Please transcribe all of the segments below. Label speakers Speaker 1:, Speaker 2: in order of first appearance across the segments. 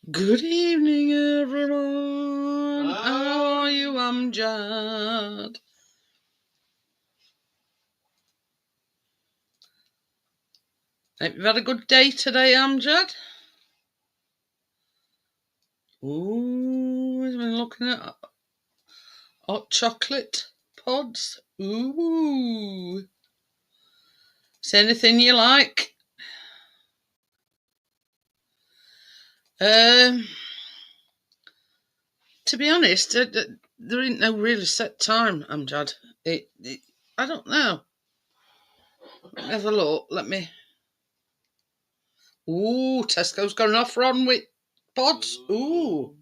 Speaker 1: Good evening, everyone. How are you, Amjad? Have you had a good day today, Amjad? Ooh, he's been looking at hot chocolate pods. Ooh. Is there anything you like? To be honest, there ain't no really set time, Amjad. I don't know. Let me have a look. Ooh, Tesco's got an offer on with pods. Ooh.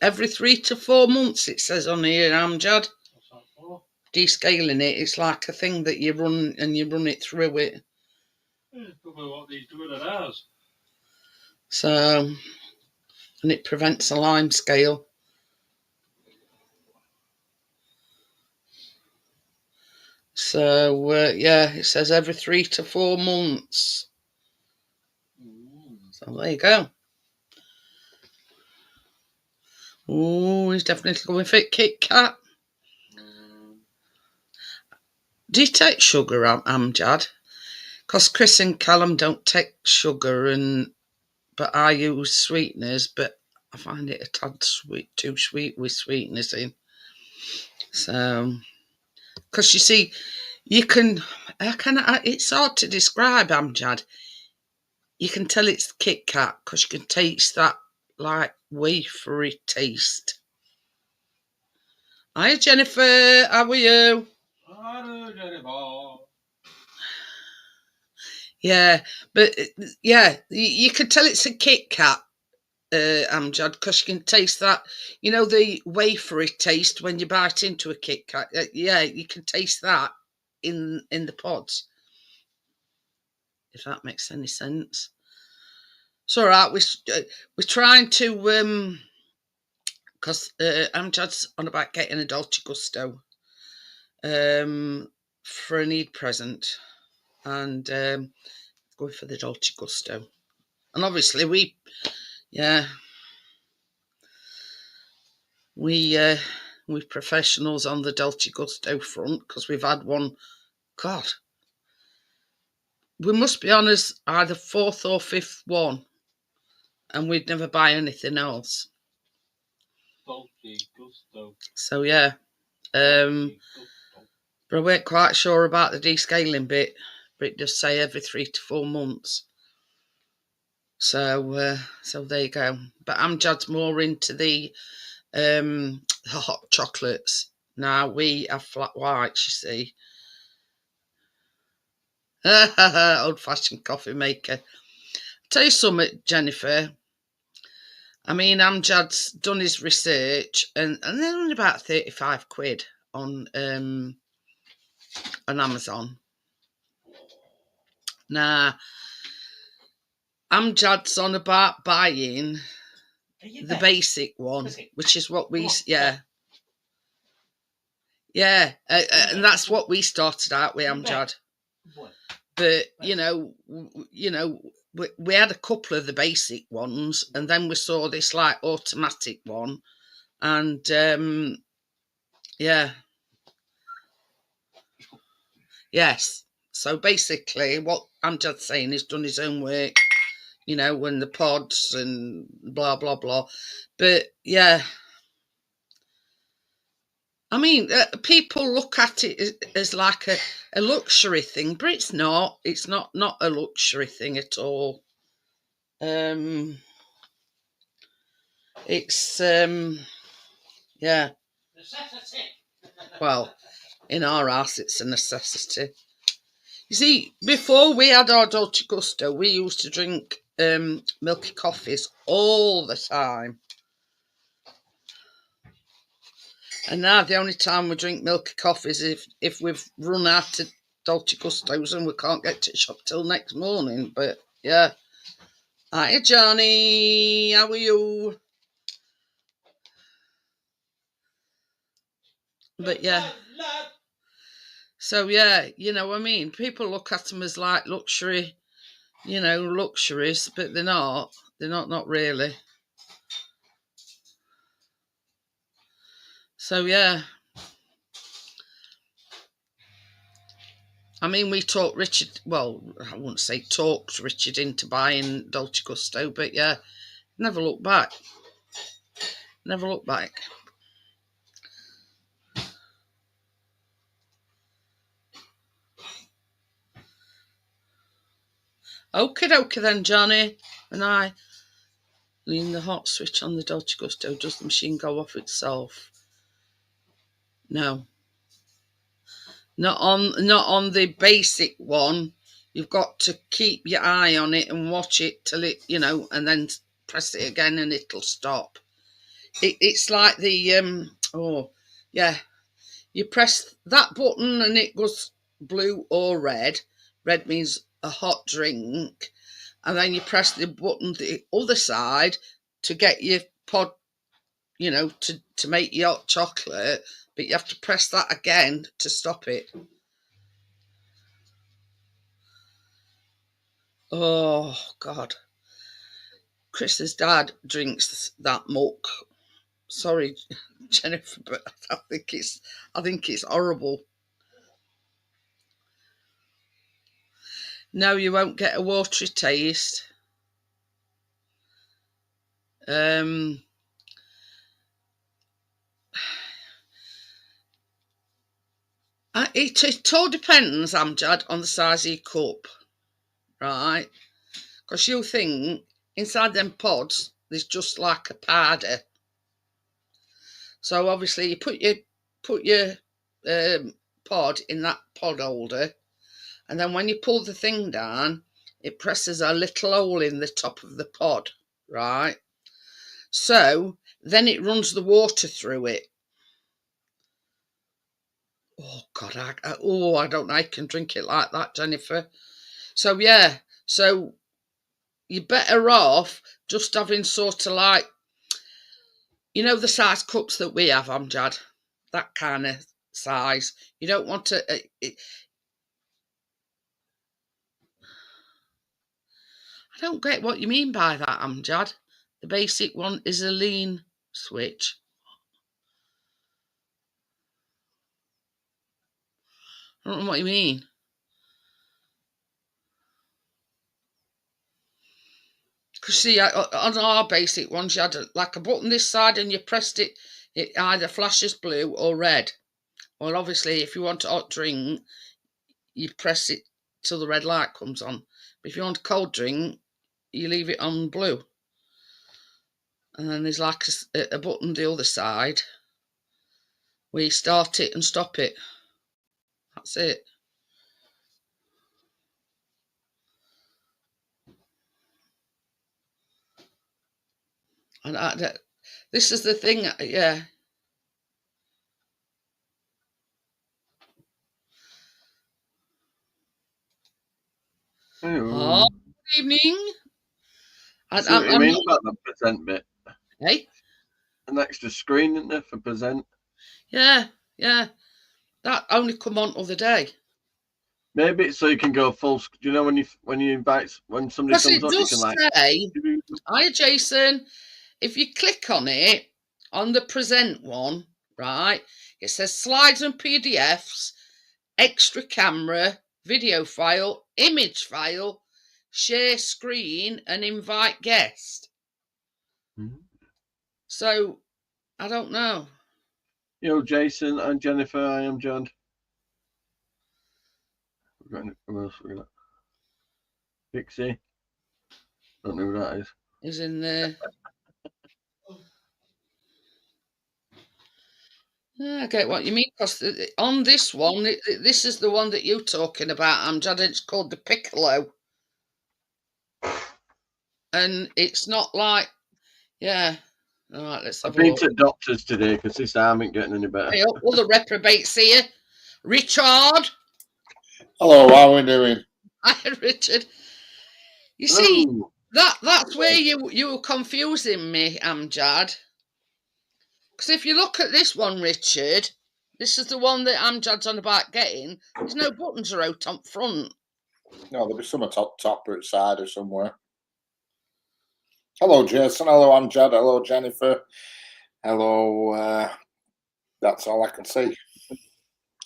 Speaker 1: Every 3 to 4 months, it says on here, Amjad.
Speaker 2: What's that for?
Speaker 1: Descaling it, it's like a thing that you run and you run it through it.
Speaker 2: Probably what these do at ours.
Speaker 1: So, and it prevents a lime scale. So, yeah, it says every 3 to 4 months. So there you go. Ooh, he's definitely going for Kit Kat. Do you take sugar, Amjad? Because Chris and Callum don't take sugar, but I use sweeteners, but I find it a tad too sweet with sweeteners in. So, because you see, you can, it's hard to describe, Amjad. You can tell it's Kit Kat because you can taste that like wafery taste. Hi, Jennifer. How are you?
Speaker 2: Hello, Jennifer.
Speaker 1: Yeah, but yeah, you can tell it's a Kit Kat, Amjad, because you can taste that. You know the wafery taste when you bite into a Kit Kat. Yeah, you can taste that in the pods. If that makes any sense. It's all right. We're trying to because Amjad's on about getting a Dolce Gusto for a need present, and going for the Dolce Gusto. And obviously we professionals on the Dolce Gusto front because we've had one. God, we must be on as either fourth or fifth one, and we'd never buy anything else.
Speaker 2: Dolce Gusto.
Speaker 1: So yeah, but I weren't quite sure about the descaling bit, but it does say every 3 to 4 months. So there you go. But Amjad's more into the hot chocolates. Now we have flat whites, you see. Old-fashioned coffee maker. Tell you something, Jennifer. I mean, Amjad's done his research, and they're only about 35 quid on Amazon. Now, Amjad's on about buying the basic one, which is what we, and that's what we started out with, Amjad. But you know, we had a couple of the basic ones, and then we saw this like automatic one, and yes. So basically, what Amjad's saying is done his own work, when the pods and blah blah blah. But yeah, I mean, people look at it as like a luxury thing, but it's not. It's not a luxury thing at all. It's necessity. Well, in our house, it's a necessity. You see, before we had our Dolce Gusto, we used to drink milky coffees all the time. And now the only time we drink milky coffee is if we've run out of Dolce Gustos and we can't get to the shop till next morning. But yeah. Hi, Johnny. How are you? But yeah. So yeah, you know what I mean? People look at them as like luxury, luxuries, but they're not. They're not really. So yeah. I mean, we talked Richard, well, I wouldn't say talked Richard into buying Dolce Gusto, but yeah, never looked back. Never looked back. Okie dokie then, Johnny. And I lean the hot switch on the Dolce Gusto. Does the machine go off itself? No. Not on the basic one. You've got to keep your eye on it and watch it till it, and then press it again and it'll stop. It's like the you press that button and it goes blue or red. Red means a hot drink, and then you press the button the other side to get your pod, to make your hot chocolate, but you have to press that again to stop it. Oh God. Chris's dad drinks that muck. Sorry, Jennifer, but I think it's horrible. No, you won't get a watery taste. It all depends, Amjad, on the size of your cup, right? Because you'll think inside them pods there's just like a powder. So obviously you put your pod in that pod holder, and then when you pull the thing down, it presses a little hole in the top of the pod, right? So then it runs the water through it. Oh God, I don't know. I can drink it like that, Jennifer. So yeah, so you're better off just having sort of like, the size cups that we have, Amjad, that kind of size. You don't want to. I don't get what you mean by that, Amjad. The basic one is a lean switch. I don't know what you mean. Because see, on our basic ones, you had like a button this side and you pressed it, it either flashes blue or red. Well, obviously, if you want a hot drink, you press it till the red light comes on. But if you want a cold drink, you leave it on blue. And then there's like a button the other side where you start it and stop it. That's it. And this is the thing, yeah. Oh, good evening.
Speaker 3: I see what you mean about the present bit.
Speaker 1: Hey?
Speaker 3: An extra screen, isn't there, for present?
Speaker 1: Yeah. That only come on other day.
Speaker 3: Maybe it's so you can go full. Do you know when somebody
Speaker 1: Because
Speaker 3: comes
Speaker 1: it
Speaker 3: on, you
Speaker 1: does
Speaker 3: can like.
Speaker 1: say, "Hiya, Jason." If you click on it on the present one, right, it says slides and PDFs, extra camera, video file, image file, share screen, and invite guest. So I don't know.
Speaker 3: Yo, Jason and Jennifer, I am John. Who else we got? Pixie. Don't know who that is.
Speaker 1: Is in there. I get what you mean, because on this one, this is the one that you're talking about, Amjad. It's called the Piccolo. And it's not like, yeah, All right, let's
Speaker 3: I've
Speaker 1: have a
Speaker 3: been
Speaker 1: look.
Speaker 3: to doctors today because this arm ain't getting any better.
Speaker 1: Hey, all the reprobates here. Richard.
Speaker 4: Hello, how are we doing?
Speaker 1: Hi, Richard. You see,
Speaker 3: Hello.
Speaker 1: that's where you were confusing me, Amjad. Because if you look at this one, Richard, this is the one that Amjad's on about getting. There's no buttons are out on front.
Speaker 4: No, there'll be some at top or at side or somewhere. Hello, Jason. Hello, I'm Jad. Hello, Jennifer. Hello. That's all I can see.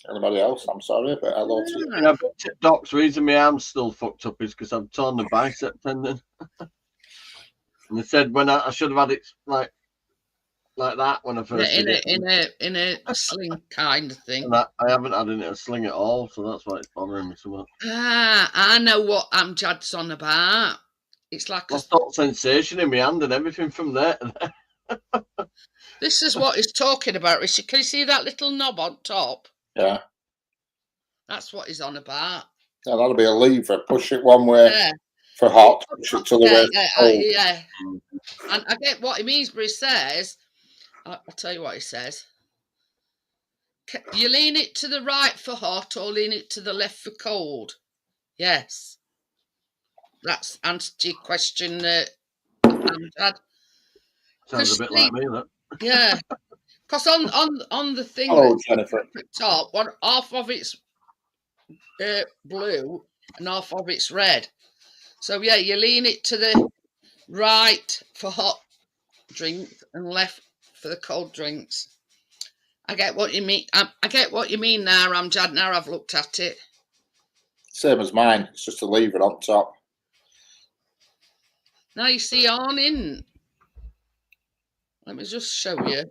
Speaker 4: Anybody else? I'm sorry, but hello to you.
Speaker 3: Yeah, I've been to docs. Reason my arm's still fucked up is because I've torn the bicep tendon. And they said when I should have had it like that when I first did it.
Speaker 1: In a sling kind of thing.
Speaker 3: And I haven't had it in a sling at all, so that's why it's bothering me so much.
Speaker 1: I know what Amjad's on about. It's like
Speaker 3: Lost all sensation in my hand and everything from there.
Speaker 1: this is what he's talking about, Richard. Can you see that little knob on top?
Speaker 4: Yeah.
Speaker 1: That's what he's on about.
Speaker 4: Yeah, that'll be a lever. Push it one way
Speaker 1: Yeah.
Speaker 4: for hot. Push it to the way for cold.
Speaker 1: Yeah. And I get what he means, but he says, I'll tell you what he says. You lean it to the right for hot or lean it to the left for cold? Yes. That's answer to your question, Amjad.
Speaker 3: Sounds a bit like me, that.
Speaker 1: Yeah. Because on the thing
Speaker 4: Hello, Jennifer.
Speaker 1: at the top, half of it's blue and half of it's red. So yeah, you lean it to the right for hot drinks and left for the cold drinks. I get what you mean. I get what you mean now, Amjad. Now I've looked at it.
Speaker 4: Same as mine. It's just a lever on top.
Speaker 1: Now you see on in. Let me just show you.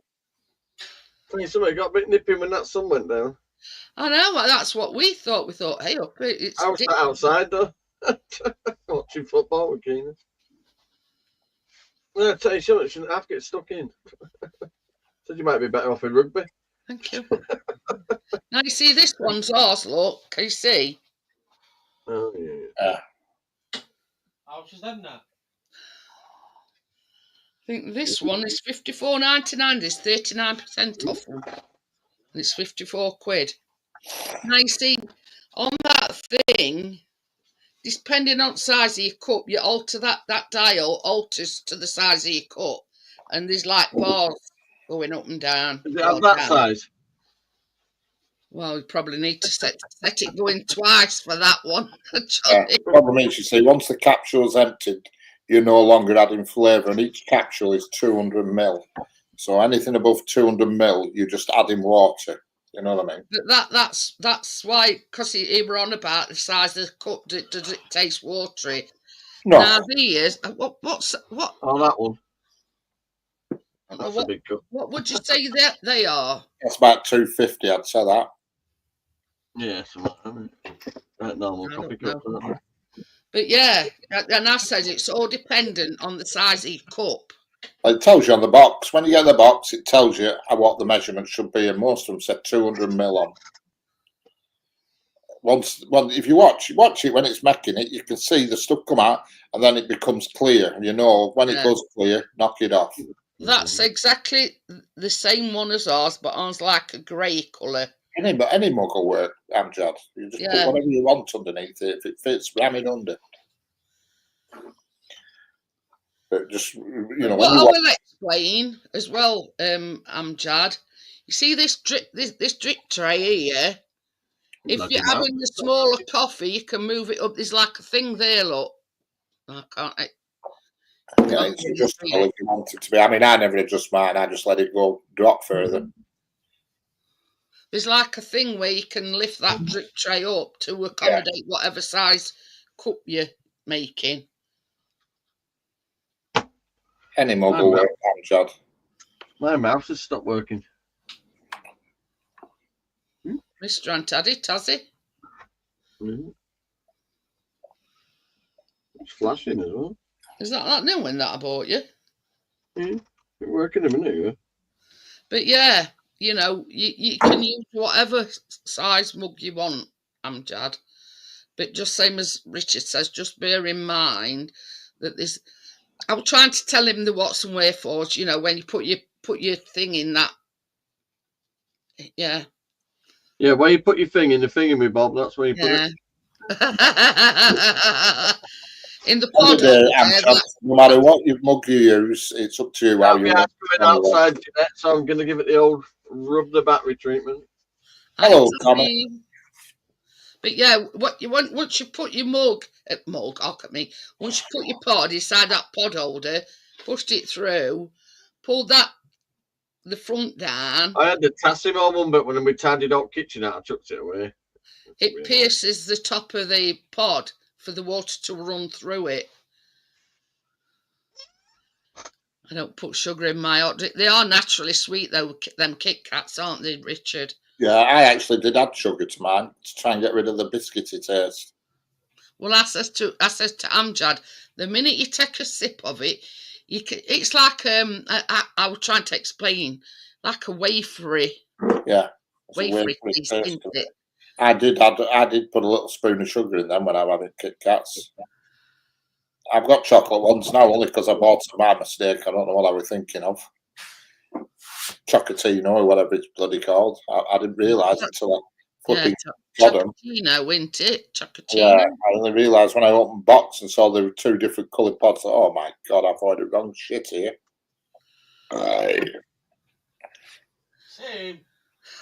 Speaker 3: Somebody got a bit nippy when that sun went down.
Speaker 1: I know, that's what we thought. We thought, hey, up it's
Speaker 3: I was sat outside though, watching football with Keenan. Well, I tell you something, shouldn't have to get stuck in. Said you might be better off in rugby.
Speaker 1: Thank you. Now you see this one's ours, look. Can you see?
Speaker 3: Oh yeah.
Speaker 2: How much is them now?
Speaker 1: I think this one is £54.99. There's 39% off them. And it's 54 quid. Now you see, on that thing, depending on the size of your cup, you alter that dial alters to the size of your cup. And there's like bars going up and down.
Speaker 3: Is it of that size?
Speaker 1: Well, you probably need to set it going twice for that one.
Speaker 4: The problem is, you see, once the capsule's emptied, you're no longer adding flavour, and each capsule is 200 ml. So anything above 200 ml, you're just adding water. You know what I mean?
Speaker 1: But that's why, because he were on about the size of the cup. Does it taste watery?
Speaker 4: No.
Speaker 1: Now these, what's what?
Speaker 3: Oh, that one.
Speaker 1: That's
Speaker 3: a big cup.
Speaker 1: What would you say that they are?
Speaker 4: That's about 250. I'd say that.
Speaker 3: Yeah, something like normal coffee cup.
Speaker 1: But yeah, and I said it's all dependent on the size of your cup.
Speaker 4: It tells you on the box. When you get the box, it tells you what the measurement should be, and most of them said 200 ml on. If you watch it when it's making it, you can see the stuff come out, and then it becomes clear. And you know when it goes clear, knock it off.
Speaker 1: That's exactly the same one as ours, but ours like a grey colour.
Speaker 4: Any mug will work, Amjad. You just put whatever you want underneath it. If it fits, ram it under. But just, you know,
Speaker 1: what I will explain as well, Amjad. You see this drip tray here. If you're having the smaller coffee, you can move it up. There's like a thing there, look. I can't.
Speaker 4: Yeah, it's adjustable if you want it to be. I mean, I never adjust mine. I just let it go drop further.
Speaker 1: There's like a thing where you can lift that drip tray up to accommodate whatever size cup you're making.
Speaker 4: Any mug will work, Amjad.
Speaker 3: My mouse has stopped working.
Speaker 1: Mr. Ant had it, has he?
Speaker 3: It's flashing as well.
Speaker 1: Is that new one that I bought you?
Speaker 3: It's working a minute ago.
Speaker 1: But yeah, you know, you can use whatever size mug you want, Amjad. But just same as Richard says, just bear in mind that I was trying to tell him the what's and wherefores. You know, when you put your thing in that. Yeah.
Speaker 3: Yeah, where you put your thing in the thingy, Bob, that's where you put it.
Speaker 1: In the pod.
Speaker 4: No matter what mug you use, it's up to you how you want.
Speaker 3: Going outside, Jeanette, so I'm going to give it the old rub the battery treatment.
Speaker 4: Hello, Tommy.
Speaker 1: But yeah, what you want once you put your mug, look at me. Once you put your pod inside that pod holder, pushed it through, pulled the front down.
Speaker 3: I had the Tassimo one, but when we tidied up kitchen out, I chucked it away.
Speaker 1: It pierces the top of the pod for the water to run through it. I don't put sugar in my hot. They are naturally sweet though. Them Kit Kats, aren't they, Richard?
Speaker 4: Yeah, I actually did add sugar to mine to try and get rid of the biscuity taste.
Speaker 1: Well, I says to Amjad, the minute you take a sip of it, it's like I was trying to explain, like a wafery.
Speaker 4: Yeah,
Speaker 1: wafery taste, isn't it?
Speaker 4: I did put a little spoon of sugar in them when I'm having Kit Kats. I've got chocolate ones now only because I bought them by mistake. I don't know what I was thinking of. Chocolatino or whatever it's bloody called. I didn't realise until I flipping got them.
Speaker 1: Chocolatino, isn't it? Chocolatino.
Speaker 4: Yeah, I only realised when I opened the box and saw there were two different coloured pods. Oh my God, I've ordered wrong shit here.
Speaker 2: Same.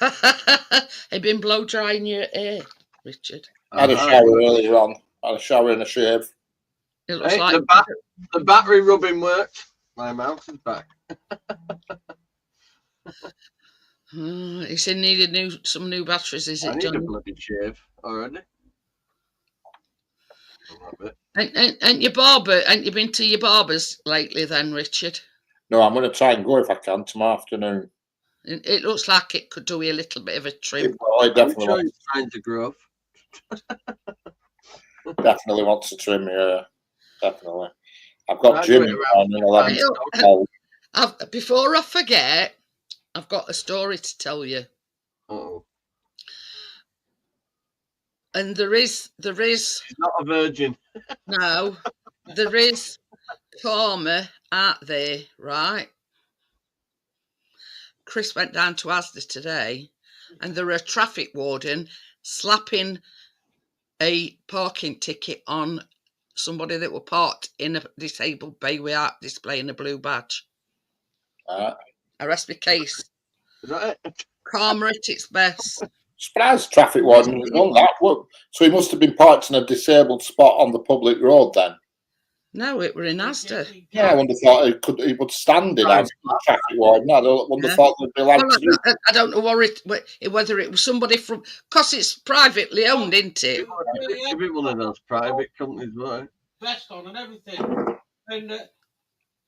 Speaker 1: Have been blow drying your hair, Richard?
Speaker 4: I had a shower earlier on. I had a shower and a shave.
Speaker 1: It looks like
Speaker 3: the battery rubbing worked. My mouth is back.
Speaker 1: He said needed some new batteries. Is it
Speaker 3: I need
Speaker 1: done?
Speaker 3: a bloody shave already.
Speaker 1: And your barber? Ain't you been to your barbers lately, then, Richard?
Speaker 4: No, I'm going to try and go if I can tomorrow afternoon.
Speaker 1: It looks like it could do a little bit of a trim.
Speaker 4: I definitely
Speaker 3: I'm sure he's trying to grow.
Speaker 4: Definitely wants to trim your hair. Definitely. I've got gym on.
Speaker 1: Before I forget, I've got a story to tell you.
Speaker 3: Oh.
Speaker 1: And there is.
Speaker 3: She's not a virgin.
Speaker 1: No, there is karma out there, right? Chris went down to Asda today, and there were a traffic warden slapping a parking ticket on somebody that were parked in a disabled bay without displaying a blue badge. Arrest me case.
Speaker 3: Is that it?
Speaker 1: Karma at its best.
Speaker 4: Surprised traffic warden has done that. So he must have been parked in a disabled spot on the public road then.
Speaker 1: No, it were in Asda.
Speaker 4: Yeah, I wouldn't have thought he would stand in as a traffic warden. I wouldn't have thought they'd be allowed to do.
Speaker 1: I don't know whether it was somebody from, because it's privately owned, isn't it?
Speaker 3: Give it one of those private companies, right?
Speaker 2: Vest on and everything. And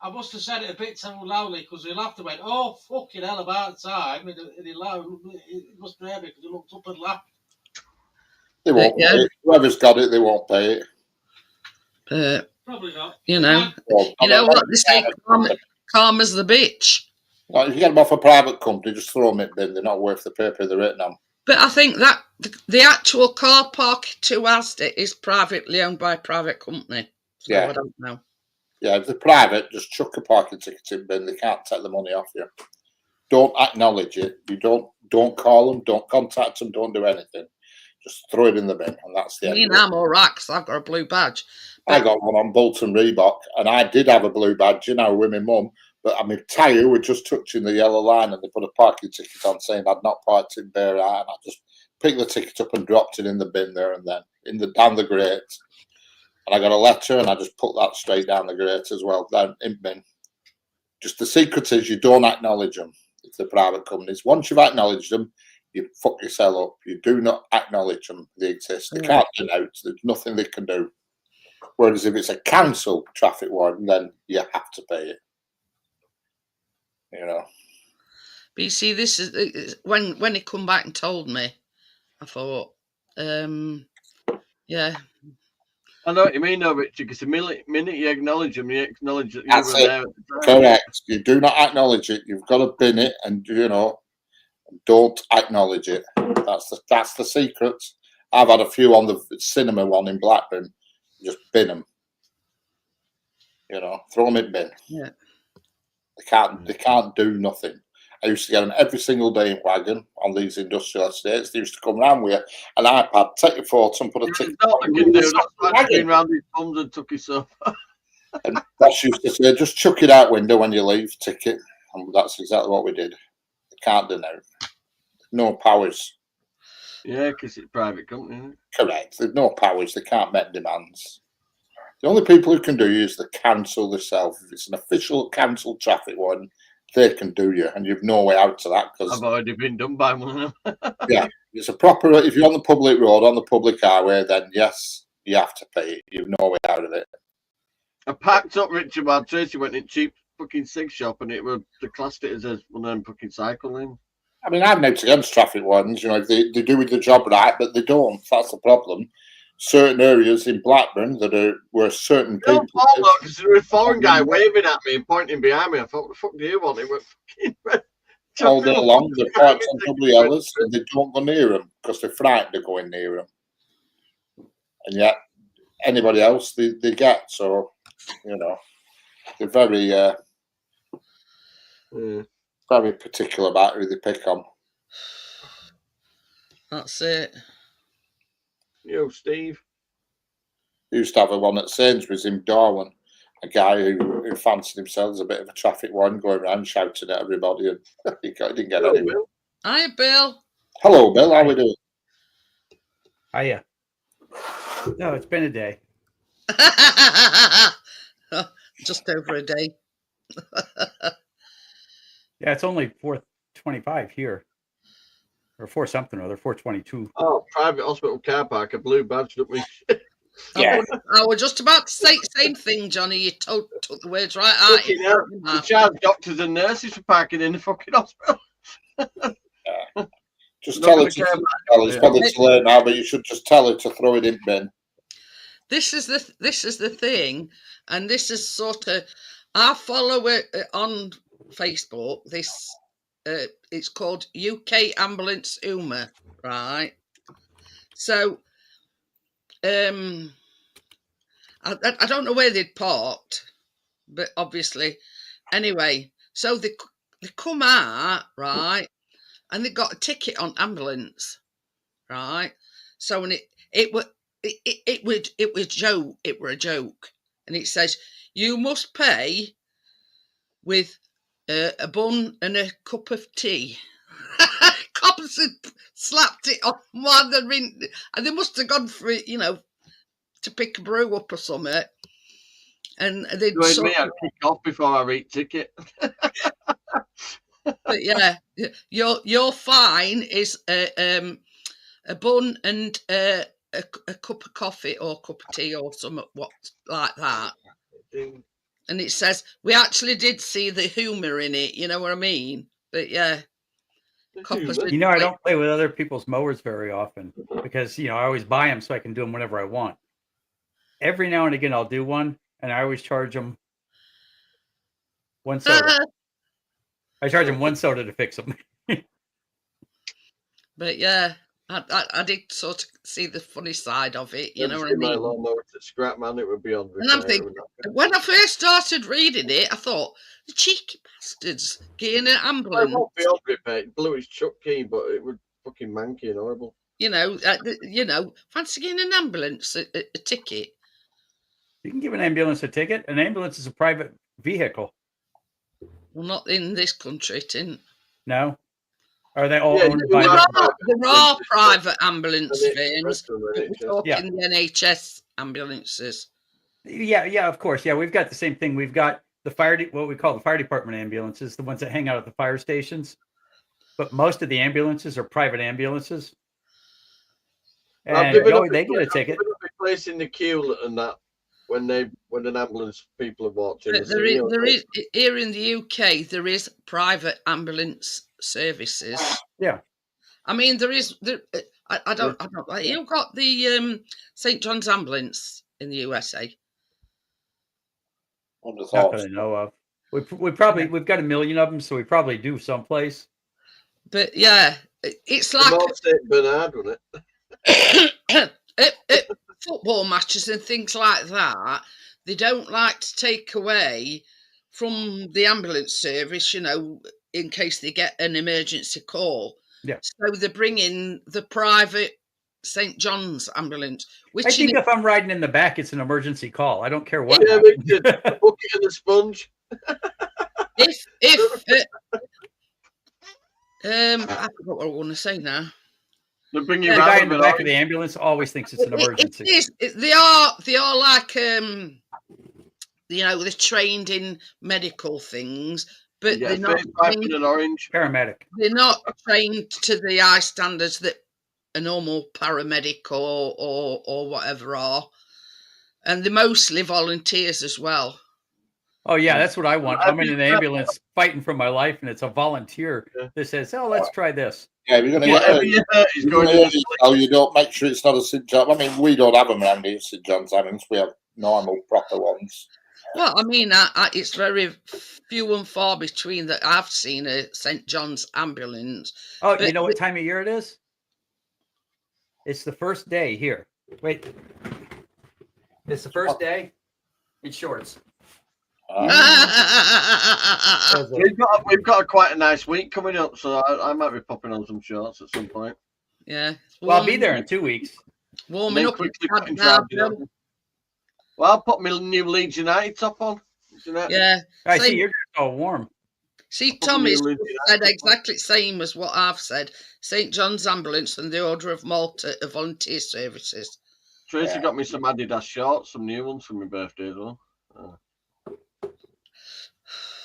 Speaker 2: I must have said it a bit too loudly because he laughed and went, "Oh, fucking hell, about time." And he laughed. It must be heavy because he looked up and laughed.
Speaker 4: They won't pay it. Whoever's got it, they won't pay it.
Speaker 2: Probably not.
Speaker 1: You know what they say, karma's the bitch.
Speaker 4: Like, if you get them off a private company, just throw them in the bin. They're not worth the paper they're written on.
Speaker 1: But I think that the actual car park to Asda is privately owned by a private company. So yeah. I don't know.
Speaker 4: Yeah, if they're private, just chuck a parking ticket in the bin. They can't take the money off you. Don't acknowledge it. You don't call them. Don't contact them. Don't do anything. Just throw it in the bin, and that's the end.
Speaker 1: I'm all right because I've got a blue badge.
Speaker 4: I got one on Bolton Reebok, and I did have a blue badge, with my mum. But I mean, tyre were just touching the yellow line, and they put a parking ticket on saying I'd not parked in Bear Eye, and I just picked the ticket up and dropped it in the bin there and then, down the grate. And I got a letter, and I just put that straight down the grate as well, down in bin. Just the secret is you don't acknowledge them. It's the private companies. Once you've acknowledged them, you fuck yourself up. You do not acknowledge them. They exist. They can't denounce. There's nothing they can do. Whereas if it's a council traffic warden, then you have to pay it. But
Speaker 1: you see, this is when he come back and told me, I thought, yeah.
Speaker 3: I know what you mean, though, Richard, because the minute you acknowledge them, you acknowledge that you were there at the time.
Speaker 4: Correct. You do not acknowledge it. You've got to bin it, and don't acknowledge it. That's the secret. I've had a few on the cinema one in Blackburn. Just bin them. You know, throw them in bin.
Speaker 1: Yeah.
Speaker 4: They can't do nothing. I used to get them every single day in wagon on these industrial estates. They used to come round with an iPad, take your photo and put a ticket
Speaker 3: That's
Speaker 4: on.
Speaker 3: what I can do. That's why been round his thumbs and took his up.
Speaker 4: And boss used to say, just chuck it out window when you leave, ticket. And that's exactly what we did. They can't do now. No powers.
Speaker 3: Yeah, because it's a private company, isn't it?
Speaker 4: Correct. There's no powers. They can't make demands. The only people who can do you is the council themselves. If it's an official council traffic warden, they can do you, and you've no way out to that. Because
Speaker 3: I've already been done by one of them.
Speaker 4: yeah, it's a proper. If you're on the public road, on the public highway, then yes, you have to pay it. You've no way out of it.
Speaker 3: I packed up Richard while Tracy went in cheap fucking sig shop, and they classed it as one of them fucking cycling.
Speaker 4: I mean, I'm not against traffic wardens. You know, they do the job right, but they don't. That's the problem. Certain areas in Blackburn where certain people.
Speaker 3: Because there was a foreign guy waving at me and pointing behind me. I thought, what the fuck do you want? It went fucking
Speaker 4: all day long, they're parked on WLs and they don't go near them because they're frightened of going near them. And yet, anybody else they get. So, you know, they're very, very particular about who they pick on.
Speaker 1: That's it.
Speaker 3: Yo, Steve.
Speaker 4: Used to have a one at Sainsbury's in Darwin, a guy who fancied himself as a bit of a traffic warden going around shouting at everybody, and he didn't get anywhere.
Speaker 1: Hi, Bill.
Speaker 4: Hello, Bill. How we doing?
Speaker 5: Hiya. No, it's been a day.
Speaker 1: Just over a day.
Speaker 5: Yeah, it's only 4:25 here. Or 4 something or other, 4:22.
Speaker 3: Oh, private hospital car park, a blue badge up me.
Speaker 4: Yeah.
Speaker 1: I was just about to say the same thing, Johnny. You took the words right out.
Speaker 3: They charge doctors and nurses for parking in the fucking hospital.
Speaker 4: Just tell her to. It's probably too late now, but you should just tell her to throw it in bin.
Speaker 1: This is the thing, and this is sort of. I follow it on Facebook. This it's called UK Ambulance Humour, right? So, I don't know where they'd parked, but obviously, anyway. So they come out, right, and they got a ticket on ambulance, right. So when it was a joke, and it says you must pay with a bun and a cup of tea. Cops had slapped it on while they're in, and they must have gone for it, you know, to pick a brew up or something. And they'd
Speaker 3: I'd kick off before I read ticket.
Speaker 1: But yeah, your fine is a bun and a cup of coffee or cup of tea or something like that. And it says we actually did see the humour in it. You know what I mean? But yeah,
Speaker 5: you know, I don't play with other people's mowers very often because I always buy them so I can do them whenever I want. Every now and again, I'll do one, and I always charge them one soda. I charge them one soda to fix them.
Speaker 1: But yeah, I did sort of see the funny side of it. You know what I mean?
Speaker 3: My lawnmower to scrap, man, it would be on.
Speaker 1: And I'm thinking, when I first started reading it, I thought the cheeky bastards getting an ambulance.
Speaker 3: It won't be on repair. It blew his chuck key, but it would fucking manky and horrible.
Speaker 1: You know, fancy getting an ambulance a ticket.
Speaker 5: You can give an ambulance a ticket. An ambulance is a private vehicle.
Speaker 1: Well, not in this country, it isn't.
Speaker 5: No. Are they all owned by?
Speaker 1: There are private ambulance firms. We're talking the NHS ambulances.
Speaker 5: Yeah, of course. Yeah, we've got the same thing. We've got the what we call the fire department ambulances, the ones that hang out at the fire stations. But most of the ambulances are private ambulances. And they get a ticket.
Speaker 3: I've been placing the queue and that when an ambulance people have walked in.
Speaker 1: There is here in the UK. There is private ambulance services.
Speaker 5: Yeah.
Speaker 1: I mean, there is. I don't. You've got the St. John's ambulance in the USA.
Speaker 5: Not that I know of. We've got a million of them, so we probably do someplace.
Speaker 1: But yeah, it's like
Speaker 3: St. Bernard, wasn't it?
Speaker 1: at football matches and things like that. they don't like to take away from the ambulance service, you know, in case they get an emergency call.
Speaker 5: Yeah.
Speaker 1: So they bring in the private St. John's ambulance. Which
Speaker 5: I think if I'm riding in the back, it's an emergency call. I don't care what.
Speaker 3: Yeah, Richard, the bucket and the sponge.
Speaker 1: I forgot what I want to say now.
Speaker 3: They bring
Speaker 5: The guy in the back of the ambulance always thinks it's an emergency.
Speaker 1: They are like you know, they're trained in medical things, but they're not trained,
Speaker 3: an orange
Speaker 5: paramedic.
Speaker 1: They're not trained to the high standards that a normal paramedic or whatever are, and they're mostly volunteers as well.
Speaker 5: Oh yeah, that's what I want. I'm in an ambulance fighting for my life, and it's a volunteer that says, "Oh, let's try this."
Speaker 4: Yeah, you're going to get you don't make sure it's not a St. John. I mean, we don't have them around here, St. John's ambulance. We have normal, proper ones.
Speaker 1: Well, I mean, it's very few and far between that I've seen a St. John's ambulance.
Speaker 5: Oh, you know what time of year it is? It's the first day here. Wait. It's the first day in shorts.
Speaker 3: We've got quite a nice week coming up, so I might be popping on some shorts at some point.
Speaker 1: Yeah.
Speaker 5: Well, I'll be there in 2 weeks.
Speaker 1: Warming up.
Speaker 3: Well, I'll put my new Leeds United top on.
Speaker 1: Yeah.
Speaker 5: I see you're all warm.
Speaker 1: See, Tommy's said exactly the same as what I've said. St. John's Ambulance and the Order of Malta are volunteer services.
Speaker 3: Tracy got me some Adidas shorts, some new ones for my birthday as well.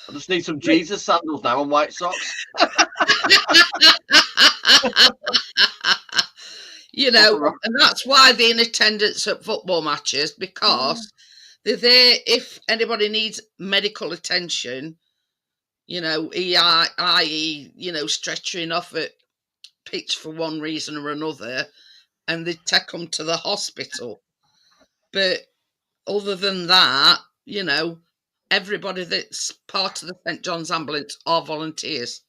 Speaker 3: I just need some Jesus sandals now and white socks.
Speaker 1: You know, and that's why they're in attendance at football matches, because they're there if anybody needs medical attention, you know, i.e., you know, stretching off at pitch for one reason or another, and they take them to the hospital. But other than that, you know, everybody that's part of the St. John's Ambulance are volunteers.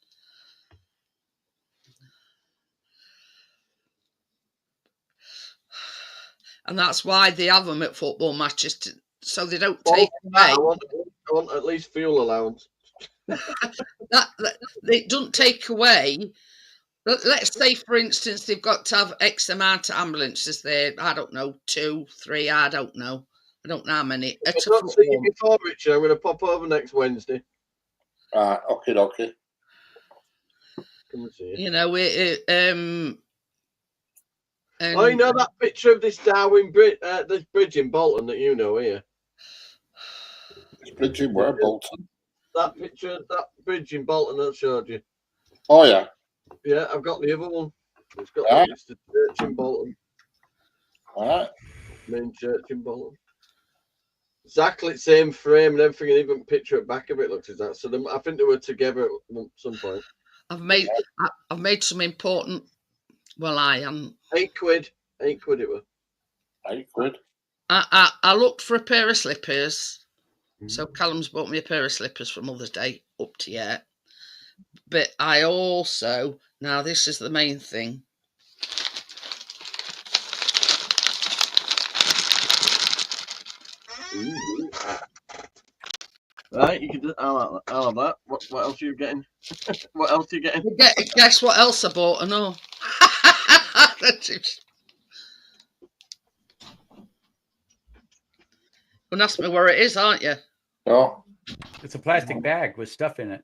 Speaker 1: And that's why they have them at football matches, so they don't take away.
Speaker 3: I want at least fuel allowance.
Speaker 1: that it doesn't take away. Let's say, for instance, they've got to have X amount of ambulances there. I don't know, 2, 3. I don't know how many.
Speaker 3: I've not seen you before, Richard. I'm going to pop over next Wednesday.
Speaker 4: Okay.
Speaker 3: Come and see
Speaker 1: you. You know,
Speaker 3: oh, you know that picture of this Darwin bridge, this bridge in Bolton that you know here?
Speaker 4: This bridge in where, Bolton?
Speaker 3: That picture of that bridge in Bolton that I showed you.
Speaker 4: Oh, yeah.
Speaker 3: Yeah, I've got the other one. It's got it's the church in Bolton.
Speaker 4: All right.
Speaker 3: Main church in Bolton. Exactly the same frame and everything, and even picture at back of it looks like that. So I think they were together at some point.
Speaker 1: I've made some important. Well, I am.
Speaker 3: £8. £8 it was.
Speaker 4: £8.
Speaker 1: I looked for a pair of slippers. So Callum's bought me a pair of slippers for Mother's Day up to yet. But I also, now this is the main thing.
Speaker 3: Right, you can do. I'll have that. What else are you getting? What else are you getting?
Speaker 1: Guess what else I bought? I know. You'll ask me where it is, aren't you?
Speaker 4: No.
Speaker 5: It's a plastic bag with stuff in it.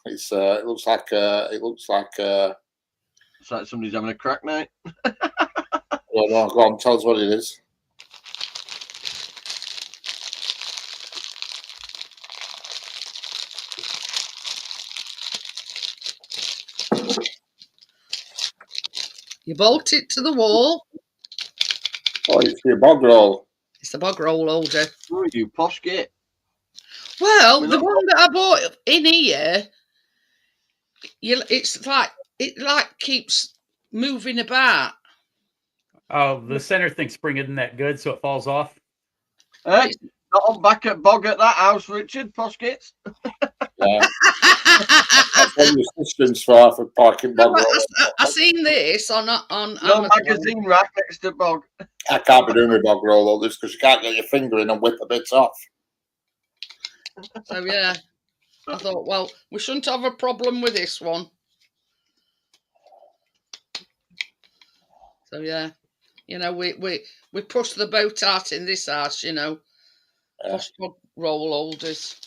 Speaker 4: It's it looks like it's like
Speaker 3: somebody's having a crack night.
Speaker 4: No, go on, tell us what it is.
Speaker 1: You bolt it to the wall.
Speaker 4: Oh, it's your bog roll.
Speaker 1: It's a bog roll holder.
Speaker 3: Oh, you posh git.
Speaker 1: Well, the one that I bought in here, it keeps moving about.
Speaker 5: Oh, the center thing spring isn't that good, so it falls off.
Speaker 3: Hey, not on back at bog at that house, Richard. Posh gits.
Speaker 4: Yeah. That's what your system's for parking bog roll.
Speaker 1: I seen this on
Speaker 3: No
Speaker 1: Amazon.
Speaker 3: magazine rack next to bog.
Speaker 4: I can't be doing with bog roll all this because you can't get your finger in and whip a bit off.
Speaker 1: So yeah, I thought, well, we shouldn't have a problem with this one. So yeah, you know, we push the boat out in this house, you know, push bog roll holders.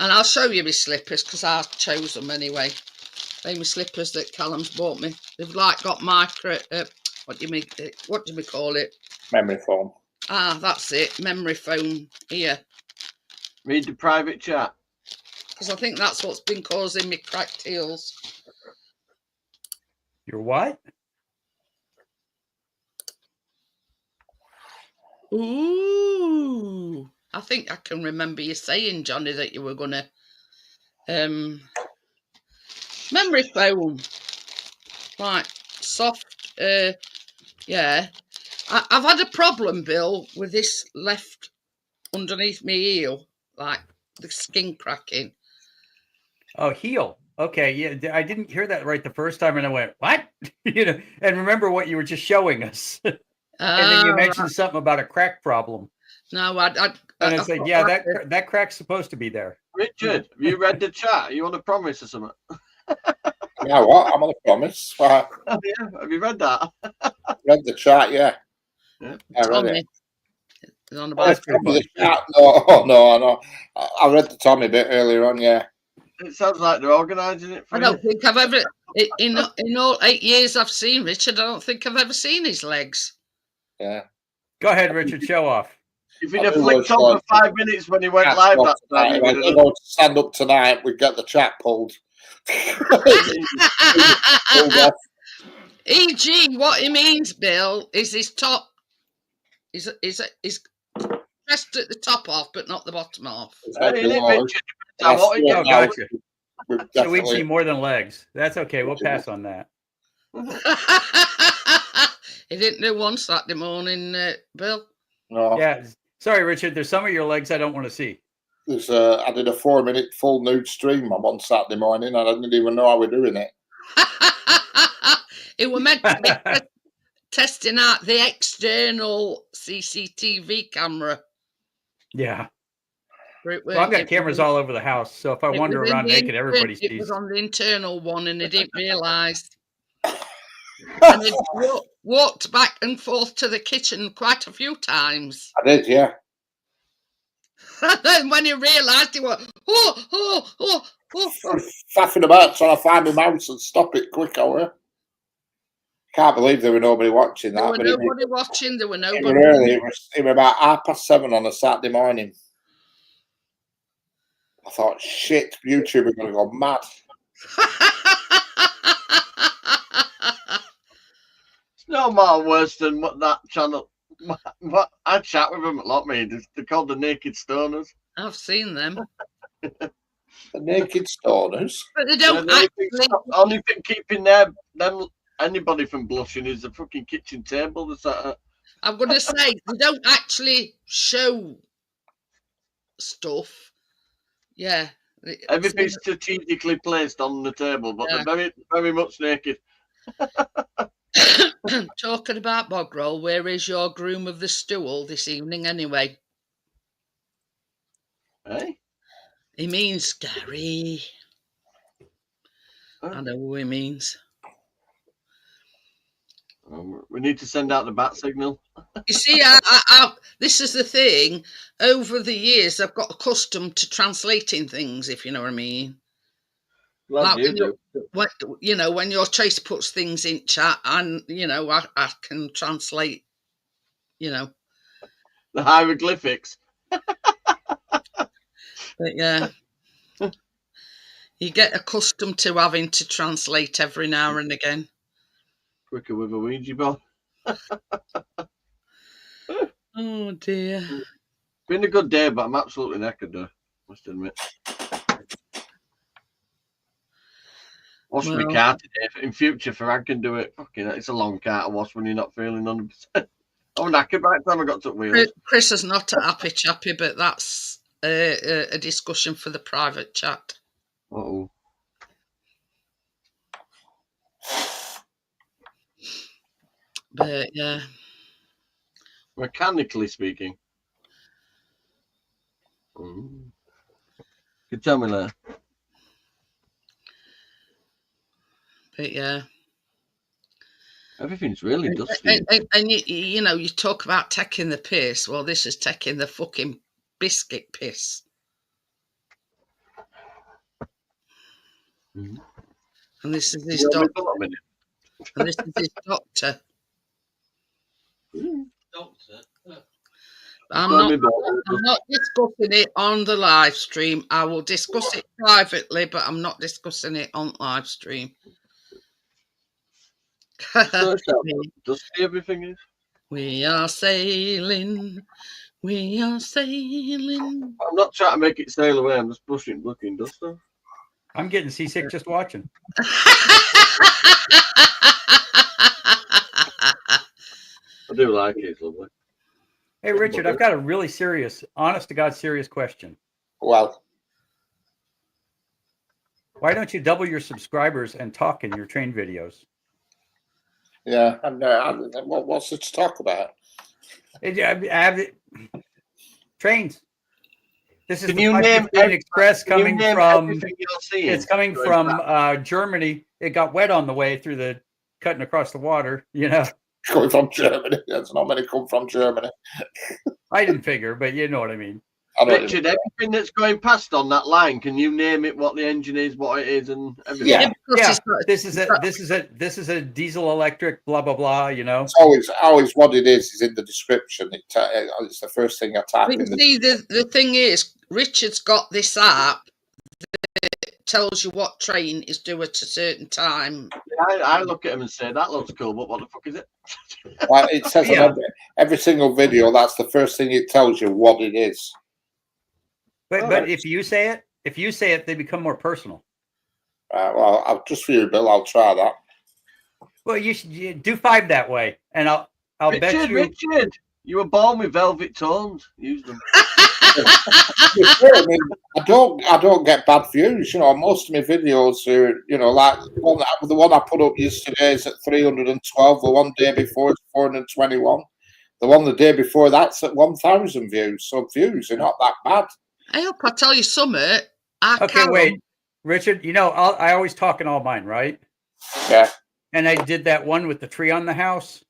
Speaker 1: And I'll show you my slippers because I chose them anyway. They're my slippers that Callum's bought me. They've like got micro. What do we call it?
Speaker 4: Memory foam.
Speaker 1: Ah, that's it. Memory foam here.
Speaker 3: Read the private chat.
Speaker 1: Because I think that's what's been causing me cracked heels.
Speaker 5: Your what?
Speaker 1: Ooh. I think I can remember you saying, Johnny, that you were going to memory foam. Right, soft. Yeah. I've had a problem, Bill, with this left underneath my heel, like the skin cracking.
Speaker 5: Oh, heel. Okay, yeah, I didn't hear that right the first time, and I went, "What?" You know, and remember what you were just showing us, and then you mentioned something about a crack problem.
Speaker 1: No,
Speaker 5: and I said, "Yeah, that crack's supposed to be there."
Speaker 3: Richard, have you read the chat? You want a promise or something?
Speaker 4: Yeah, what? I'm on a promise. Right.
Speaker 3: Oh, yeah. Have you read that?
Speaker 4: Read the chat, yeah. I read
Speaker 1: Tommy.
Speaker 4: it.
Speaker 1: On about
Speaker 4: No. I read the Tommy bit earlier on, yeah.
Speaker 3: It sounds like they're organising it for
Speaker 1: I don't think I've ever, in all 8 years I've seen Richard, I don't think I've ever seen his legs.
Speaker 4: Yeah.
Speaker 5: Go ahead, Richard, show off.
Speaker 3: If he'd have flicked on for 5 minutes when he went live that time, he would have
Speaker 4: done. Stand up tonight, we'd get the chat pulled.
Speaker 1: E.g., what he means, Bill, is his top is pressed at the top off, but not the bottom off.
Speaker 5: So we'd see more than legs. That's okay. We'll pass on that.
Speaker 1: He didn't do one Saturday morning, Bill.
Speaker 4: No.
Speaker 5: Yeah. Sorry, Richard. There's some of your legs I don't want to see.
Speaker 4: I did a 4-minute full nude stream on one Saturday morning, and I didn't even know how we're doing it.
Speaker 1: It was meant to be testing out the external CCTV camera.
Speaker 5: Yeah. Well, I've got cameras all over the house, so if I wander around naked, everybody sees.
Speaker 1: It was on the internal one, and they didn't realise. And they walked back and forth to the kitchen quite a few times.
Speaker 4: I did, yeah.
Speaker 1: And then when he realised, he went, oh.
Speaker 4: Faffing about trying to find my mouse and stop it quick, I were. Can't believe there were nobody watching that.
Speaker 1: There were nobody watching. There were nobody.
Speaker 4: It was about 7:30 on a Saturday morning. I thought, shit, YouTube are going to go mad.
Speaker 3: It's no more worse than what that channel. I chat with them a lot, mate. They're called the Naked Stoners.
Speaker 1: I've seen them.
Speaker 4: The Naked Stoners?
Speaker 1: But they don't
Speaker 3: only thing keeping anybody from blushing is the fucking kitchen table.
Speaker 1: I'm going to say, they don't actually show stuff. Yeah.
Speaker 3: Everything's strategically placed on the table, but they're very, very much naked.
Speaker 1: Talking about bog roll, where is your groom of the stool this evening anyway?
Speaker 3: Hey?
Speaker 1: He means Gary.
Speaker 3: Oh.
Speaker 1: I know who he means.
Speaker 3: We need to send out the bat signal.
Speaker 1: You see, this is the thing. Over the years, I've got accustomed to translating things, if you know what I mean.
Speaker 3: Like
Speaker 1: when your Trace puts things in chat, and I can translate. The
Speaker 3: hieroglyphics.
Speaker 1: But yeah, you get accustomed to having to translate every now and again.
Speaker 3: Quicker with a Ouija board.
Speaker 1: Oh dear.
Speaker 3: Been a good day, but I'm absolutely knackered though, must admit. Wash my car today. In future, if I can do it, it's a long car to wash when you're not feeling 100%. I'm knackered by the time I got to wheels.
Speaker 1: Chris is not a happy chappy, but that's a discussion for the private chat.
Speaker 3: Uh-oh.
Speaker 1: But yeah.
Speaker 3: Mechanically speaking. You tell me later.
Speaker 1: But yeah.
Speaker 3: Everything's really dusty.
Speaker 1: And you know, you talk about taking the piss. Well, this is taking the fucking biscuit piss.
Speaker 3: Mm-hmm.
Speaker 1: And this is his doctor. And this is his doctor.
Speaker 2: Doctor.
Speaker 1: I'm not discussing it on the live stream. I will discuss it privately, but I'm not discussing it on live stream.
Speaker 3: Dusty everything is.
Speaker 1: We are sailing. We are sailing.
Speaker 3: I'm not trying to make it sail away. I'm just brushing looking dust off.
Speaker 5: I'm getting seasick just watching.
Speaker 3: I do like it. It's lovely.
Speaker 5: Hey, Richard, I've got a really serious, honest to God, serious question.
Speaker 4: Well,
Speaker 5: why don't you double your subscribers and talk in your train videos?
Speaker 4: Yeah, and what's it to talk about?
Speaker 5: Trains. This is the 515 Express coming from. It's coming from Germany. It got wet on the way through the cutting across the water. You know,
Speaker 4: coming from Germany. There's not many come from Germany.
Speaker 5: I didn't figure, but you know what I mean.
Speaker 3: Richard, everything that's going past on that line, can you name it? What the engine is, what it is, and everything?
Speaker 5: Yeah. This is a diesel electric, blah blah blah. You know,
Speaker 4: it's always what it is in the description. It's the first thing I type in.
Speaker 1: See, the thing is, Richard's got this app that tells you what train is due at a certain time.
Speaker 3: I look at him and say, that looks cool, but what the fuck is it?
Speaker 4: Well, it says on every single video, that's the first thing it tells you what it is.
Speaker 5: But if you say it, they become more personal.
Speaker 4: Well, I'll just for you, Bill. I'll try that.
Speaker 5: Well, you do 5 that way, and I'll bet you.
Speaker 3: Richard, you were born with velvet tones. Use them.
Speaker 4: I mean, I don't get bad views. You know, most of my videos are, you know, like the one I put up yesterday is at 312. The one day before is 421. The one the day before that's at 1,000 views. So views are not that bad.
Speaker 1: I hope I tell you something.
Speaker 5: Wait, Richard. You know, I always talk in all mine, right?
Speaker 4: Yeah.
Speaker 5: And I did that one with the tree on the house.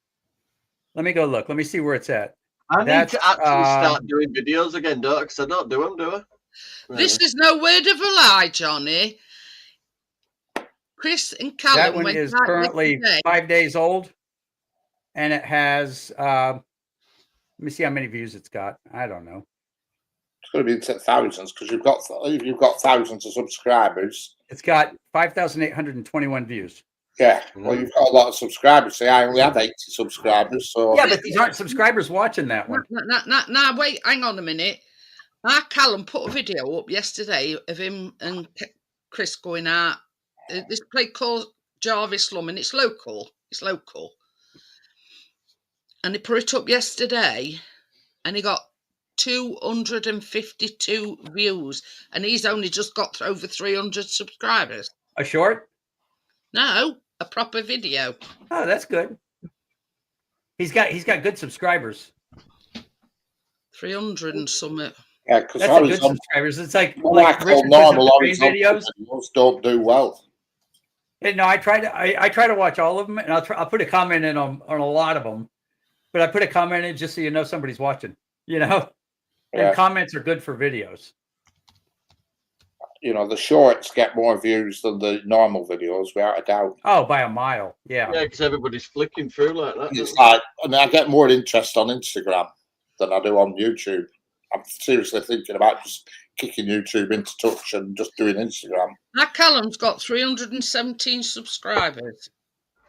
Speaker 5: Let me go look. Let me see where it's at.
Speaker 3: I need to actually start doing videos again, don't I? Because I don't do them, do I? Really?
Speaker 1: This is no word of a lie, Johnny. Chris and Callum.
Speaker 5: That one is currently 5 days old, and it has. Let me see how many views it's got. I don't know.
Speaker 4: It's going to be into thousands because you've got thousands of subscribers.
Speaker 5: It's got 5,821 views.
Speaker 4: Yeah, well, you've got a lot of subscribers. See, I only have 80 subscribers. So
Speaker 5: yeah, but these aren't subscribers watching that one.
Speaker 1: Now, wait, hang on a minute. Callum put a video up yesterday of him and Chris going out. This place called Jarvis Slum, and it's local. It's local. And he put it up yesterday, and he got 252 views, and he's only just got over 300 subscribers.
Speaker 5: A short?
Speaker 1: No, a proper video.
Speaker 5: Oh, that's good. He's got good subscribers.
Speaker 1: 300 and something.
Speaker 4: Yeah, because
Speaker 5: that's good subscribers. It's like
Speaker 4: normal videos don't do well.
Speaker 5: And no, I try to watch all of them, and I'll put a comment in on a lot of them, but I put a comment in just so you know somebody's watching. You know, and comments are good for videos.
Speaker 4: You know, the shorts get more views than the normal videos, without a doubt.
Speaker 5: Oh, by a mile. Yeah.
Speaker 3: Yeah, because everybody's flicking through like that.
Speaker 4: It's like, I mean, I get more interest on Instagram than I do on YouTube. I'm seriously thinking about just kicking YouTube into touch and just doing Instagram.
Speaker 1: Callum's got 317 subscribers.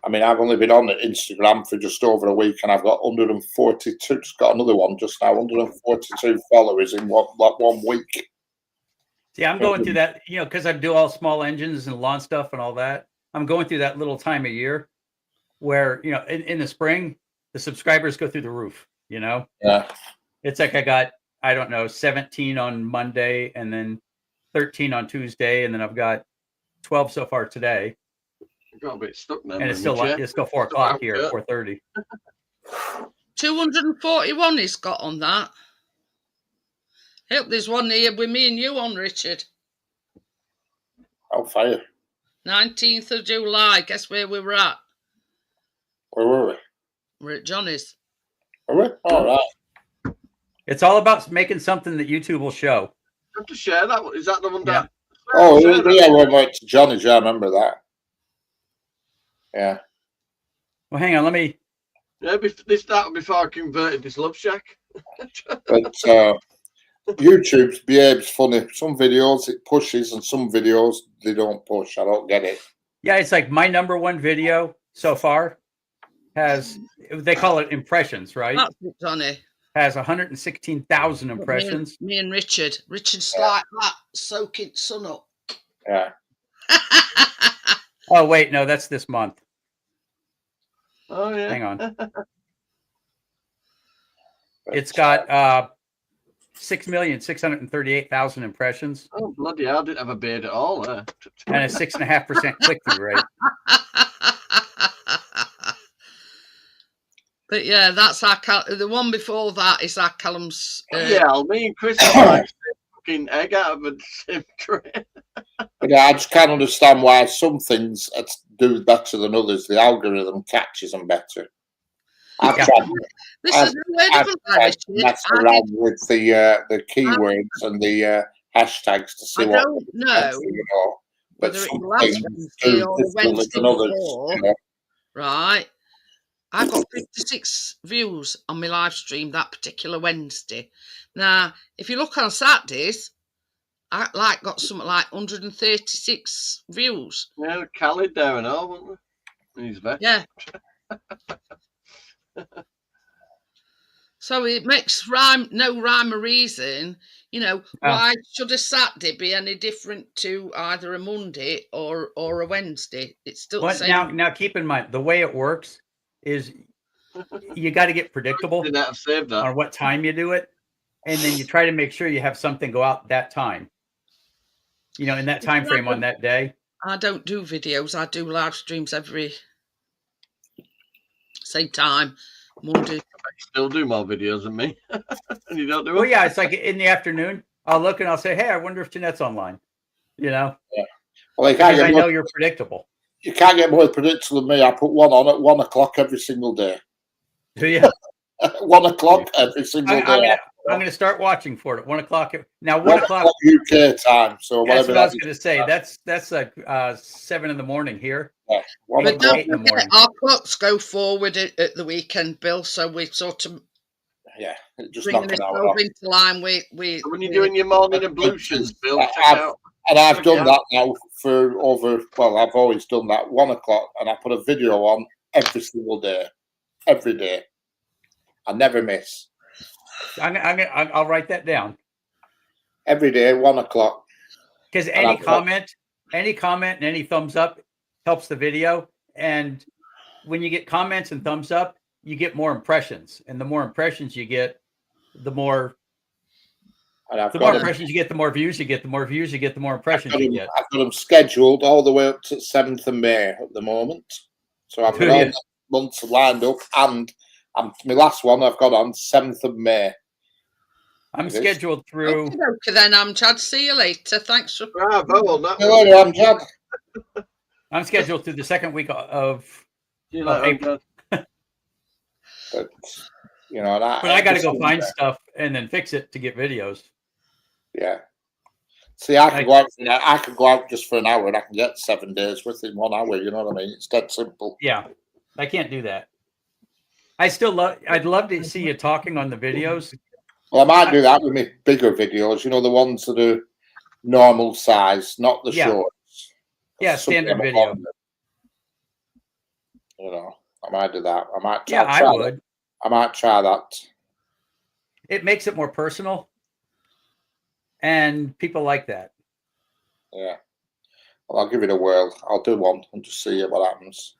Speaker 4: I mean, I've only been on Instagram for just over a week, and I've got 142. Just got another one just now. 142 followers in one week.
Speaker 5: See, I'm going through that, you know, because I do all small engines and lawn stuff and all that. I'm going through that little time of year where, you know, in the spring, the subscribers go through the roof, you know?
Speaker 4: Yeah.
Speaker 5: It's like I got I don't know, 17 on Monday and then 13 on Tuesday, and then I've got 12 so far today.
Speaker 3: I got a bit stuck now.
Speaker 5: And it's still 4 o'clock here, 4:30.
Speaker 1: 241 he's got on that. I hope there's one here with me and you on, Richard.
Speaker 4: I'll fire.
Speaker 1: 19th of July. Guess where we were at?
Speaker 4: Where were we?
Speaker 1: We're at Johnny's.
Speaker 4: Were we? All right.
Speaker 5: It's all about making something that YouTube will show.
Speaker 3: You have to share that. Is that the one
Speaker 5: Yeah.
Speaker 3: that?
Speaker 4: Oh, yeah, we went to Johnny's. Yeah, I remember that. Yeah.
Speaker 5: Well, hang on. Let me.
Speaker 3: Yeah, this started before I converted this Love Shack.
Speaker 4: But YouTube behaves funny. Some videos it pushes, and some videos they don't push. I don't get it.
Speaker 5: Yeah, it's like my #1 video so far has, they call it impressions, right?
Speaker 1: That's it, Johnny.
Speaker 5: Has 116,000 impressions.
Speaker 1: Me and Richard. Richard's like that, soaking sun up.
Speaker 4: Yeah.
Speaker 5: Oh, wait, no, that's this month.
Speaker 3: Oh, yeah.
Speaker 5: Hang on. It's got 6,638,000 impressions.
Speaker 3: Oh, bloody hell, I didn't have a beard at all there.
Speaker 5: And a 6.5% click-through rate.
Speaker 1: But yeah, that's our the one before that is our Callum's.
Speaker 3: Yeah, me and Chris are like fucking egg out of the same tray.
Speaker 4: Yeah, I just can't understand why some things do better than others. The algorithm catches them better. I've tried mess around with the keywords and the hashtags to see what
Speaker 1: don't know,
Speaker 4: you know. But
Speaker 1: whether
Speaker 4: some
Speaker 1: it last
Speaker 4: things
Speaker 1: Wednesday
Speaker 4: do
Speaker 1: or
Speaker 4: differently
Speaker 1: Wednesday
Speaker 4: than others.
Speaker 1: before,
Speaker 4: You know?
Speaker 1: right? I got 56 views on my live stream that particular Wednesday. Now, if you look on Saturdays, I got something like 136 views.
Speaker 3: Yeah, Khalid there and all, wasn't there? He's back.
Speaker 1: Yeah. So it makes no rhyme or reason. You know, why should a Saturday be any different to either a Monday or a Wednesday? It's still the same.
Speaker 5: Now keep in mind, the way it works is you got to get predictable on what time you do it, and then you try to make sure you have something go out that time. You know, in that time frame on that day.
Speaker 1: I don't do videos. I do live streams every same time, Monday.
Speaker 3: You still do more videos than me. And you don't do
Speaker 5: Well,
Speaker 3: them?
Speaker 5: yeah, it's like in the afternoon. I'll look and I'll say, "Hey, I wonder if Jeanette's online." You know,
Speaker 4: yeah. Well,
Speaker 5: I know you're predictable.
Speaker 4: You can't get more predictable than me. I put one on at 1 o'clock every single day.
Speaker 5: Do you?
Speaker 4: 1 o'clock every single day.
Speaker 5: I'm going to start watching for it at 1 o'clock. Now, 1 o'clock
Speaker 4: UK time. So
Speaker 5: that's what I was going to say. That's like 7 in the morning here.
Speaker 4: Yeah,
Speaker 1: but don't forget, our clocks go forward at the weekend, Bill. So we sort of
Speaker 4: just
Speaker 1: bringing this into line with
Speaker 3: when you're doing your morning ablutions, Bill.
Speaker 4: And I've done that now for I've always done that 1 o'clock, and I put a video on every single day, every day. I never miss.
Speaker 5: I'll write that down.
Speaker 4: Every day, 1 o'clock.
Speaker 5: Because any comment and any thumbs up helps the video. And when you get comments and thumbs up, you get more impressions. And the more impressions you get, the more impressions you get, the more views you get, the more views you get, the more impressions you get.
Speaker 4: I've got them scheduled all the way up to 7th of May at the moment. So I've got all the months lined up, and my last one I've got on 7th of May.
Speaker 5: I'm scheduled through.
Speaker 1: Okay, then, Amjad. See you later. Thanks for.
Speaker 4: Amjad.
Speaker 5: I'm scheduled through the second week of
Speaker 3: April.
Speaker 4: But you know,
Speaker 5: but I got to go find stuff and then fix it to get videos.
Speaker 4: Yeah. See, I could go out just for an hour and I can get 7 days within 1 hour. You know what I mean? It's that simple.
Speaker 5: Yeah, I can't do that. I'd love to see you talking on the videos.
Speaker 4: Well, I might do that with my bigger videos. You know, the ones that are normal size, not the shorts.
Speaker 5: Yeah, standard video.
Speaker 4: You know, I might do that. I might.
Speaker 5: I would.
Speaker 4: I might try that.
Speaker 5: It makes it more personal, and people like that.
Speaker 4: Yeah. Well, I'll give it a whirl. I'll do one and just see what happens.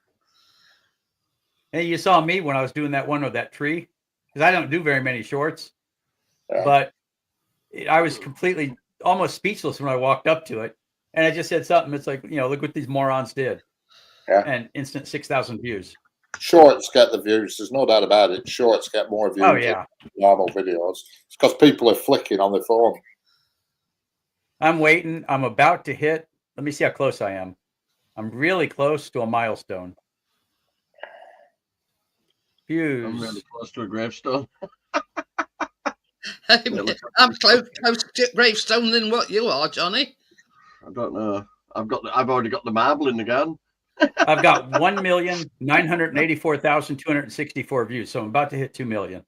Speaker 5: And you saw me when I was doing that one with that tree, because I don't do very many shorts. Yeah. But I was completely almost speechless when I walked up to it, and I just said something. It's like, look what these morons did.
Speaker 4: Yeah.
Speaker 5: And instant 6,000 views.
Speaker 4: Shorts get the views. There's no doubt about it. Shorts get more views
Speaker 5: than
Speaker 4: normal videos. It's because people are flicking on their phone.
Speaker 5: I'm waiting. I'm about to hit. Let me see how close I am. I'm really close to a milestone. Views.
Speaker 3: I'm really close to a gravestone.
Speaker 1: I'm close to gravestone than what you are, Johnny.
Speaker 3: I don't know. I've already got the marble in the garden.
Speaker 5: I've got 1,984,264 views, so I'm about to hit 2 million.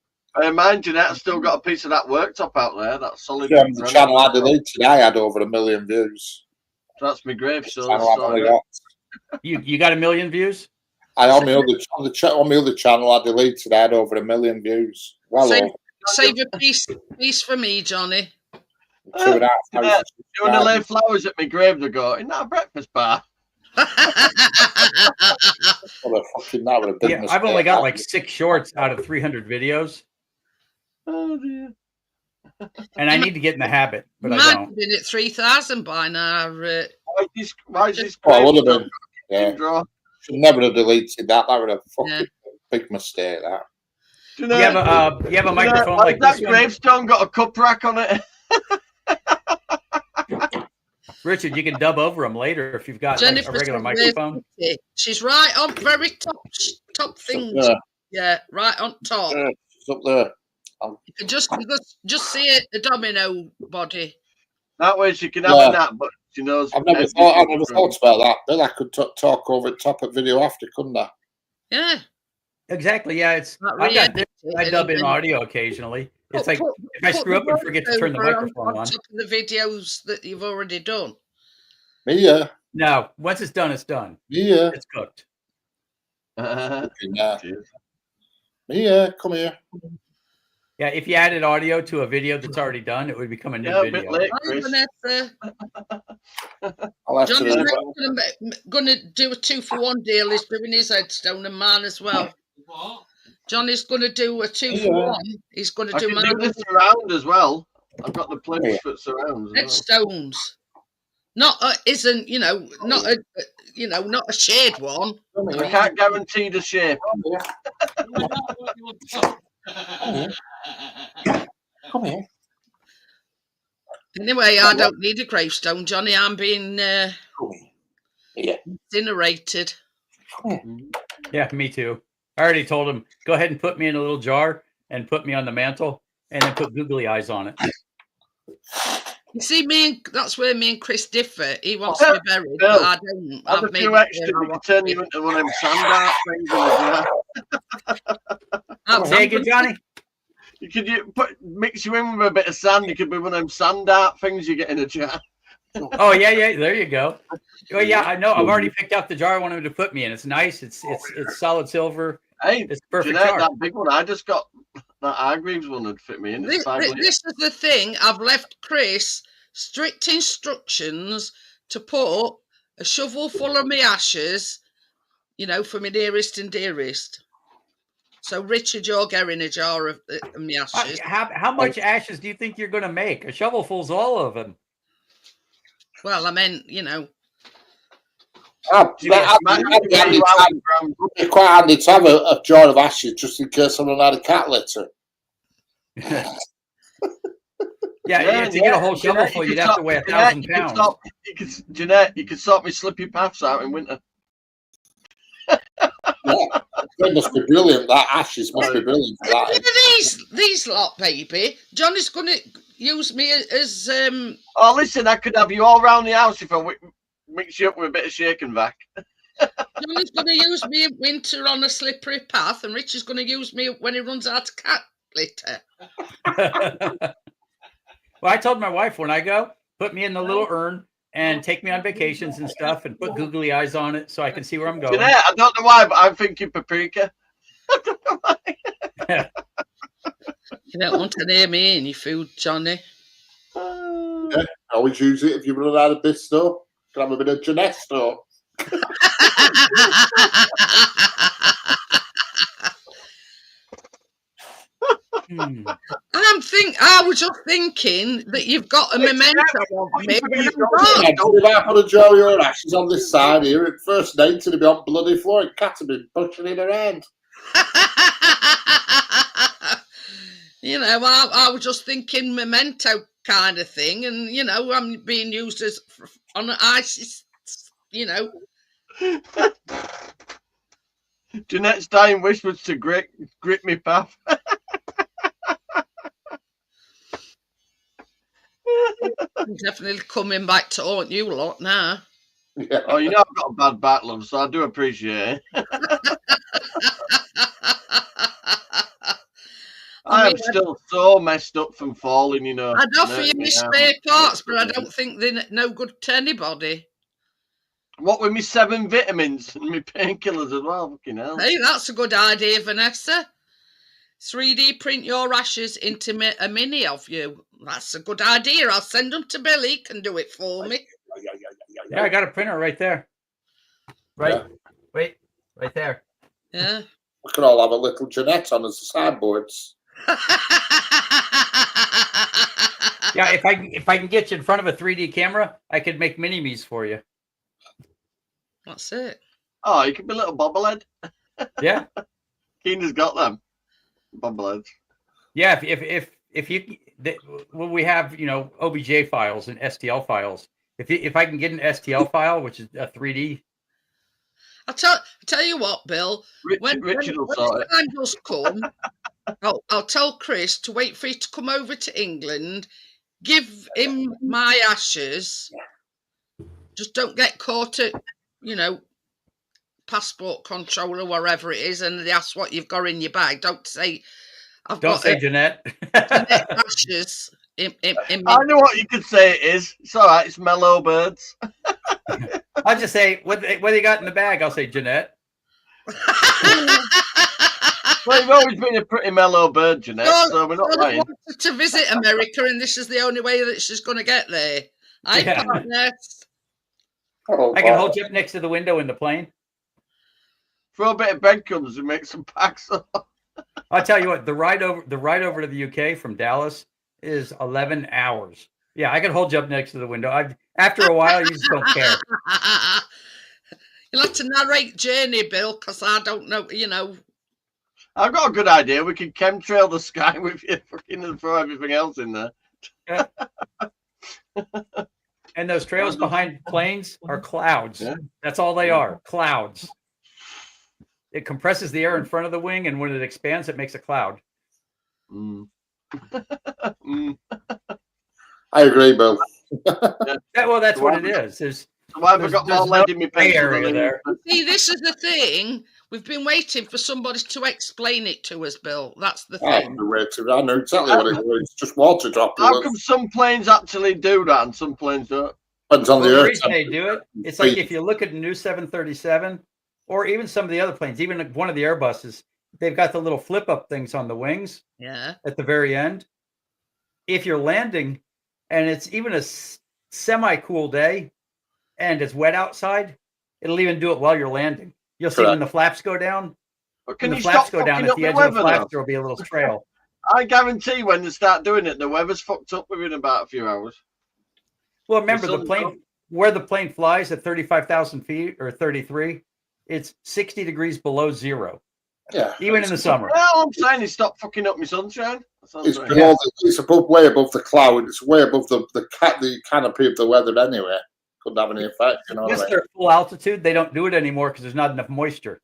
Speaker 3: Mind you, I've still got a piece of that worktop out there. That's solid.
Speaker 4: Yeah, the channel I deleted, I had over 1 million views.
Speaker 3: So that's my gravestone.
Speaker 5: You got 1 million views?
Speaker 4: On my other channel I deleted, I had over 1 million views.
Speaker 1: Save a piece for me, Johnny.
Speaker 4: 2,500.
Speaker 3: You want to lay flowers at my grave? They go, isn't that a breakfast bar?
Speaker 5: I've only got like 6 shorts out of 300 videos.
Speaker 3: Oh dear.
Speaker 5: And I need to get in the habit, but I don't.
Speaker 1: Might have been at 3,000 by now.
Speaker 3: Why is this?
Speaker 4: I would have been. Yeah. Should never have deleted that. That would have fucking big mistake. That.
Speaker 5: You have a microphone like
Speaker 3: that
Speaker 5: this
Speaker 3: gravestone got a cup rack on it.
Speaker 5: Richard, you can dub over them later if you've got like a regular microphone.
Speaker 1: She's right on very top things. Yeah, right on top.
Speaker 4: Yeah, she's up there.
Speaker 1: You can just see it, the domino body.
Speaker 3: That way she can have a nap, but she knows.
Speaker 4: I've never thought about that. Then I could talk over the top of video after, couldn't I?
Speaker 1: Yeah.
Speaker 5: Exactly. Yeah, I dub in audio occasionally. It's like if I screw up and forget to turn the microphone on.
Speaker 1: Top of the videos that you've already done.
Speaker 4: Yeah.
Speaker 5: No, once it's done, it's done.
Speaker 4: Yeah.
Speaker 5: It's cooked.
Speaker 4: Yeah, come here.
Speaker 5: Yeah, if you added audio to a video that's already done, it would become a new video.
Speaker 1: Johnny's going to do a 2-for-1 deal. He's doing his headstone and mine as well.
Speaker 2: What?
Speaker 1: Johnny's going to do a 2-for-1. He's going to do
Speaker 3: mine. I can do the surround as well. I've got the pledge for surrounds.
Speaker 1: Headstones. Not a shade one.
Speaker 3: I can't guarantee the shape.
Speaker 4: Come here.
Speaker 1: Anyway, I don't need a gravestone, Johnny. I'm being incinerated.
Speaker 5: Yeah, me too. I already told him, go ahead and put me in a little jar and put me on the mantle and then put googly eyes on it.
Speaker 1: You see, that's where me and Chris differ. He wants to be buried, but I don't.
Speaker 3: Have a few extra. We can turn you into one of them sand art things.
Speaker 5: Say again, Johnny.
Speaker 3: You could mix you in with a bit of sand. You could be one of them sand art things you get in a jar.
Speaker 5: Oh yeah. There you go. Oh yeah, I know. I've already picked out the jar I want him to put me in. It's nice. It's solid silver.
Speaker 3: Hey,
Speaker 5: it's perfect.
Speaker 3: Jeanette, that big one I just got. That Hargreaves one would fit me in.
Speaker 1: This is the thing. I've left Chris strict instructions to put a shovel full of my ashes, for my nearest and dearest. So, Richard, you're getting a jar of my ashes.
Speaker 5: How much ashes do you think you're going to make? A shovel full's all of them.
Speaker 1: Well, I meant,
Speaker 4: it'd be quite handy to have a jar of ashes just in case someone had a cat litter.
Speaker 5: To get a whole shovel full, you'd have to weigh 1,000 pounds.
Speaker 3: Jeanette, you could sort me slippy paths out in winter.
Speaker 4: It must be brilliant. That ashes must be brilliant for that.
Speaker 1: These lot, baby. Johnny's going to use me as.
Speaker 3: Oh, listen, I could have you all around the house if I mix you up with a bit of shake and vac.
Speaker 1: Johnny's going to use me in winter on a slippery path, and Richard's going to use me when he runs out of cat litter.
Speaker 5: Well, I told my wife when I go, put me in the little urn and take me on vacations and stuff and put googly eyes on it so I can see where I'm going.
Speaker 3: Jeanette, I don't know why, but I'm thinking paprika. I don't know why.
Speaker 1: You don't want to hear me in your food, Johnny.
Speaker 4: Yeah, always use it if you run out of this stuff. Can have a bit of Jeanette stuff.
Speaker 1: I was just thinking that you've got a memento of me.
Speaker 4: If I put a jar of your ashes on this side here, at first night to be on bloody floor, and cat have been pushing in her hand.
Speaker 1: You know, I was just thinking memento kind of thing, and you know, I'm being used as on ISIS. You know.
Speaker 3: Jeanette's dying wish was to grip me path.
Speaker 1: I'm definitely coming back to haunt you lot now.
Speaker 4: Yeah.
Speaker 3: Oh, you know I've got a bad back, love, so I do appreciate it. I am still so messed up from falling, you know.
Speaker 1: I'd offer you my spare parts, but I don't think they're no good to anybody.
Speaker 3: What with me 7 vitamins and me painkillers as well, fucking hell.
Speaker 1: Hey, that's a good idea, Vanessa. 3D print your ashes into a mini of you. That's a good idea. I'll send them to Billy. He can do it for me.
Speaker 5: Yeah, I got a printer right there. Right. Yeah. Wait, right there.
Speaker 1: Yeah.
Speaker 4: We could all have a little Jeanette on as the sideboards.
Speaker 5: Yeah, if I can get you in front of a 3D camera, I could make mini-me's for you.
Speaker 1: That's it.
Speaker 3: Oh, you could be a little bobblehead.
Speaker 5: Yeah.
Speaker 3: Keena's got them. Bobbleheads.
Speaker 5: Yeah, if you we have, you know, OBJ files and STL files. If I can get an STL file, which is a 3D.
Speaker 1: I'll tell you what, Bill. When the time does come, I'll tell Chris to wait for you to come over to England. Give him my ashes. Just don't get caught at, you know, passport control or wherever it is, and they ask what you've got in your bag. Don't say,
Speaker 5: Don't say Jeanette.
Speaker 1: Jeanette ashes.
Speaker 3: I know what you could say it is. It's all right. It's mellow birds.
Speaker 5: I'll just say, what do you got in the bag? I'll say Jeanette.
Speaker 3: Well, you've always been a pretty mellow bird, Jeanette, so we're not lying.
Speaker 1: Wanted to visit America, and this is the only way that she's going to get there. I
Speaker 5: can hold you up next to the window in the plane.
Speaker 3: Throw a bit of breadcrumbs and make some packs.
Speaker 5: I'll tell you what, the ride over to the UK from Dallas is 11 hours. Yeah, I can hold you up next to the window. After a while, you just don't care.
Speaker 1: You'll have to narrate journey, Bill, because I don't know, you know.
Speaker 3: I've got a good idea. We can chemtrail the sky with you fucking and throw everything else in there.
Speaker 5: Yeah. And those trails behind planes are clouds. Yeah. That's all they are, clouds. It compresses the air in front of the wing, and when it expands, it makes a cloud.
Speaker 4: I agree, Bill.
Speaker 5: Well, that's what it is.
Speaker 3: Why have I got more lead in my
Speaker 5: area there?
Speaker 1: See, this is the thing. We've been waiting for somebody to explain it to us, Bill. That's the thing.
Speaker 4: I know exactly what it is. It's just water droplets.
Speaker 3: How come some planes actually do that and some planes don't?
Speaker 4: Depends on the
Speaker 5: reason they do it. It's like if you look at the new 737, or even some of the other planes, even one of the Airbuses, they've got the little flip-up things on the wings.
Speaker 1: Yeah.
Speaker 5: At the very end. If you're landing, and it's even a semi-cool day, and it's wet outside, it'll even do it while you're landing. You'll see when the flaps go down.
Speaker 3: When
Speaker 5: the flaps go down, at the edge of the flaps, there'll be a little trail.
Speaker 3: I guarantee when they start doing it, the weather's fucked up within about a few hours.
Speaker 5: Well, remember where the plane flies at 35,000 feet or 33, it's 60 degrees below zero.
Speaker 4: Yeah,
Speaker 5: even in the summer.
Speaker 3: Well, I'm saying it's not fucking up my sunshine.
Speaker 4: It's way above the cloud. It's way above the canopy of the weather anyway. Couldn't have any effect. You know,
Speaker 5: yes, they're full altitude. They don't do it anymore because there's not enough moisture.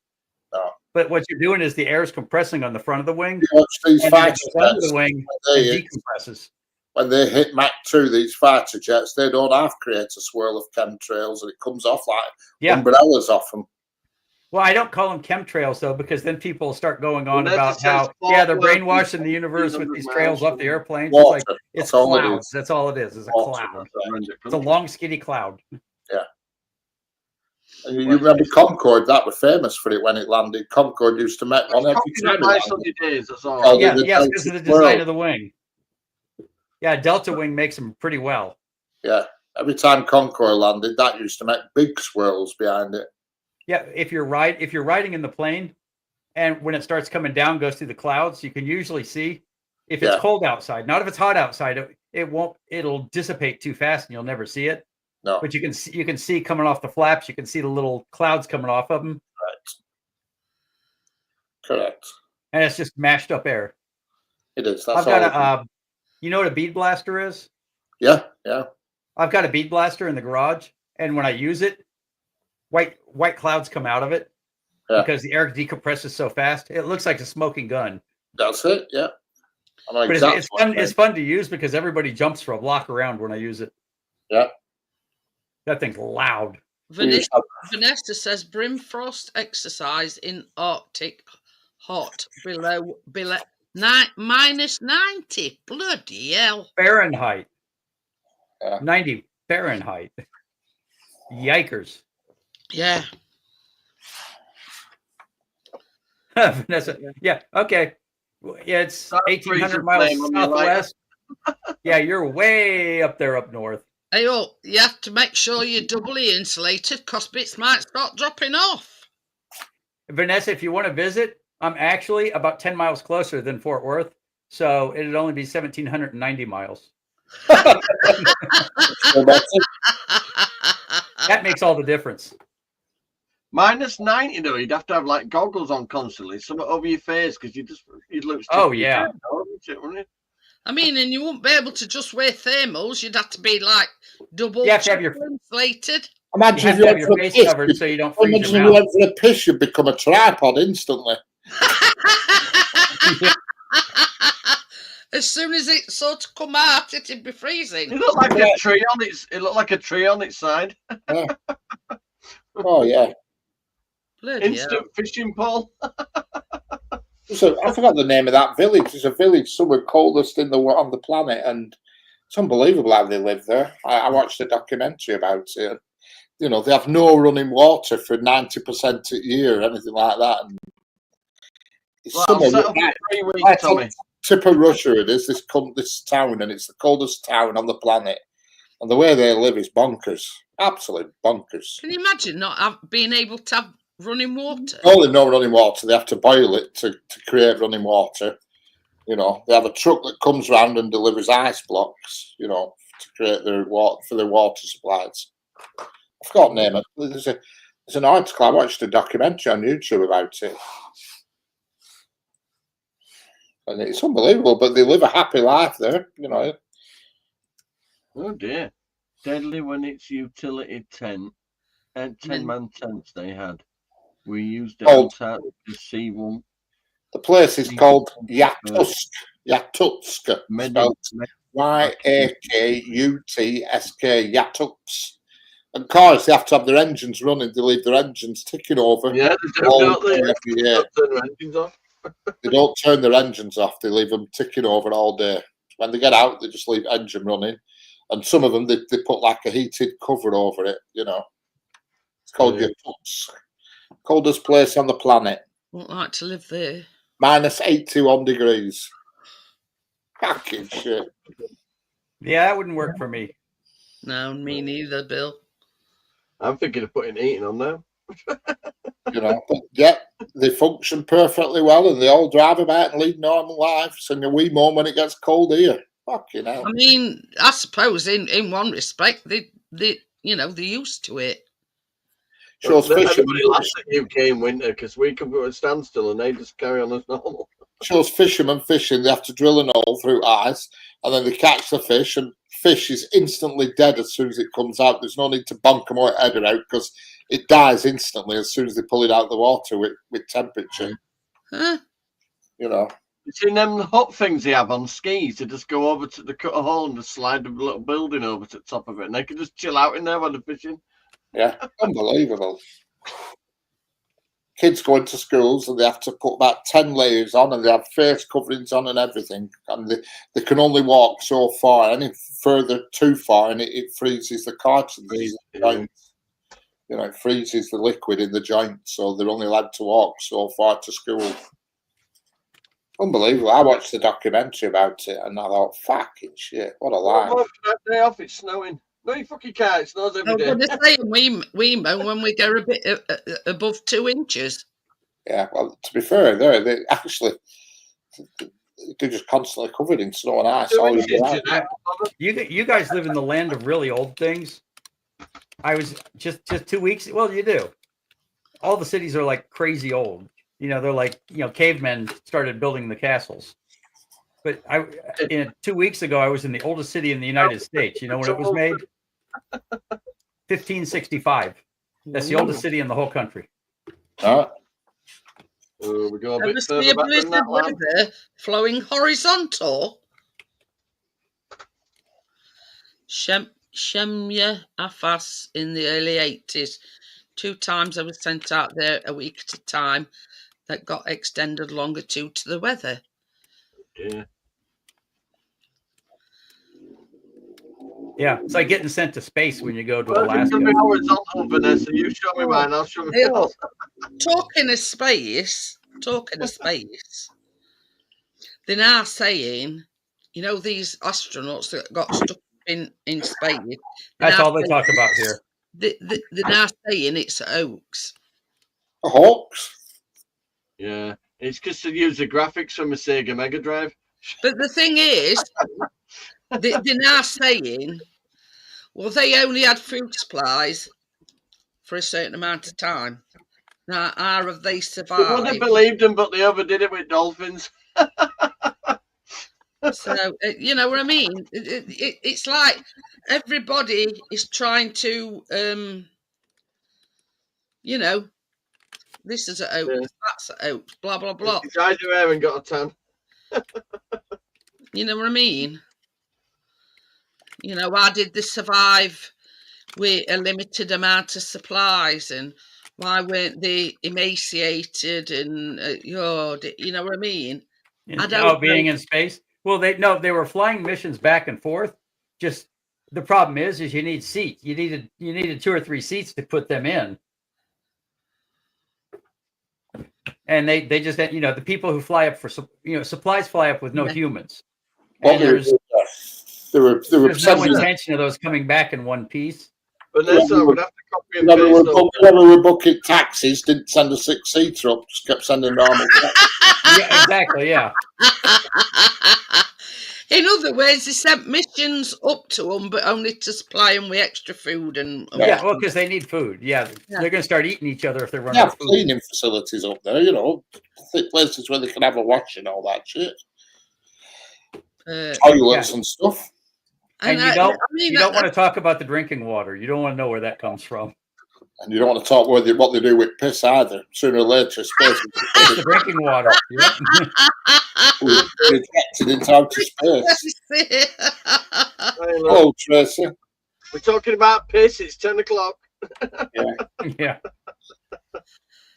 Speaker 4: No.
Speaker 5: But what you're doing is the air is compressing on the front of the wing.
Speaker 4: You watch these fighter jets,
Speaker 5: the wing decompresses.
Speaker 4: When they hit Mach 2, these fighter jets, they don't half create a swirl of chemtrails, and it comes off like umbrellas off them.
Speaker 5: Well, I don't call them chemtrails, though, because then people start going on about how, they're brainwashing the universe with these trails off the airplanes. It's clouds. That's all it is. It's a cloud. It's a long, skinny cloud.
Speaker 4: Yeah. And you remember Concorde? That was famous for it when it landed. Concorde used to make one every time.
Speaker 3: That's all.
Speaker 5: Yes, because of the design of the wing. Yeah, Delta Wing makes them pretty well.
Speaker 4: Yeah. Every time Concorde landed, that used to make big swirls behind it.
Speaker 5: Yeah, if you're riding in the plane, and when it starts coming down, goes through the clouds, you can usually see If it's cold outside, not if it's hot outside, it won't. It'll dissipate too fast, and you'll never see it.
Speaker 4: No,
Speaker 5: but you can see coming off the flaps. You can see the little clouds coming off of them.
Speaker 4: Correct.
Speaker 5: And it's just mashed up air.
Speaker 4: It is.
Speaker 5: I've got you know what a bead blaster is?
Speaker 4: Yeah.
Speaker 5: I've got a bead blaster in the garage, and when I use it, white clouds come out of it because the air decompresses so fast. It looks like a smoking gun.
Speaker 4: That's it. Yeah.
Speaker 5: But it's fun. It's fun to use because everybody jumps for a block around when I use it.
Speaker 4: Yeah.
Speaker 5: That thing's loud.
Speaker 1: Vanessa says Brimfrost exercise in Arctic hot below minus 90. Bloody hell.
Speaker 5: Fahrenheit. 90 Fahrenheit. Yikers.
Speaker 1: Yeah.
Speaker 5: Vanessa. Yeah. Okay. Yeah, it's 1,800 miles southwest. Yeah, you're way up there up north.
Speaker 1: Hey, you have to make sure you're doubly insulated because bits might start dropping off.
Speaker 5: Vanessa, if you want to visit, I'm actually about 10 miles closer than Fort Worth, so it'd only be 1,790 miles. That makes all the difference.
Speaker 3: Minus 90 though, you'd have to have like goggles on constantly, something over your face because you'd look.
Speaker 5: Oh yeah.
Speaker 1: I mean, and you wouldn't be able to just wear thermals. You'd have to be like double inflated.
Speaker 4: Imagine if you have your face covered so you don't freeze your mouth. Imagine if you went for a piss, you'd become a tripod instantly.
Speaker 1: As soon as it sort of come out, it'd be freezing.
Speaker 3: It looked like a tree on its. It looked like a tree on its side.
Speaker 4: Yeah. Oh yeah.
Speaker 3: Instant fishing pole.
Speaker 4: So I forgot the name of that village. It's a village somewhere coldest on the planet, and it's unbelievable how they live there. I watched a documentary about it. You know, they have no running water for 90% of the year, or anything like that. And it's somewhere tip of Russia. It is this town, and it's the coldest town on the planet. And the way they live is bonkers, absolute bonkers.
Speaker 1: Can you imagine not being able to have running water?
Speaker 4: Only no running water. They have to boil it to create running water. You know, they have a truck that comes around and delivers ice blocks. You know, to create their water for their water supplies. I forgot the name of it. There's an article. I watched a documentary on YouTube about it, and it's unbelievable. But they live a happy life there. You know.
Speaker 3: Oh dear! Deadly when it's utility tent and 10-man tents they had. We used it outside to see one.
Speaker 4: The place is called Yakutsk. Yakutsk. Yakutsk. Yakutsk. And cars, they have to have their engines running. They leave their engines ticking over.
Speaker 3: Yeah, they don't turn their engines off.
Speaker 4: They don't turn their engines off. They leave them ticking over all day. When they get out, they just leave engine running. And some of them, they put like a heated cover over it. You know, it's called Yakutsk. Coldest place on the planet.
Speaker 1: Wouldn't like to live there.
Speaker 4: Minus 81 degrees. Fucking shit.
Speaker 5: Yeah, that wouldn't work for me.
Speaker 1: No, me neither, Bill.
Speaker 3: I'm thinking of putting heating on now.
Speaker 4: You know, but yeah, they function perfectly well and they all drive about and lead normal lives. And we moan when it gets cold here. Fucking hell.
Speaker 1: I mean, I suppose in one respect, they they're used to it.
Speaker 4: Shows
Speaker 3: everybody laughs at UK in winter because we come to a standstill and they just carry on as normal.
Speaker 4: Shows fishermen fishing. They have to drill an hole through ice and then they catch the fish, and fish is instantly dead as soon as it comes out. There's no need to bonk them or head it out because it dies instantly as soon as they pull it out of the water with temperature.
Speaker 1: Huh?
Speaker 4: You know.
Speaker 3: You seen them hut things they have on skis? They just go over to cut a hole and just slide a little building over to the top of it, and they can just chill out in there while they're fishing.
Speaker 4: Yeah, unbelievable. Kids go into schools and they have to put about 10 layers on, and they have face coverings on and everything. And they can only walk so far. Any further too far, and it freezes the cartilage. You know, it freezes the liquid in the joint, so they're only allowed to walk so far to school. Unbelievable. I watched the documentary about it, and I thought, fucking shit, what a lie.
Speaker 3: Day off, it's snowing. No, you fucking can't. It snows every day.
Speaker 1: I'm going to say we moan when we go a bit above 2 inches.
Speaker 4: Yeah, well, to be fair, they actually, they're just constantly covered in snow and ice.
Speaker 5: You guys live in the land of really old things. I was just 2 weeks. Well, you do. All the cities are like crazy old. They're like, cavemen started building the castles. But 2 weeks ago, I was in the oldest city in the United States. You know when it was made? 1565. That's the oldest city in the whole country.
Speaker 3: We go a bit further back than that one.
Speaker 1: Flowing horizontal. Shemya Afas in the early 80s. 2 times I was sent out there a week at a time. That got extended longer due to the weather.
Speaker 3: Yeah.
Speaker 5: Yeah, it's like getting sent to space when you go to Alaska.
Speaker 3: It's horizontal, Vanessa. You show me mine, I'll show me yours.
Speaker 1: Talking of space, they're now saying, these astronauts that got stuck in space.
Speaker 5: That's all they talk about here.
Speaker 1: They're now saying it's a hoax.
Speaker 4: A hoax?
Speaker 3: Yeah, it's because they use the graphics from a Sega Mega Drive.
Speaker 1: But the thing is, they're now saying, well, they only had food supplies for a certain amount of time. Now, how have they survived?
Speaker 3: They would have believed them, but they overdid it with dolphins.
Speaker 1: So, you know what I mean? It's like everybody is trying to, this is a hoax, that's a hoax, blah, blah, blah.
Speaker 3: He dyed your hair and got a tan.
Speaker 1: You know what I mean? Why did they survive with a limited amount of supplies, and why weren't they emaciated? And you know what I mean?
Speaker 5: Being in space. Well, they were flying missions back and forth. Just the problem is you need seats. You needed 2 or 3 seats to put them in. And they just the people who fly up for supplies fly up with no humans. And there's no intention of those coming back in one piece.
Speaker 3: Vanessa would have to copy and
Speaker 4: paste. Whoever were booking taxis didn't send a 6-seater up, just kept sending normal taxis.
Speaker 5: Yeah, exactly, yeah.
Speaker 1: In other words, they sent missions up to them, but only to supply them with extra food.
Speaker 5: Well, because they need food. Yeah, they're going to start eating each other if they're running out of food.
Speaker 4: Cleaning facilities up there, places where they can have a wash and all that shit. Toilets and stuff.
Speaker 5: And you don't want to talk about the drinking water. You don't want to know where that comes from.
Speaker 4: And you don't want to talk what they do with piss either. Sooner or later, space.
Speaker 5: It's the drinking water.
Speaker 4: Rejected into outer space. Hello, Tracy.
Speaker 3: We're talking about piss. It's 10 o'clock.
Speaker 5: Yeah.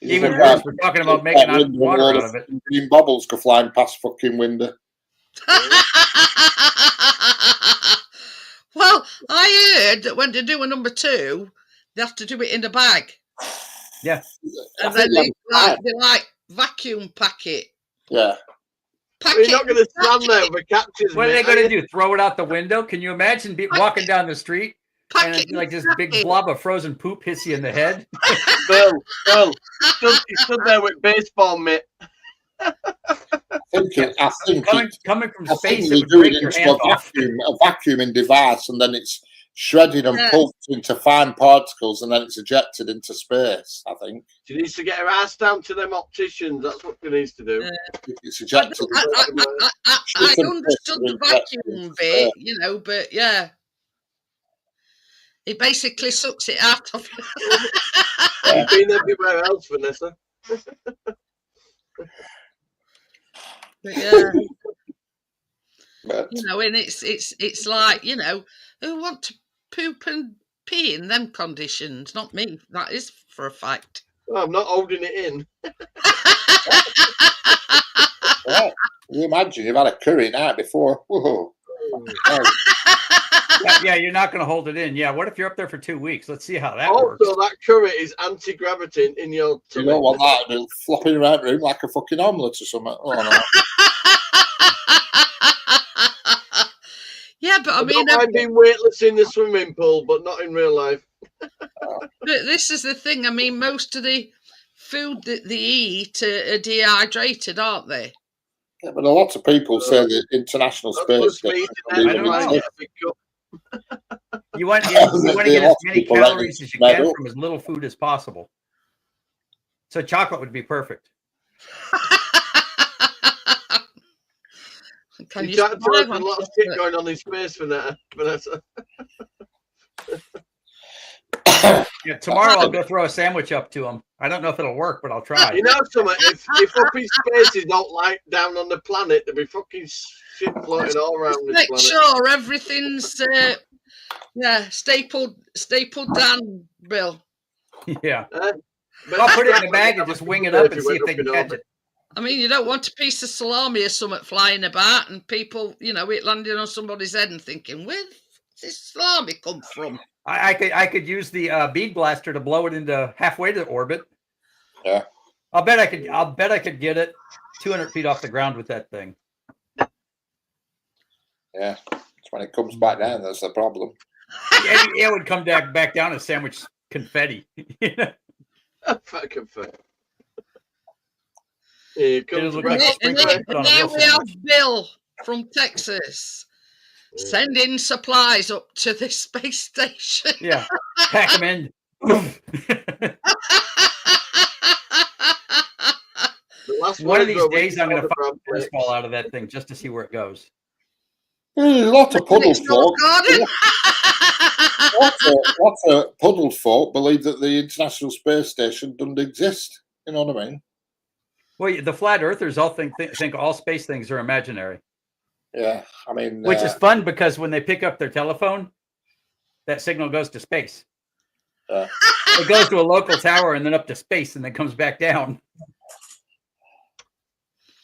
Speaker 5: Even worse, we're talking about making water out of it.
Speaker 4: Green bubbles go flying past fucking window.
Speaker 1: Well, I heard that when they do a number 2, they have to do it in a bag.
Speaker 5: Yeah.
Speaker 1: And then they vacuum pack it.
Speaker 4: Yeah.
Speaker 3: You're not going to stand there with captures.
Speaker 5: What are they going to do? Throw it out the window? Can you imagine walking down the street and this big blob of frozen poop hits you in the head?
Speaker 3: Bill, he stood there with baseball mitt.
Speaker 4: I think
Speaker 5: coming from space,
Speaker 4: they do it into a vacuuming device, and then it's shredded and pulped into fine particles, and then it's ejected into space. I think
Speaker 3: she needs to get her ass down to them opticians. That's what she needs to do.
Speaker 4: It's ejected.
Speaker 1: I understood the vacuum bit, but yeah, it basically sucks it out of you.
Speaker 3: You've been everywhere else, Vanessa.
Speaker 1: But yeah, and it's like, who want to poop and pee in them conditions? Not me. That is for a fact.
Speaker 3: Well, I'm not holding it in.
Speaker 4: Right. You imagine you've had a curry night before. Whoa.
Speaker 5: Yeah, you're not going to hold it in. Yeah, what if you're up there for 2 weeks? Let's see how that works.
Speaker 3: Also, that curry is anti-gravity in your tummy.
Speaker 4: You don't want that flopping around the room like a fucking omelette or something. Oh, no.
Speaker 1: Yeah, but I mean,
Speaker 3: I've been weightless in the swimming pool, but not in real life.
Speaker 1: But this is the thing. I mean, most of the food that they eat are dehydrated, aren't they?
Speaker 4: Yeah, but a lot of people say the International Space Station.
Speaker 5: I don't know. You want to get as many calories as you can from as little food as possible. So chocolate would be perfect.
Speaker 1: Can you
Speaker 3: trying to tell us a lot of shit going on in space for that, Vanessa?
Speaker 5: Yeah, tomorrow I'll go throw a sandwich up to him. I don't know if it'll work, but I'll try.
Speaker 3: You know something? If up in space is not like down on the planet, there'll be fucking shit floating all around this
Speaker 1: make
Speaker 3: planet.
Speaker 1: sure everything's stapled down, Bill.
Speaker 5: Yeah. I'll put it in a bag and just wing it up and see if they can catch it.
Speaker 1: I mean, you don't want a piece of salami or something flying about and people, it landing on somebody's head and thinking, where does this salami come from?
Speaker 5: I could use the bead blaster to blow it into halfway to orbit.
Speaker 4: Yeah.
Speaker 5: I'll bet I could get it 200 feet off the ground with that thing.
Speaker 4: Yeah. It's when it comes back down that's the problem.
Speaker 5: It would come back down as sandwich confetti.
Speaker 3: Confetti. Here comes
Speaker 1: and there we have Bill from Texas sending supplies up to this space station.
Speaker 5: Yeah, pack them in. One of these days, I'm going to find a tennis ball out of that thing just to see where it goes.
Speaker 4: There's lots of puddle folk. Lots of puddle folk believe that the International Space Station doesn't exist. You know what I mean?
Speaker 5: Well, the flat earthers all think all space things are imaginary.
Speaker 4: Yeah, I mean,
Speaker 5: which is fun because when they pick up their telephone, that signal goes to space. It goes to a local tower and then up to space and then comes back down.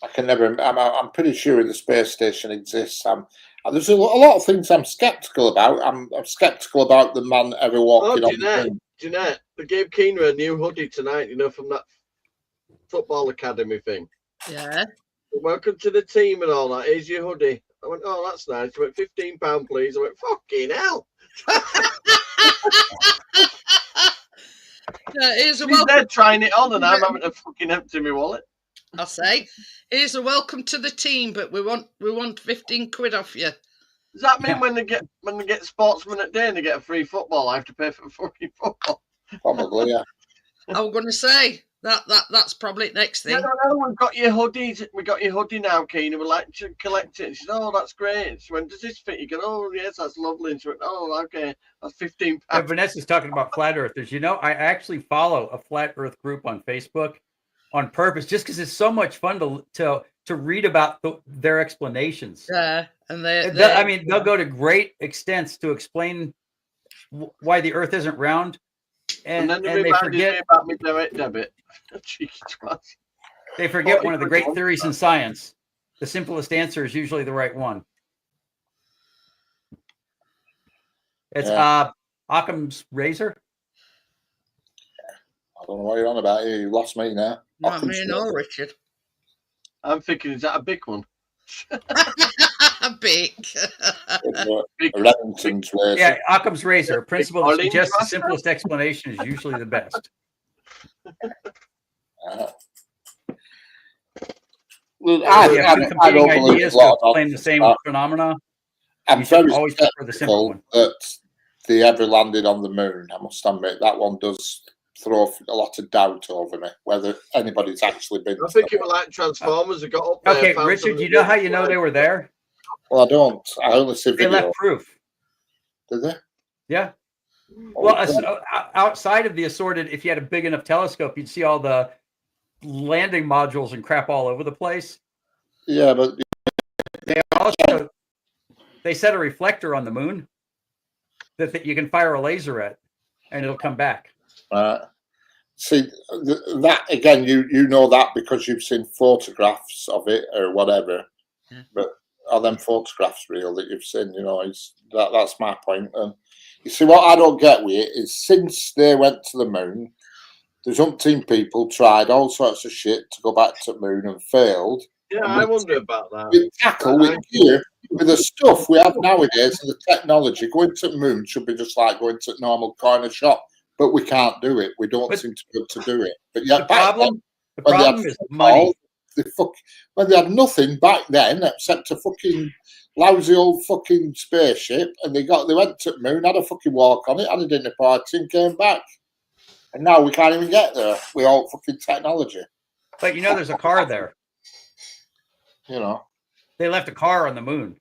Speaker 4: I can never. I'm pretty sure the space station exists. There's a lot of things I'm skeptical about. I'm skeptical about the man ever walking on.
Speaker 3: Jeanette, they gave Keena a new hoodie tonight. From that football academy thing.
Speaker 1: Yeah.
Speaker 3: Welcome to the team and all that. Here's your hoodie. I went, oh, that's nice. She went, £15, please. I went, fucking hell.
Speaker 1: Here's a
Speaker 3: welcome. They're trying it on and I'm having to fucking empty my wallet.
Speaker 1: I'll say, here's a welcome to the team, but we want 15 quid off you.
Speaker 3: Does that mean when they get sportsmen at day and they get a free football, I have to pay for fucking football?
Speaker 4: Probably, yeah.
Speaker 1: I was going to say that's probably next thing.
Speaker 3: No, we've got your hoodies. We got your hoodie now, Keena. We'd like to collect it. And she said, oh, that's great. She went, does this fit? You go, oh, yes, that's lovely. And she went, oh, okay, that's £15.
Speaker 5: Yeah, Vanessa's talking about flat earthers. I actually follow a flat earth group on Facebook on purpose, just because it's so much fun to read about their explanations.
Speaker 1: Yeah, and
Speaker 5: they'll go to great extents to explain why the Earth isn't round, and they forget
Speaker 3: about me direct debit.
Speaker 5: They forget one of the great theories in science. The simplest answer is usually the right one. It's Occam's razor.
Speaker 4: I don't know what you're on about. You lost me now.
Speaker 1: Not me, no, Richard.
Speaker 3: I'm thinking, is that a big one?
Speaker 1: Big.
Speaker 4: Remington's razor.
Speaker 5: Yeah, Occam's razor. A principle that suggests the simplest explanation is usually the best.
Speaker 4: I don't believe
Speaker 5: ideas to explain the same phenomena.
Speaker 4: I'm very
Speaker 5: always prefer the simple one.
Speaker 4: That they ever landed on the moon. I must admit that one does throw a lot of doubt over me whether anybody's actually been.
Speaker 3: I think it was like Transformers that got up there.
Speaker 5: Okay, Richard, you know how you know they were there?
Speaker 4: Well, I don't. I only see video.
Speaker 5: They left proof.
Speaker 4: Did they?
Speaker 5: Yeah. Well, outside of the assorted, if you had a big enough telescope, you'd see all the landing modules and crap all over the place.
Speaker 4: Yeah, but
Speaker 5: they set a reflector on the moon that you can fire a laser at, and it'll come back.
Speaker 4: See that again. You know that because you've seen photographs of it or whatever.
Speaker 1: Yeah.
Speaker 4: But are them photographs real that you've seen? That's my point. And you see, what I don't get with it is since they went to the moon, there's umpteen people tried all sorts of shit to go back to the moon and failed.
Speaker 3: Yeah, I wonder about that.
Speaker 4: With tackle, with gear, with the stuff we have nowadays, and the technology, going to the moon should be just like going to a normal corner shop. But we can't do it. We don't seem to be able to do it. But yeah,
Speaker 5: the problem is money.
Speaker 4: when they had nothing back then except a fucking lousy old fucking spaceship, and they went to the moon, had a fucking walk on it, had a dinner party, and came back. And now we can't even get there with all fucking technology.
Speaker 5: But there's a car there.
Speaker 4: They
Speaker 5: left a car on the moon.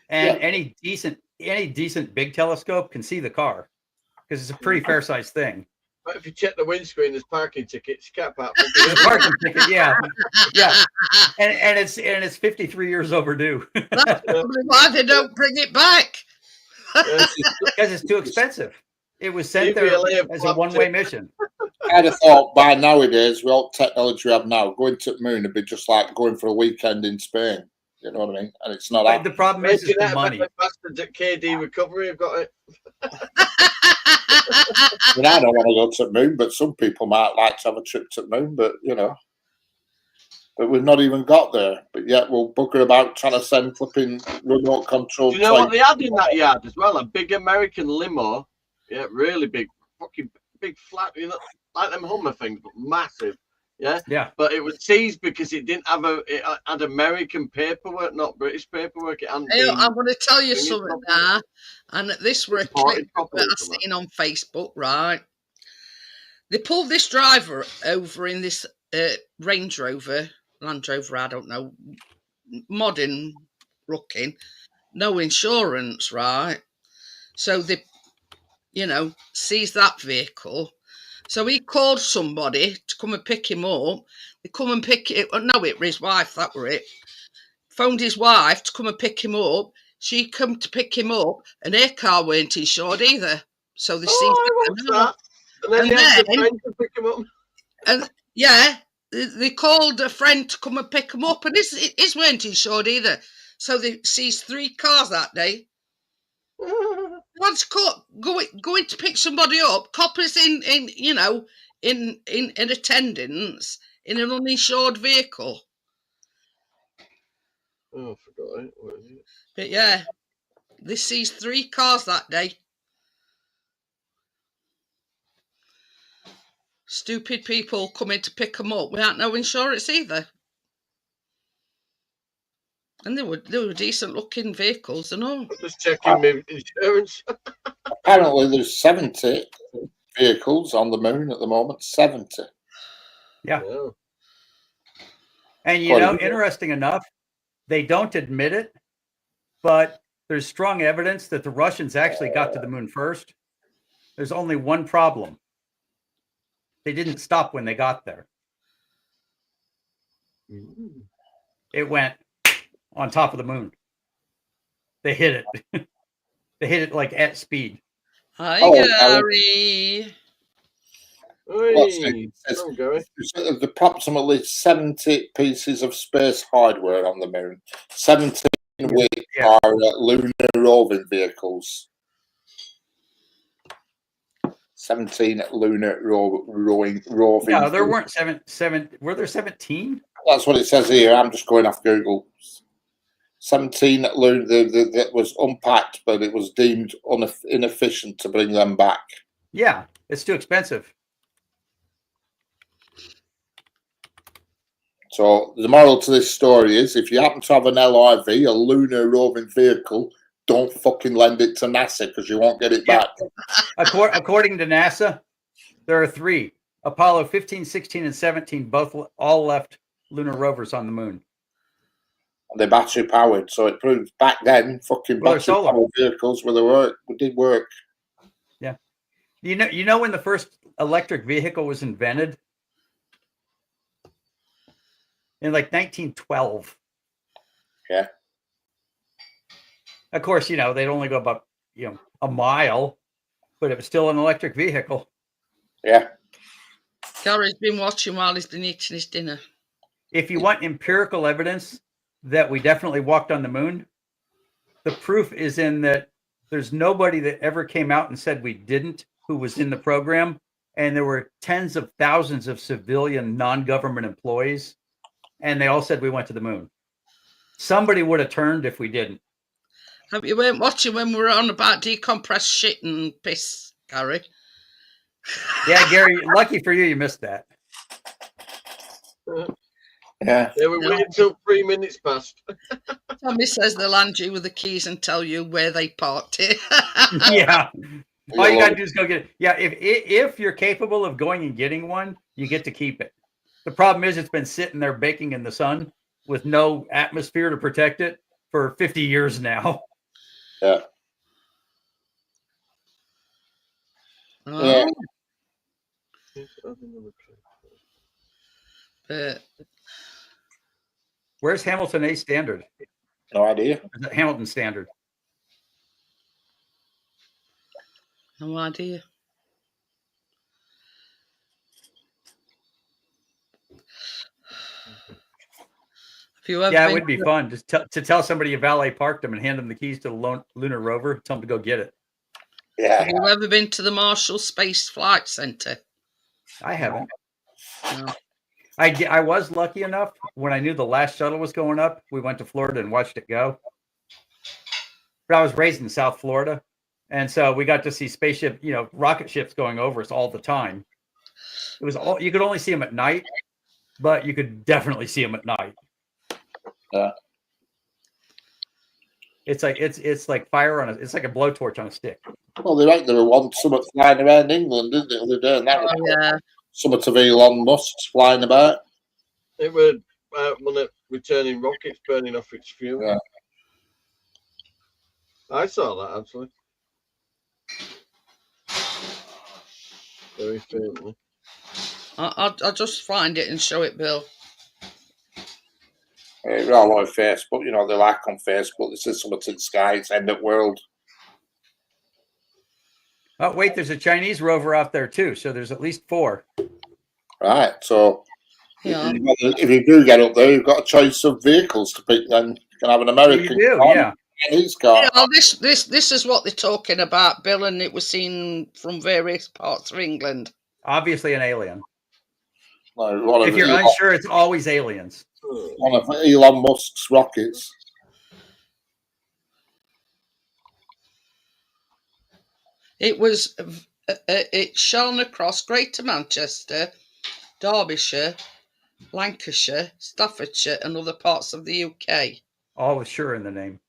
Speaker 4: And
Speaker 5: any decent big telescope can see the car because it's a pretty fair sized thing.
Speaker 3: But if you check the windscreen, there's parking tickets.
Speaker 5: Parking ticket, yeah. And it's 53 years overdue.
Speaker 1: That's probably why they don't bring it back.
Speaker 5: Because it's too expensive. It was sent there as a one-way mission.
Speaker 4: I'd have thought by nowadays, with all the technology we have now, going to the moon would be just like going for a weekend in Spain. You know what I mean? And it's not that.
Speaker 5: The problem is the money.
Speaker 3: The bastards at KD Recovery have got it.
Speaker 4: I mean, I don't want to go to the moon, but some people might like to have a trip to the moon. But but we've not even got there. But yet we'll bugger about trying to send flipping remote control.
Speaker 3: Do you know what they had in that yard as well? A big American limo. Yeah, really big, fucking big flat. Like them Hummer things, but massive. Yeah. But it was seized because it didn't have it had American paperwork, not British paperwork. I'm
Speaker 1: going to tell you something now, and this were a clip that I seen on Facebook. Right, they pulled this driver over in this Range Rover, Land Rover, I don't know, modern looking, no insurance, right? So they, seized that vehicle. So he called somebody to come and pick him up. They come and pick it. No, it was his wife. That were it. Phoned his wife to come and pick him up. She come to pick him up, and her car weren't insured either. So they seized
Speaker 3: that. And then they had a friend to pick him up.
Speaker 1: And they called a friend to come and pick him up, and his weren't insured either. So they seized 3 cars that day. Once caught going to pick somebody up, coppers in attendance in an uninsured vehicle.
Speaker 3: Oh, I forgot it. What is it?
Speaker 1: But yeah, they seized 3 cars that day. Stupid people coming to pick them up without no insurance either. And they were decent looking vehicles and all.
Speaker 3: Just checking my insurance.
Speaker 4: Apparently there's 70 vehicles on the moon at the moment. 70.
Speaker 5: Yeah. And interesting enough, they don't admit it, but there's strong evidence that the Russians actually got to the moon first. There's only one problem. They didn't stop when they got there. It went on top of the moon. They hit it. They hit it like at speed.
Speaker 1: Hi, Gary.
Speaker 4: There's approximately 70 pieces of space hardware on the moon. 17 which are lunar roving vehicles. 17 lunar roving.
Speaker 5: No, there weren't seven. Were there 17?
Speaker 4: That's what it says here. I'm just going off Google. 17 lunar that was unpacked, but it was deemed inefficient to bring them back.
Speaker 5: Yeah, it's too expensive.
Speaker 4: So the moral to this story is, if you happen to have an LIV, a lunar roving vehicle, don't fucking lend it to NASA because you won't get it back.
Speaker 5: According to NASA, there are 3. Apollo 15, 16, and 17 all left lunar rovers on the moon.
Speaker 4: And they're battery powered, so it proves back then fucking battery powered vehicles did work.
Speaker 5: Yeah. You know when the first electric vehicle was invented? In like 1912.
Speaker 4: Yeah.
Speaker 5: Of course, they'd only go about, a mile, but it was still an electric vehicle.
Speaker 4: Yeah.
Speaker 1: Gary's been watching while he's been eating his dinner.
Speaker 5: If you want empirical evidence that we definitely walked on the moon, the proof is in that there's nobody that ever came out and said we didn't who was in the program. And there were tens of thousands of civilian non-government employees. And they all said we went to the moon. Somebody would have turned if we didn't.
Speaker 1: Hope you weren't watching when we were on about decompressed shit and piss, Gary.
Speaker 5: Yeah, Gary, lucky for you, you missed that.
Speaker 4: Yeah.
Speaker 3: Yeah, we waited till 3 minutes past.
Speaker 1: Tommy says they'll hand you with the keys and tell you where they parked it.
Speaker 5: Yeah. All you gotta do is go get it. Yeah, if you're capable of going and getting one, you get to keep it. The problem is it's been sitting there baking in the sun with no atmosphere to protect it for 50 years now.
Speaker 4: Yeah.
Speaker 1: Oh.
Speaker 4: Yeah.
Speaker 5: Where's Hamilton A Standard?
Speaker 4: No idea.
Speaker 5: Is it Hamilton Standard?
Speaker 1: No idea.
Speaker 5: Yeah, it would be fun just to tell somebody you valet parked them and hand them the keys to the Lunar rover, tell them to go get it.
Speaker 4: Yeah.
Speaker 1: Have you ever been to the Marshall Space Flight Center?
Speaker 5: I haven't.
Speaker 1: No.
Speaker 5: I was lucky enough when I knew the last shuttle was going up. We went to Florida and watched it go. But I was raised in South Florida, and so we got to see spaceship, rocket ships going over us all the time. It was you could only see them at night, but you could definitely see them at night.
Speaker 4: Yeah.
Speaker 5: It's like fire on it's like a blowtorch on a stick.
Speaker 4: Well, they reckon there were one summit flying around England, didn't they, the other day? And that was summit of Elon Musk's flying about.
Speaker 3: It was one of returning rockets burning off its fuel.
Speaker 4: Yeah.
Speaker 3: I saw that actually. Very faintly.
Speaker 1: I'll just find it and show it, Bill.
Speaker 4: We're all on Facebook, they like on Facebook. This is something in the sky, it's end of world.
Speaker 5: Oh, wait, there's a Chinese rover out there too, so there's at least 4.
Speaker 4: Right, so
Speaker 1: yeah.
Speaker 4: if you do get up there, you've got a choice of vehicles to pick. Then you can have an American car,
Speaker 5: yeah.
Speaker 4: Chinese car.
Speaker 1: Yeah, this is what they're talking about, Bill, and it was seen from various parts of England.
Speaker 5: Obviously an alien.
Speaker 4: No,
Speaker 5: if you're unsure, it's always aliens.
Speaker 4: One of Elon Musk's rockets.
Speaker 1: It shone across Greater Manchester, Derbyshire, Lancashire, Staffordshire, and other parts of the UK.
Speaker 5: All with "sure" in the name.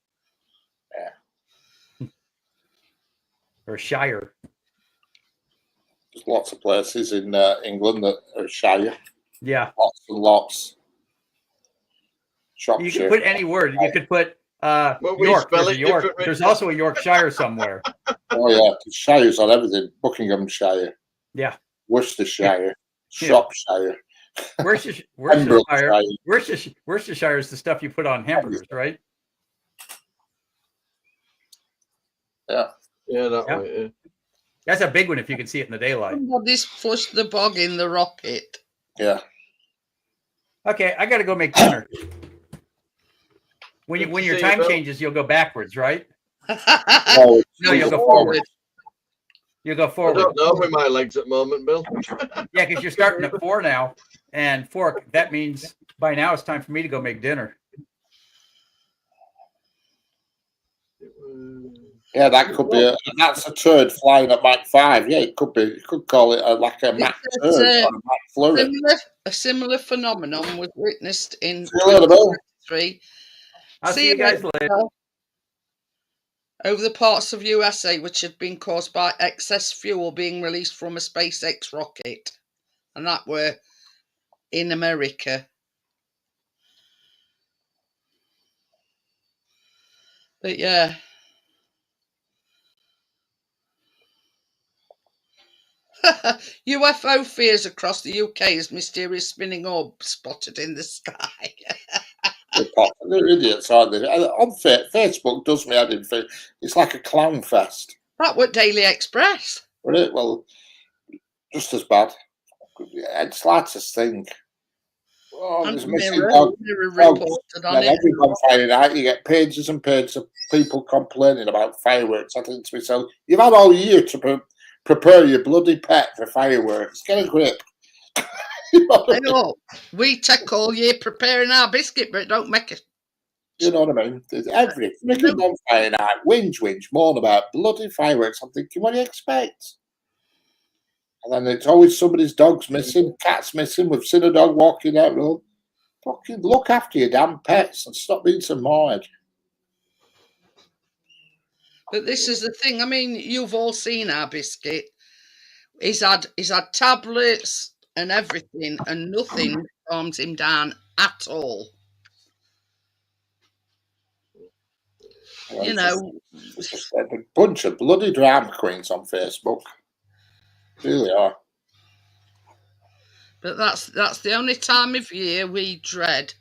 Speaker 4: Yeah.
Speaker 5: Or Shire.
Speaker 4: There's lots of places in England that are Shire.
Speaker 5: Yeah.
Speaker 4: Lots and lots.
Speaker 5: Shropshire. You could put any word. You could put York. There's a York. There's also a Yorkshire somewhere.
Speaker 4: Oh yeah, Shires on everything. Buckinghamshire.
Speaker 5: Yeah.
Speaker 4: Worcestershire. Shropshire.
Speaker 5: Worcestershire is the stuff you put on hamburgers, right?
Speaker 4: Yeah.
Speaker 3: Yeah, that way. Yeah.
Speaker 5: That's a big one if you can see it in the daylight.
Speaker 1: Somebody's flushed the bog in the rocket.
Speaker 4: Yeah.
Speaker 5: Okay, I got to go make dinner. When your time changes, you'll go backwards, right?
Speaker 1: No, you'll go forward.
Speaker 5: You'll go forward.
Speaker 3: I don't know with my legs at the moment, Bill.
Speaker 5: Yeah, because you're starting at 4 now, and 4. That means by now it's time for me to go make dinner.
Speaker 4: Yeah, that could be. That's a turd flying at Mach 5. Yeah, it could be. You could call it like a Mach turd or a Mach flurry.
Speaker 1: A similar phenomenon was witnessed in
Speaker 4: 2023.
Speaker 5: I'll see you guys later.
Speaker 1: Over the parts of USA which had been caused by excess fuel being released from a SpaceX rocket, and that were in America. But yeah. UFO fears across the UK as mysterious spinning orb spotted in the sky.
Speaker 4: They're idiots, aren't they? On Facebook does me head in. It's like a clown fest.
Speaker 1: That was Daily Express.
Speaker 4: Well, just as bad. It's the slightest thing. Oh, there's a missing dog. Every bonfire night, you get pages and pages of people complaining about fireworks. I think to myself, you've had all year to prepare your bloody pet for fireworks. Get a grip.
Speaker 1: I know. We take all year preparing our biscuit, but don't make it.
Speaker 4: You know what I mean? There's every freaking bonfire night, whinge, moan about bloody fireworks. I'm thinking, what do you expect? And then it's always somebody's dog's missing, cat's missing. We've seen a dog walking that road. Fucking look after your damn pets and stop being so mired.
Speaker 1: But this is the thing. I mean, you've all seen our biscuit. He's had tablets and everything, and nothing calms him down at all.
Speaker 4: Well,
Speaker 1: You know,
Speaker 4: it's just a bunch of bloody drama queens on Facebook. Really are.
Speaker 1: But that's the only time of year we dread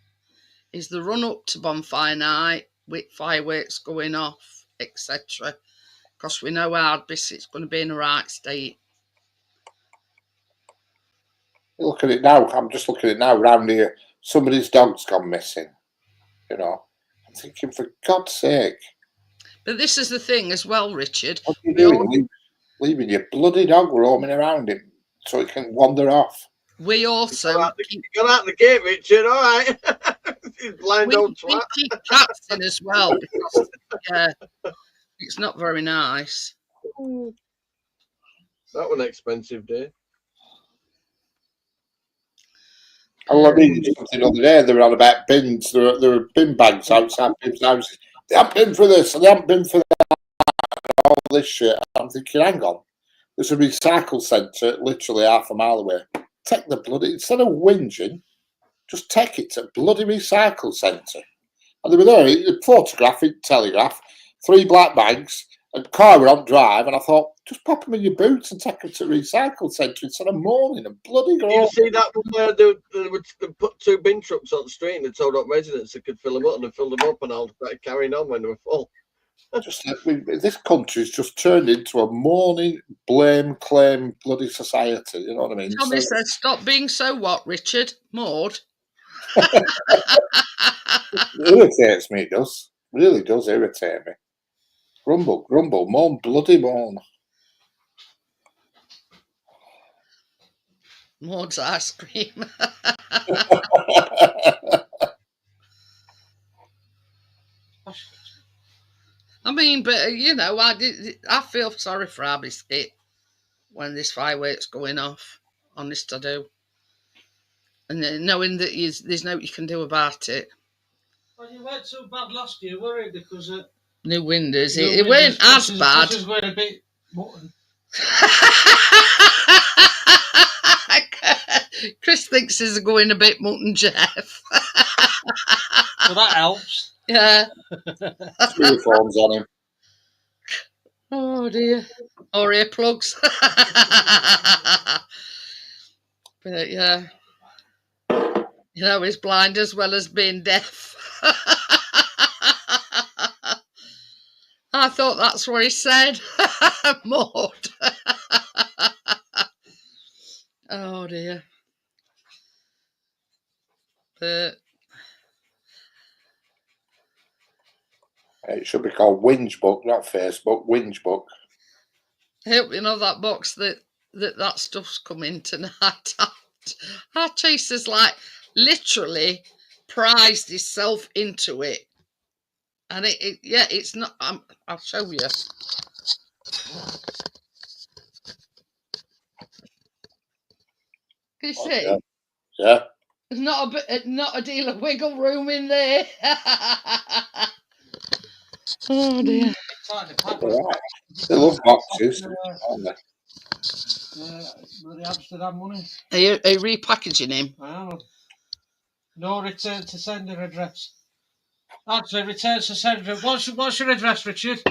Speaker 1: is the run up to bonfire night with fireworks going off, etc. Because we know our biscuit's going to be in the right state.
Speaker 4: Look at it now. I'm just looking at it now. Around here, somebody's dog's gone missing. You know, I'm thinking, for God's sake.
Speaker 1: But this is the thing as well, Richard.
Speaker 4: What are you doing? Leaving your bloody dog roaming around him so it can wander off.
Speaker 1: We also
Speaker 3: you got out the gate, Richard. All right. He's blind old twat.
Speaker 1: We keep cats in as well because it's not very nice.
Speaker 3: That was an expensive day.
Speaker 4: I read something the other day. They were on about bins. There were bin bags outside people's houses. They haven't been for this and they haven't been for that. All this shit. I'm thinking, hang on. There's a recycle centre literally half a mile away. Take the bloody, instead of whinging, just take it to a bloody recycle centre. And they were there, a photographic telegraph, 3 black bags, and car were on drive, and I thought, just pop them in your boots and take them to a recycle centre instead of mourning and bloody grow.
Speaker 3: You see that one where they put 2 bin trucks on the street and they told up residents that could fill them up, and they filled them up and all started carrying on when they were full.
Speaker 4: Just this country's just turned into a mourning, blame, claim, bloody society. You know what I mean?
Speaker 1: Tommy said, "Stop being so what, Richard? Maud."
Speaker 4: It irritates me. It does. Really does irritate me. Grumble, grumble, moan, bloody moan.
Speaker 1: Maud's ice cream. I mean, but you know, I feel sorry for our biscuit when this fireworks going off. Honest, I do. And knowing that there's no you can do about it.
Speaker 2: Well, you weren't so bad last year, were it? Because
Speaker 1: new windows. It weren't as bad.
Speaker 2: This is going a bit mutton.
Speaker 1: Chris thinks he's going a bit mutton, Jeff.
Speaker 2: So that helps.
Speaker 1: Yeah.
Speaker 4: Uniforms on him.
Speaker 1: Oh dear. Or earplugs. But yeah. You know, he's blind as well as being deaf. I thought that's what he said. Maud. Oh dear. But
Speaker 4: it should be called Whinge Book, not Facebook. Whinge Book.
Speaker 1: I hope you know that box that stuff's coming tonight. Our Chaser's like literally prized himself into it, and it's not. I'll show you. Can you see?
Speaker 4: Yeah. Yeah.
Speaker 1: There's not a deal of wiggle room in there. Oh dear.
Speaker 4: Right. They love boxes, aren't they?
Speaker 2: The Amsterdam money.
Speaker 1: Are you repackaging him?
Speaker 2: I am. No return to sender address. Actually, return to sender. What's your address, Richard?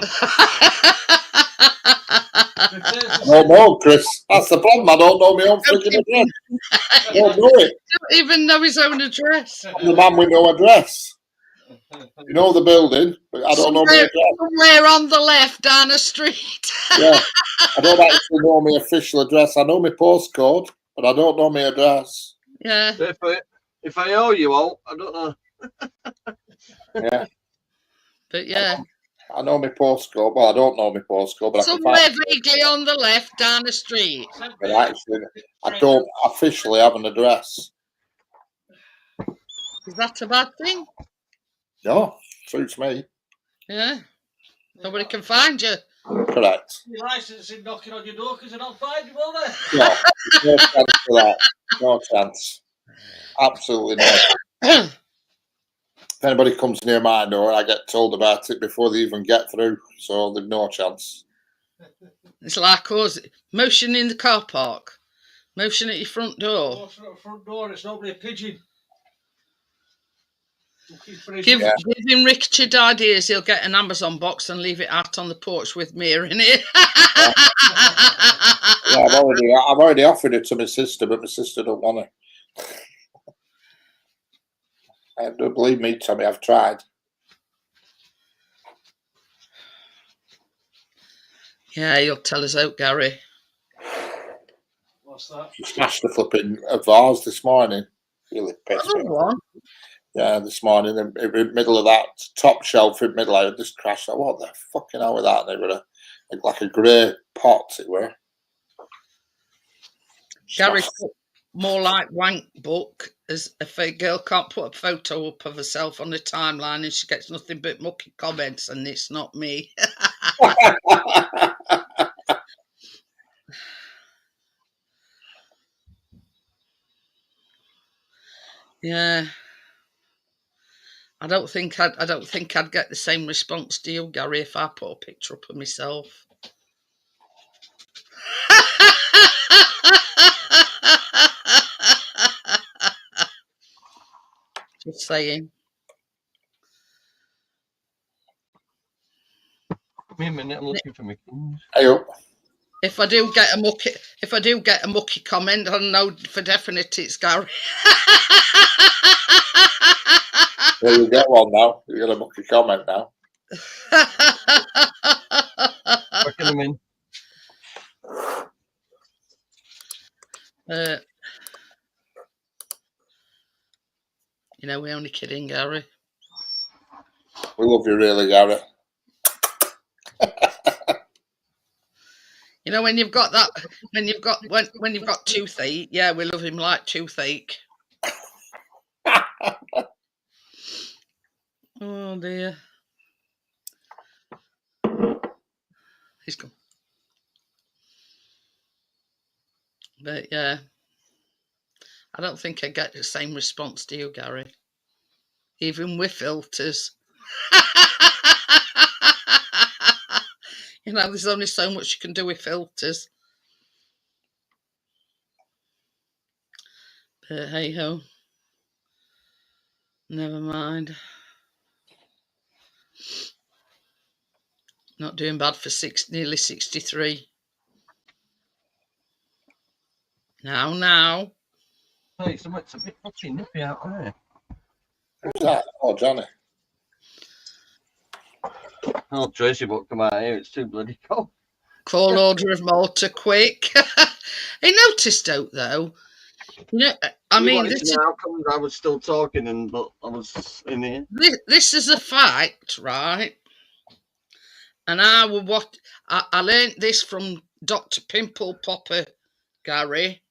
Speaker 4: No more, Chris. That's the problem. I don't know my own freaking address. I don't know it.
Speaker 1: Don't even know his own address.
Speaker 4: I'm the man with no address. You know the building, but I don't know my address.
Speaker 1: Somewhere on the left down a street.
Speaker 4: Yeah, I don't actually know my official address. I know my postcode, but I don't know my address.
Speaker 1: Yeah.
Speaker 3: If I owe you all, I don't know.
Speaker 4: Yeah.
Speaker 1: But yeah.
Speaker 4: I know my postcode. Well, I don't know my postcode, but
Speaker 1: somewhere vaguely on the left down the street.
Speaker 4: But actually, I don't officially have an address.
Speaker 1: Is that a bad thing?
Speaker 4: No, suits me.
Speaker 1: Yeah. Nobody can find you.
Speaker 4: Correct.
Speaker 2: Your licensing knocking on your door because they're not find you, will they?
Speaker 4: No chance for that. No chance. Absolutely no chance. If anybody comes near my door, I get told about it before they even get through, so they've no chance.
Speaker 1: It's like us. Motion in the car park. Motion at your front door.
Speaker 2: Motion at the front door, it's nobody a pigeon.
Speaker 1: Give him Richard ideas. He'll get an Amazon box and leave it out on the porch with Mia in it.
Speaker 4: Yeah, I've already offered it to my sister, but my sister don't want it. Don't believe me, Tommy. I've tried.
Speaker 1: Yeah, you'll tell us out, Gary.
Speaker 2: What's that?
Speaker 4: She smashed the flipping vase this morning. Really pissed me off. Yeah, this morning, in the middle of that top shelf in the middle, I just crashed. What the fucking hell with that? And it was like a grey pot, it were.
Speaker 1: Gary put more like wank book, as if a girl can't put a photo up of herself on the timeline and she gets nothing but mucky comments, and it's not me. Yeah. I don't think I'd get the same response to you, Gary, if I put a picture up of myself. Just saying.
Speaker 3: Give me a minute, I'm looking for me.
Speaker 1: If I do get a mucky comment, I know for definite it's Gary.
Speaker 4: Well, you get one now. You get a mucky comment now.
Speaker 3: Working them in.
Speaker 1: You know, we're only kidding, Gary.
Speaker 4: We love you, really, Gary.
Speaker 1: You know, when you've got toothache, yeah, we love him like toothache. Oh dear. He's gone. But yeah, I don't think I get the same response to you, Gary. Even with filters. You know, there's only so much you can do with filters. But hey ho. Never mind. Not doing bad for nearly 63. Now.
Speaker 3: Hey, it's a bit fucking nippy out there.
Speaker 4: Who's that? Oh, Johnny.
Speaker 3: Oh, Tracy won't come out here. It's too bloody cold.
Speaker 1: Call order of Malta quick. I noticed out though. You know, I mean,
Speaker 3: I was still talking, but I was in here.
Speaker 1: This is a fact, right? And I learned this from Dr. Pimple Popper, Gary.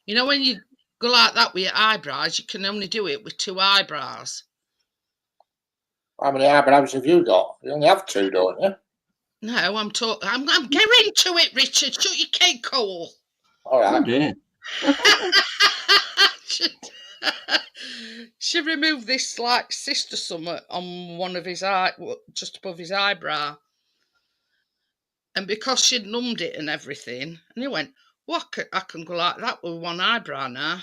Speaker 1: You know, when you go like that with your eyebrows, you can only do it with 2 eyebrows.
Speaker 4: How many eyebrows have you got? You only have 2, don't you?
Speaker 1: No, I'm getting to it, Richard. Shut your cake hole.
Speaker 4: All right.
Speaker 3: Oh, dear.
Speaker 1: She removed this like sister summit on one of his eye, just above his eyebrow, and because she'd numbed it and everything, and he went, "What? I can go like that with 1 eyebrow now,"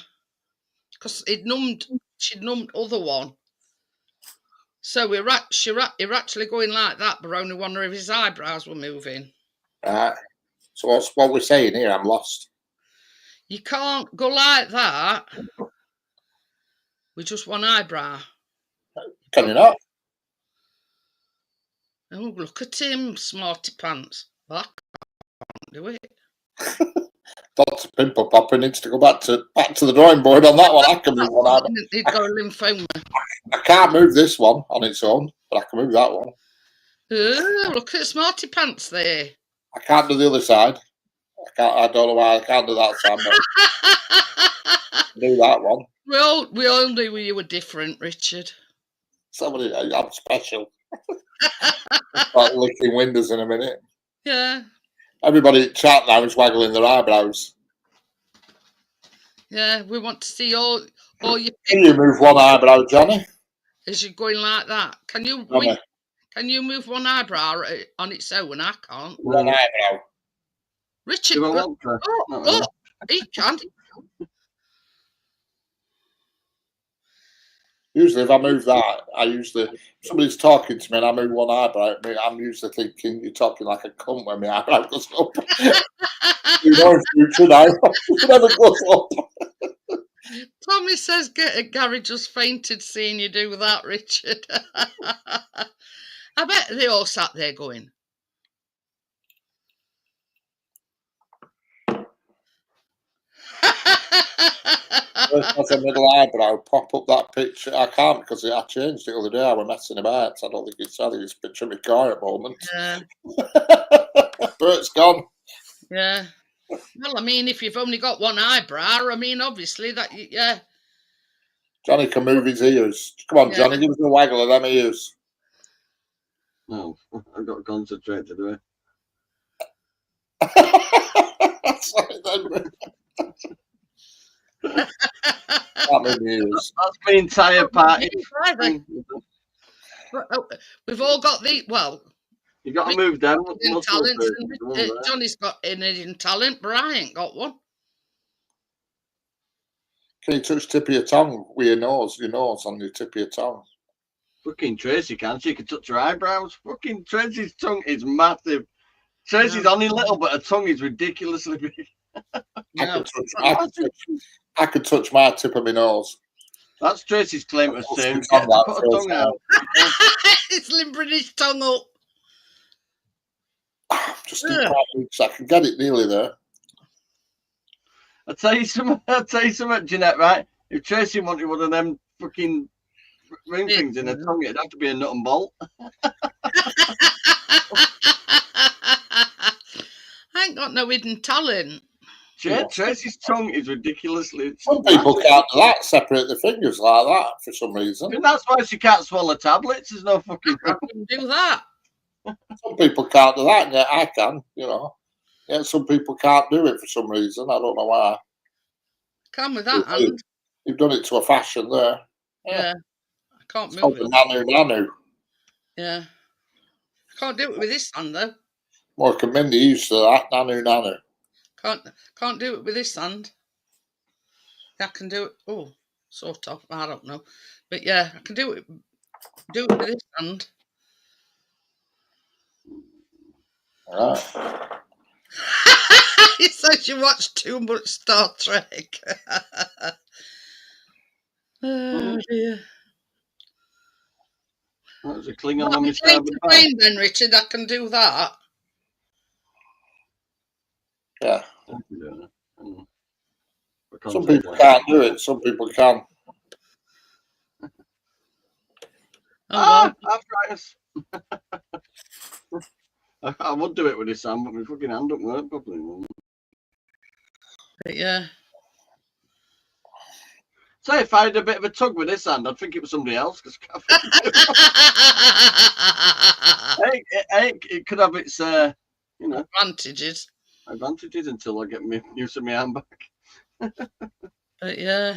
Speaker 1: because she'd numbed other one. So you're actually going like that, but only one of his eyebrows were moving.
Speaker 4: Right. So what we're saying here? I'm lost.
Speaker 1: You can't go like that with just 1 eyebrow.
Speaker 4: Can you not?
Speaker 1: Oh, look at him, smarty pants. Well, I can't do it.
Speaker 4: Dr. Pimple Popper needs to go back to the drawing board on that one. I can move 1 eyebrow.
Speaker 1: He'd got a lymphoma.
Speaker 4: I can't move this one on its own, but I can move that one.
Speaker 1: Oh, look at smarty pants there.
Speaker 4: I can't do the other side. I don't know why I can't do that side, but do that one.
Speaker 1: We all knew you were different, Richard.
Speaker 4: I'm special. Start licking windows in a minute.
Speaker 1: Yeah.
Speaker 4: Everybody in chat now is waggling their eyebrows.
Speaker 1: Yeah, we want to see all your
Speaker 4: Can you move one eyebrow, Johnny?
Speaker 1: as you're going like that. Can you wink? Can you move one eyebrow on its own? I can't.
Speaker 4: One eyebrow.
Speaker 1: Richard, he can.
Speaker 4: Usually, if I move that, if somebody's talking to me and I move one eyebrow, I'm usually thinking you're talking like a cunt when my eyebrow goes up. You know, in future now, it never goes up.
Speaker 1: Tommy says Gary just fainted seeing you do that, Richard. I bet they all sat there going.
Speaker 4: As a middle eyebrow, pop up that picture. I can't because I changed it the other day. I was messing about. So I don't think it's selling this picture of my car at the moment.
Speaker 1: Yeah.
Speaker 4: But it's gone.
Speaker 1: Yeah. Well, I mean, if you've only got one eyebrow, I mean, obviously that, yeah.
Speaker 4: Johnny can move his ears. Come on, Johnny, give us a waggle of them ears.
Speaker 3: No, I've got to concentrate to do it.
Speaker 4: Sorry, then. That's
Speaker 3: my entire party.
Speaker 1: We've all got the
Speaker 3: you got to move them.
Speaker 1: Talents. Johnny's got an hidden talent, but I ain't got one.
Speaker 4: Can you touch tip of your tongue with your nose on your tip of your tongue?
Speaker 3: Fucking Tracy can. She can touch her eyebrows. Fucking Tracy's tongue is massive. Tracy's only little, but her tongue is ridiculously big.
Speaker 4: I could touch my tip of my nose.
Speaker 3: That's Tracy's claim to fame. Put her tongue out.
Speaker 1: It's limbering his tongue up.
Speaker 4: Just I can get it nearly there.
Speaker 3: I'll tell you something, Jeanette, right? If Tracy wanted one of them fucking ring things in her tongue, it'd have to be a nut and bolt.
Speaker 1: I ain't got no hidden talent.
Speaker 3: Tracy's tongue is ridiculously.
Speaker 4: Some people can't do that, separate the fingers like that for some reason.
Speaker 3: And that's why she can't swallow tablets. There's no fucking.
Speaker 1: I can do that.
Speaker 4: Some people can't do that, and yet I can, Yeah, some people can't do it for some reason. I don't know why.
Speaker 1: Come with that hand.
Speaker 4: You've done it to a fashion there.
Speaker 1: Yeah. I can't move it.
Speaker 4: Nanu.
Speaker 1: Yeah. I can't do it with this hand though.
Speaker 4: More can Mindy used to that. Nanu.
Speaker 1: Can't do it with this hand. I can do it. Oh, sort of. I don't know, but yeah, I can do it. Do it with this hand.
Speaker 4: Right.
Speaker 1: He says you watch too much Star Trek. Oh dear.
Speaker 3: That was a Klingon on my side.
Speaker 1: Then, Richard, I can do that.
Speaker 4: Yeah. Some people can't do it. Some people can.
Speaker 3: Arthritis. I would do it with this hand, but my fucking hand don't work properly.
Speaker 1: But yeah.
Speaker 3: So if I had a bit of a tug with this hand, I'd think it was somebody else. Because it could have its,
Speaker 1: advantages
Speaker 3: until I get use of my hand back.
Speaker 1: But yeah,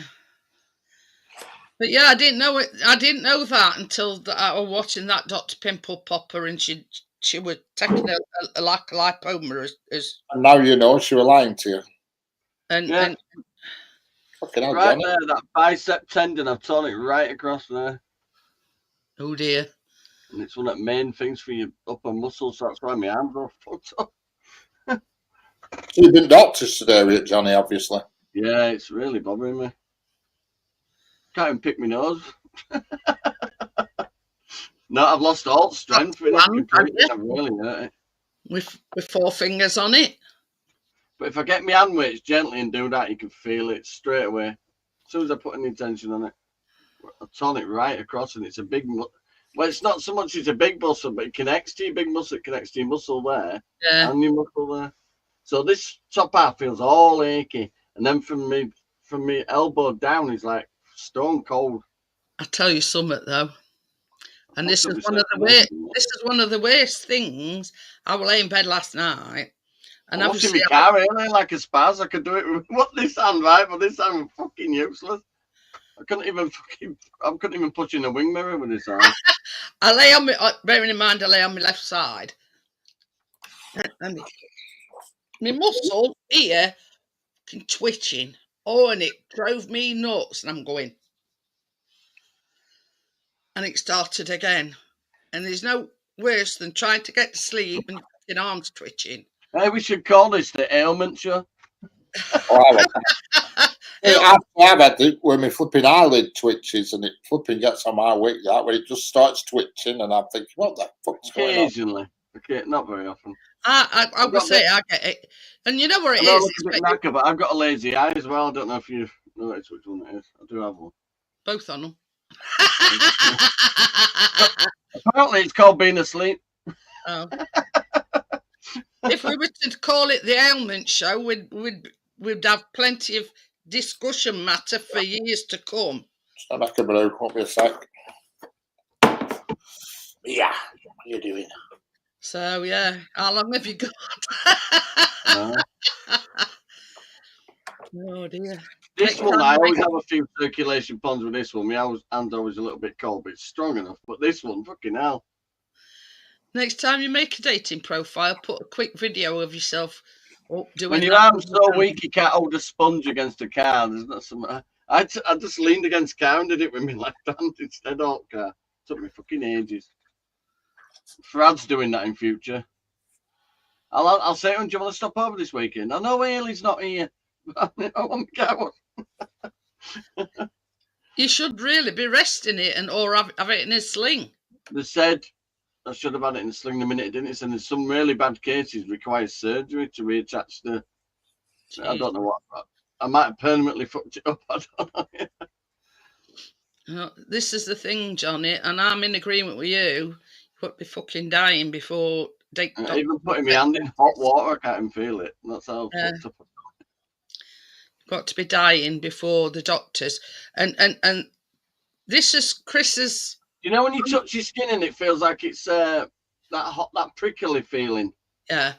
Speaker 1: I didn't know it. I didn't know that until I was watching that Dr. Pimple Popper, and she was taking a lipoma as.
Speaker 4: And now you know she was lying to you.
Speaker 1: And
Speaker 4: fucking hell,
Speaker 3: right
Speaker 4: Johnny.
Speaker 3: there, that bicep tendon, I've torn it right across there.
Speaker 1: Oh dear.
Speaker 3: And it's one of the main things for your upper muscles, so that's why my arms are fucked up.
Speaker 4: So you've been doctors today, with Johnny, obviously.
Speaker 3: Yeah, it's really bothering me. Can't even pick my nose. No, I've lost all strength. I've really hurt it.
Speaker 1: With 4 fingers on it.
Speaker 3: But if I get my hand weights gently and do that, you can feel it straight away. As soon as I put any tension on it, I turn it right across, and it's a big. Well, it's not so much it's a big muscle, but it connects to your big muscle. It connects to your muscle there, and your muscle there. So this top half feels all achy, and then from me elbow down is like stone cold.
Speaker 1: I tell you something though, and this is one of the worst things. I was laying in bed last night, And
Speaker 3: I'm washing my car really like a spaz. I could do it with this hand, right? But this hand was fucking useless. I couldn't even push in a wing mirror with this hand.
Speaker 1: I lay on me, bearing in mind I lay on my left side. And my muscle here twitching. Oh, and it drove me nuts. And I'm going. And it started again. And there's no worse than trying to get to sleep and your arms twitching.
Speaker 3: Hey, we should call this the ailment show.
Speaker 4: I've had it when my flipping eyelid twitches and it flipping gets on my wick that when it just starts twitching and I'm thinking, what the fuck's going on?
Speaker 3: Occasionally. Okay, not very often.
Speaker 1: I would say I get it. And you know what it is?
Speaker 3: But I've got a lazy eye as well. I don't know if you notice which one it is. I do have one.
Speaker 1: Both on them.
Speaker 3: Apparently it's called being asleep.
Speaker 1: Oh. If we were to call it the ailment show, we'd have plenty of discussion matter for years to come.
Speaker 4: Stand back a brew, won't be a sec. Yeah, what are you doing?
Speaker 1: So yeah, how long have you got? Oh dear.
Speaker 3: This one, I always have a few circulation ponds with this one. My hand's always a little bit cold, but it's strong enough. But this one, fucking hell.
Speaker 1: Next time you make a dating profile, put a quick video of yourself doing.
Speaker 3: When your arm's so weak you can't hold a sponge against a car, there's not some. I just leaned against car and did it with my left hand instead of car. It took me fucking ages. Frad's doing that in future. I'll say to him, do you want to stop over this weekend? I know Ailey's not here. I want to go.
Speaker 1: You should really be resting it or have it in a sling.
Speaker 3: They said I should have had it in a sling the minute it didn't. And in some really bad cases requires surgery to reattach the. Jeez. I don't know what. I might have permanently fucked it up. I don't know.
Speaker 1: This is the thing, Johnny, and I'm in agreement with you. You would be fucking dying before.
Speaker 3: Even putting my hand in hot water, I can't even feel it. That's how fucked up.
Speaker 1: Got to be dying before the doctors, and this is Chris's.
Speaker 3: You know when you touch your skin and it feels like it's that hot, that prickly feeling.
Speaker 1: Yeah.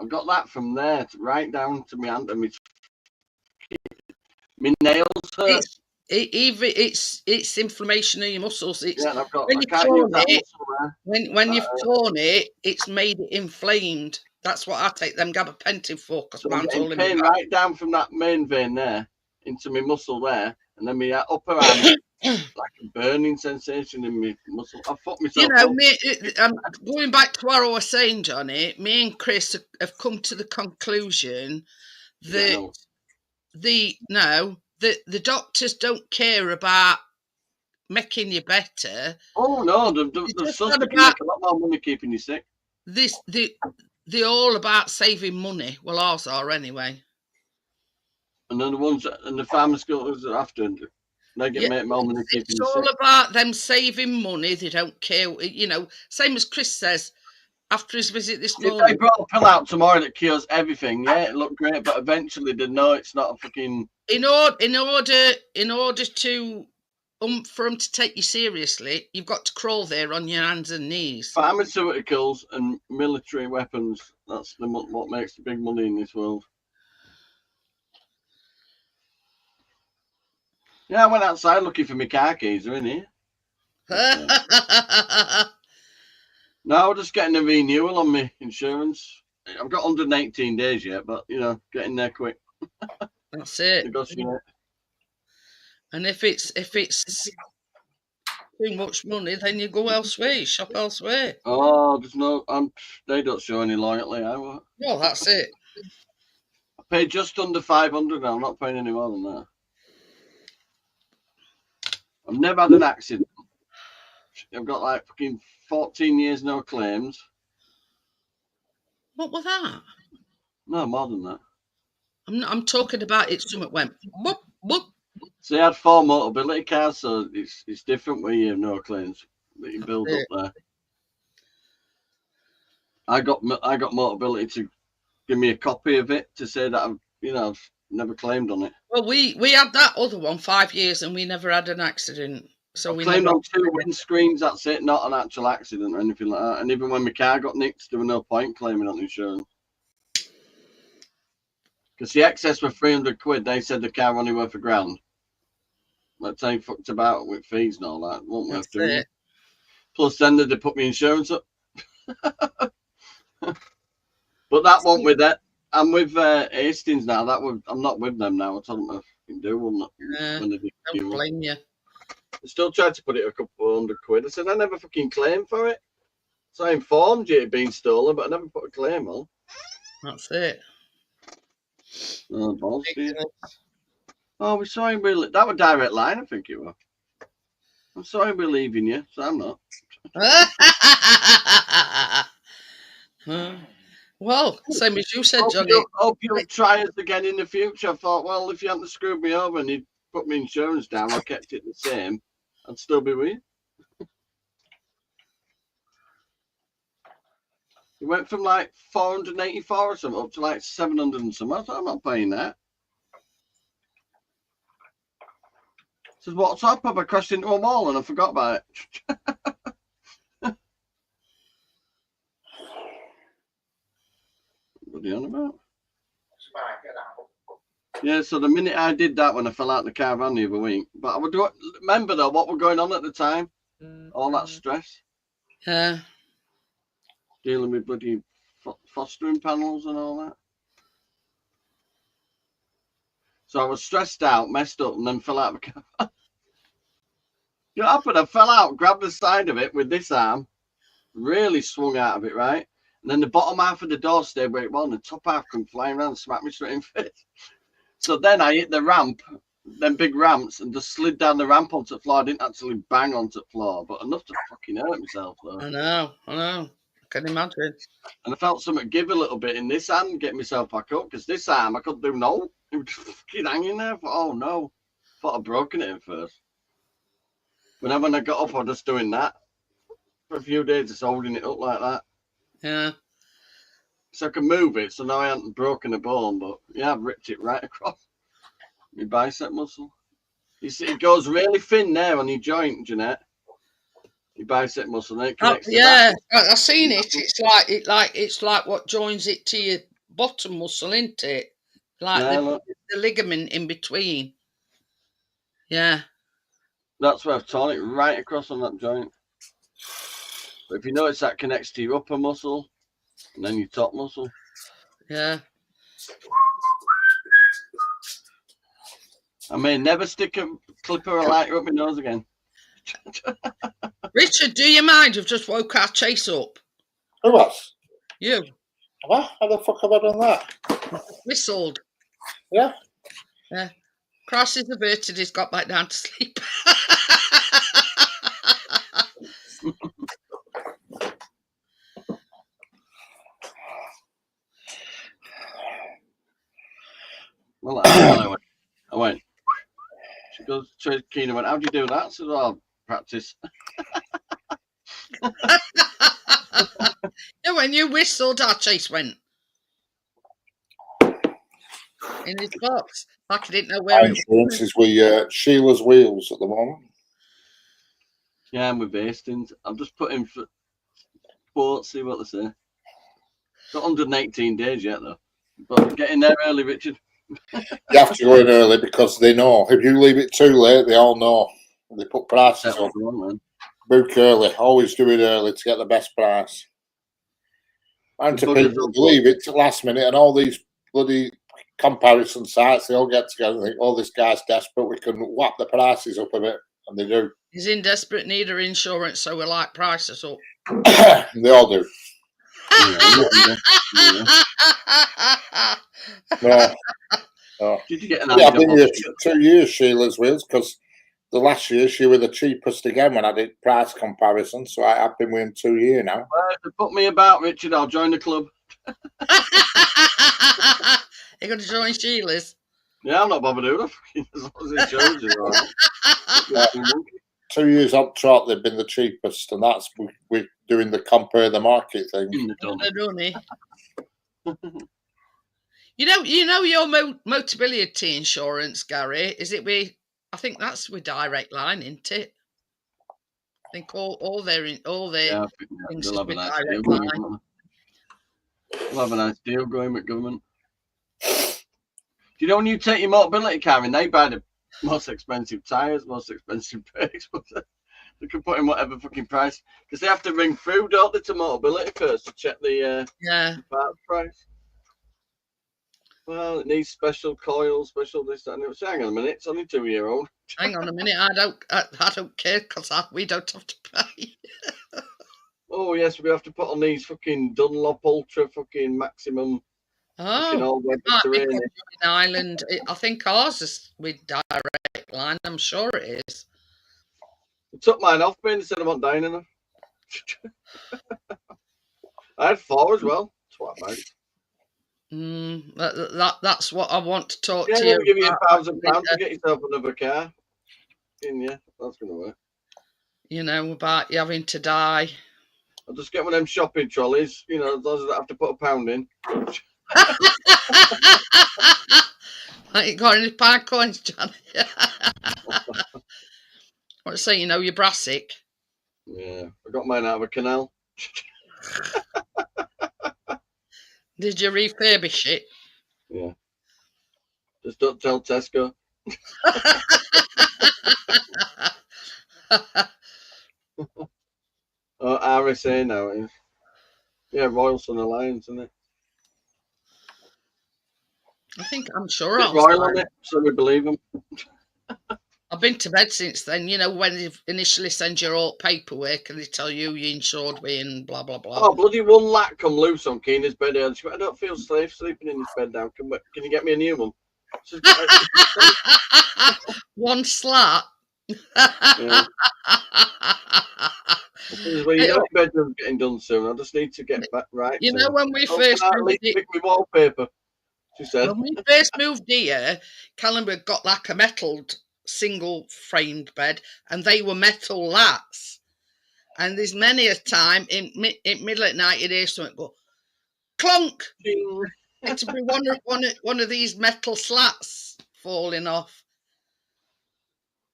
Speaker 3: I've got that from there right down to my hand and my nails hurt.
Speaker 1: It's inflammation in your muscles. It's
Speaker 3: yeah, I've got.
Speaker 1: When you've torn it, it's made it inflamed. That's what I take them gabapentin for, because
Speaker 3: so mine's all in pain right down from that main vein there into my muscle there, and then my upper arm, like a burning sensation in my muscle. I fucked myself.
Speaker 1: You know, going back to what I was saying, Johnny. Me and Chris have come to the conclusion that the doctors don't care about making you better.
Speaker 3: Oh no, the subs can make a lot more money keeping you sick.
Speaker 1: They're all about saving money. Well, ours are anyway.
Speaker 3: And then the ones and the pharmaceuticals are after, they get make more money keeping you sick. It's
Speaker 1: all about them saving money. They don't care. You know, same as Chris says after his visit this morning.
Speaker 3: If they brought a pill out tomorrow that cures everything, yeah, it looked great, but eventually they know it's not a fucking.
Speaker 1: In order to for them to take you seriously, you've got to crawl there on your hands and knees.
Speaker 3: Pharmaceuticals and military weapons, that's what makes the big money in this world. Yeah, I went outside looking for my car keys. They're in here. No, I was just getting a renewal on my insurance. I've got 118 days yet, but, you know, getting there quick.
Speaker 1: That's it.
Speaker 3: Negotiate.
Speaker 1: And if it's too much money, then you go elsewhere, you shop elsewhere.
Speaker 3: Oh, there's no, they don't show any loyalty. No,
Speaker 1: that's it.
Speaker 3: I pay just under 500 now. I'm not paying any more than that. I've never had an accident. I've got like fucking 14 years no claims.
Speaker 1: What was that?
Speaker 3: No, more than that.
Speaker 1: I'm talking about it. Something went whoop whoop.
Speaker 3: So I had 4 mobility cars, so it's different where you have no claims that you build up there. I got mobility to give me a copy of it to say that I've never claimed on it.
Speaker 1: Well, we had that other one 5 years and we never had an accident. So we
Speaker 3: claimed on 2 windscreens. That's it, not an actual accident or anything like that. And even when my car got nicked, there was no point claiming on insurance. Because the excess were 300 quid. They said the car only worth £1,000. Let's say fucked about with fees and all that. Won't worth doing it. Plus, then they put my insurance up. But that won't with it. I'm with Hastings now. I'm not with them now. I told them I can do one. When they
Speaker 1: don't blame you.
Speaker 3: I still tried to put it a couple of £100. I said I never fucking claimed for it. So I informed you it had been stolen, but I never put a claim on.
Speaker 1: That's it.
Speaker 3: Oh, balls, oh, we're sorry. That was Direct Line, I think it was. I'm sorry we're leaving you, so I'm not.
Speaker 1: Well, same as you said, Johnny.
Speaker 3: Hope you'll try us again in the future. I thought, well, if you hadn't screwed me over and you'd put my insurance down, I kept it the same, I'd still be with you. It went from like 484 or something up to like 700 and something. I thought, I'm not paying that. I said, what's up? Have I crashed into a wall and I forgot about it? What are you on about? Yeah, so the minute I did that when I fell out the caravan the other week, but I would remember though what was going on at the time, all that stress.
Speaker 1: Yeah.
Speaker 3: Dealing with bloody fostering panels and all that. So I was stressed out, messed up, and then fell out of the caravan. You know what happened? I fell out, grabbed the side of it with this arm, really swung out of it, right? And then the bottom half of the door stayed where it was, and the top half come flying around and smacked me straight in the face. So then I hit the ramp, them big ramps, and just slid down the ramp onto the floor. I didn't actually bang onto the floor, but enough to fucking hurt myself, though.
Speaker 1: I know. I can imagine.
Speaker 3: And I felt something give a little bit in this hand, get myself back up, because this arm, I couldn't do no. It was just fucking hanging there. I thought, oh, no. I thought I'd broken it at first. But then when I got up, I was just doing that. For a few days, just holding it up like that.
Speaker 1: Yeah.
Speaker 3: So I can move it, so now I haven't broken a bone, but yeah, I've ripped it right across my bicep muscle. You see, it goes really thin there on your joint, Jeanette. Your bicep muscle, and then it connects.
Speaker 1: Yeah, I've seen it. It's like what joins it to your bottom muscle, isn't it? Like the ligament in between. Yeah.
Speaker 3: That's where I've torn it right across on that joint. But if you notice, that connects to your upper muscle and then your top muscle.
Speaker 1: Yeah.
Speaker 3: I may never stick a clipper or lighter up my nose again.
Speaker 1: Richard, do you mind? You've just woke our Chase up.
Speaker 4: Who was?
Speaker 1: You.
Speaker 4: What? How the fuck have I done that?
Speaker 1: Whistled.
Speaker 4: Yeah.
Speaker 1: Yeah. Crisis averted. He's got back down to sleep.
Speaker 3: Well, I went. She goes, Keenan went, how do you do that? I said, well, practice.
Speaker 1: No, when you whistled, our Chase went in his box. Like I didn't know where it
Speaker 4: was. Is with Sheila's Wheels at the moment.
Speaker 3: Yeah, I'm with Hastings. I've just put in for sports, see what they say. Got 118 days yet, though. But get in there early, Richard.
Speaker 4: You have to go in early because they know. If you leave it too late, they all know. They put prices up. Book early. Always do it early to get the best price. And to people leave it to last minute, and all these bloody comparison sites, they all get together and think, oh, this guy's desperate, we can whap the prices up a bit. And they do.
Speaker 1: He's in desperate need of insurance, so we like prices up.
Speaker 4: They all do. No.
Speaker 3: Did you get an
Speaker 4: I've been here 2 years, Sheila's Wheels, because the last year she was the cheapest again when I did price comparison. So I've been with him 2 years now.
Speaker 3: Well, if they put me about, Richard, I'll join the club.
Speaker 1: You're going to join Sheila's?
Speaker 3: Yeah, I'm not bothered doing it. As long as it shows you, right?
Speaker 4: 2 years on trot, they've been the cheapest, and that's we're doing the compare the market thing.
Speaker 1: You know your Motability insurance, Gary. Is it with? I think that's with Direct Line, isn't it? I think all their things is with Direct Line.
Speaker 3: We'll have a nice deal going with government. Do you know when you take your mobility car and they buy the most expensive tyres, most expensive brakes? They can put in whatever fucking price because they have to ring through, don't they, to mobility first to check the parts price. Well, it needs special coils, special this, that, and it. Hang on a minute, it's only 2-year-old.
Speaker 1: Hang on a minute, I don't care because we don't have to pay.
Speaker 3: Oh yes, we have to put on these fucking Dunlop Ultra fucking maximum. Fucking all weather terrain.
Speaker 1: In Ireland, I think ours is with direct line. I'm sure it is.
Speaker 3: I took mine off me and said I want dying enough. I had 4 as well. That's what I meant.
Speaker 1: That's what I want to talk to you.
Speaker 3: I'll give you £1,000 to get yourself another car. Yeah, that's gonna work.
Speaker 1: You know about you having to die.
Speaker 3: I'll just get one of them shopping trolleys. You know, those that have to put £1 in.
Speaker 1: I ain't got any pound coins, Johnny. What to say? You know your brassic.
Speaker 3: Yeah, I got mine out of a canal.
Speaker 1: Did you refurbish it?
Speaker 3: Yeah. Just don't tell Tesco. RSA now it is. Yeah, Royal Sun Alliance, isn't it?
Speaker 1: I'm sure
Speaker 3: I'll Royal on it, so we believe them.
Speaker 1: I've been to bed since then. You know, when they initially send your all paperwork and they tell you you're insured with and blah blah blah.
Speaker 3: Oh, bloody one lat come loose on Keena's bed. I don't feel safe sleeping in this bed now. Can you get me a new one?
Speaker 1: One slat.
Speaker 3: Yeah. Well, you know, bedroom's getting done soon. I just need to get back right.
Speaker 1: You know, when we first moved
Speaker 3: pick my wallpaper. She said.
Speaker 1: When we first moved here, Callum had got like a metal single framed bed, and they were metal lats. And there's many a time in middle at night you'd hear something go clunk. It would be one of these metal slats falling off.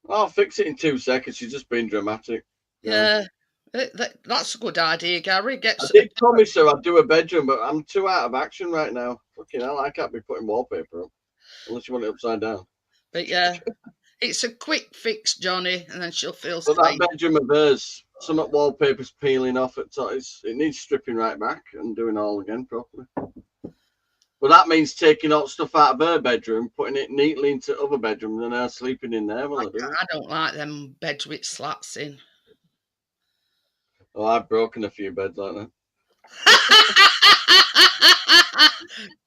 Speaker 3: I'll fix it in 2 seconds. She's just being dramatic.
Speaker 1: Yeah. That's a good idea, Gary.
Speaker 3: I did promise her I'd do a bedroom, but I'm too out of action right now. Fucking hell, I can't be putting wallpaper up unless you want it upside down.
Speaker 1: But yeah, it's a quick fix, Johnny, and then she'll feel
Speaker 3: safe. But that bedroom of hers, some of wallpaper's peeling off at times. It needs stripping right back and doing all again properly. But that means taking all stuff out of her bedroom, putting it neatly into other bedrooms, and her sleeping in there. I
Speaker 1: don't like them beds with slats in.
Speaker 3: Oh, I've broken a few beds like that.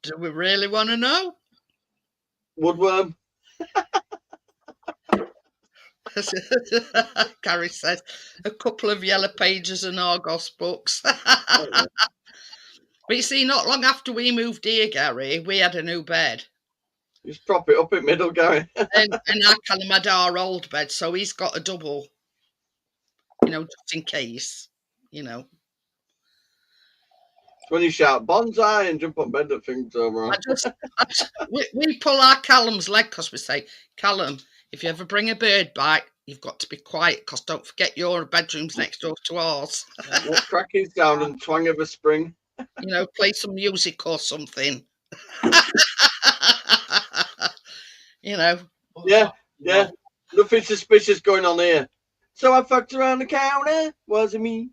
Speaker 1: Do we really want to know?
Speaker 3: Woodworm.
Speaker 1: Gary says a couple of yellow pages and Argos books. But you see, not long after we moved here, Gary, we had a new bed.
Speaker 3: Just prop it up in middle, Gary.
Speaker 1: and I kind of had our old bed, so he's got a double, you know, just in case, you know.
Speaker 3: When you shout bonsai and jump on bed, that thing's over.
Speaker 1: We pull our Callum's leg because we say, Callum, if you ever bring a bird back, you've got to be quiet because don't forget your bedroom's next door to ours.
Speaker 3: Cracking sound and twang of a spring.
Speaker 1: You know, play some music or something. You know.
Speaker 3: Yeah. Nothing suspicious going on here. So I fucked around the counter. Wasn't me.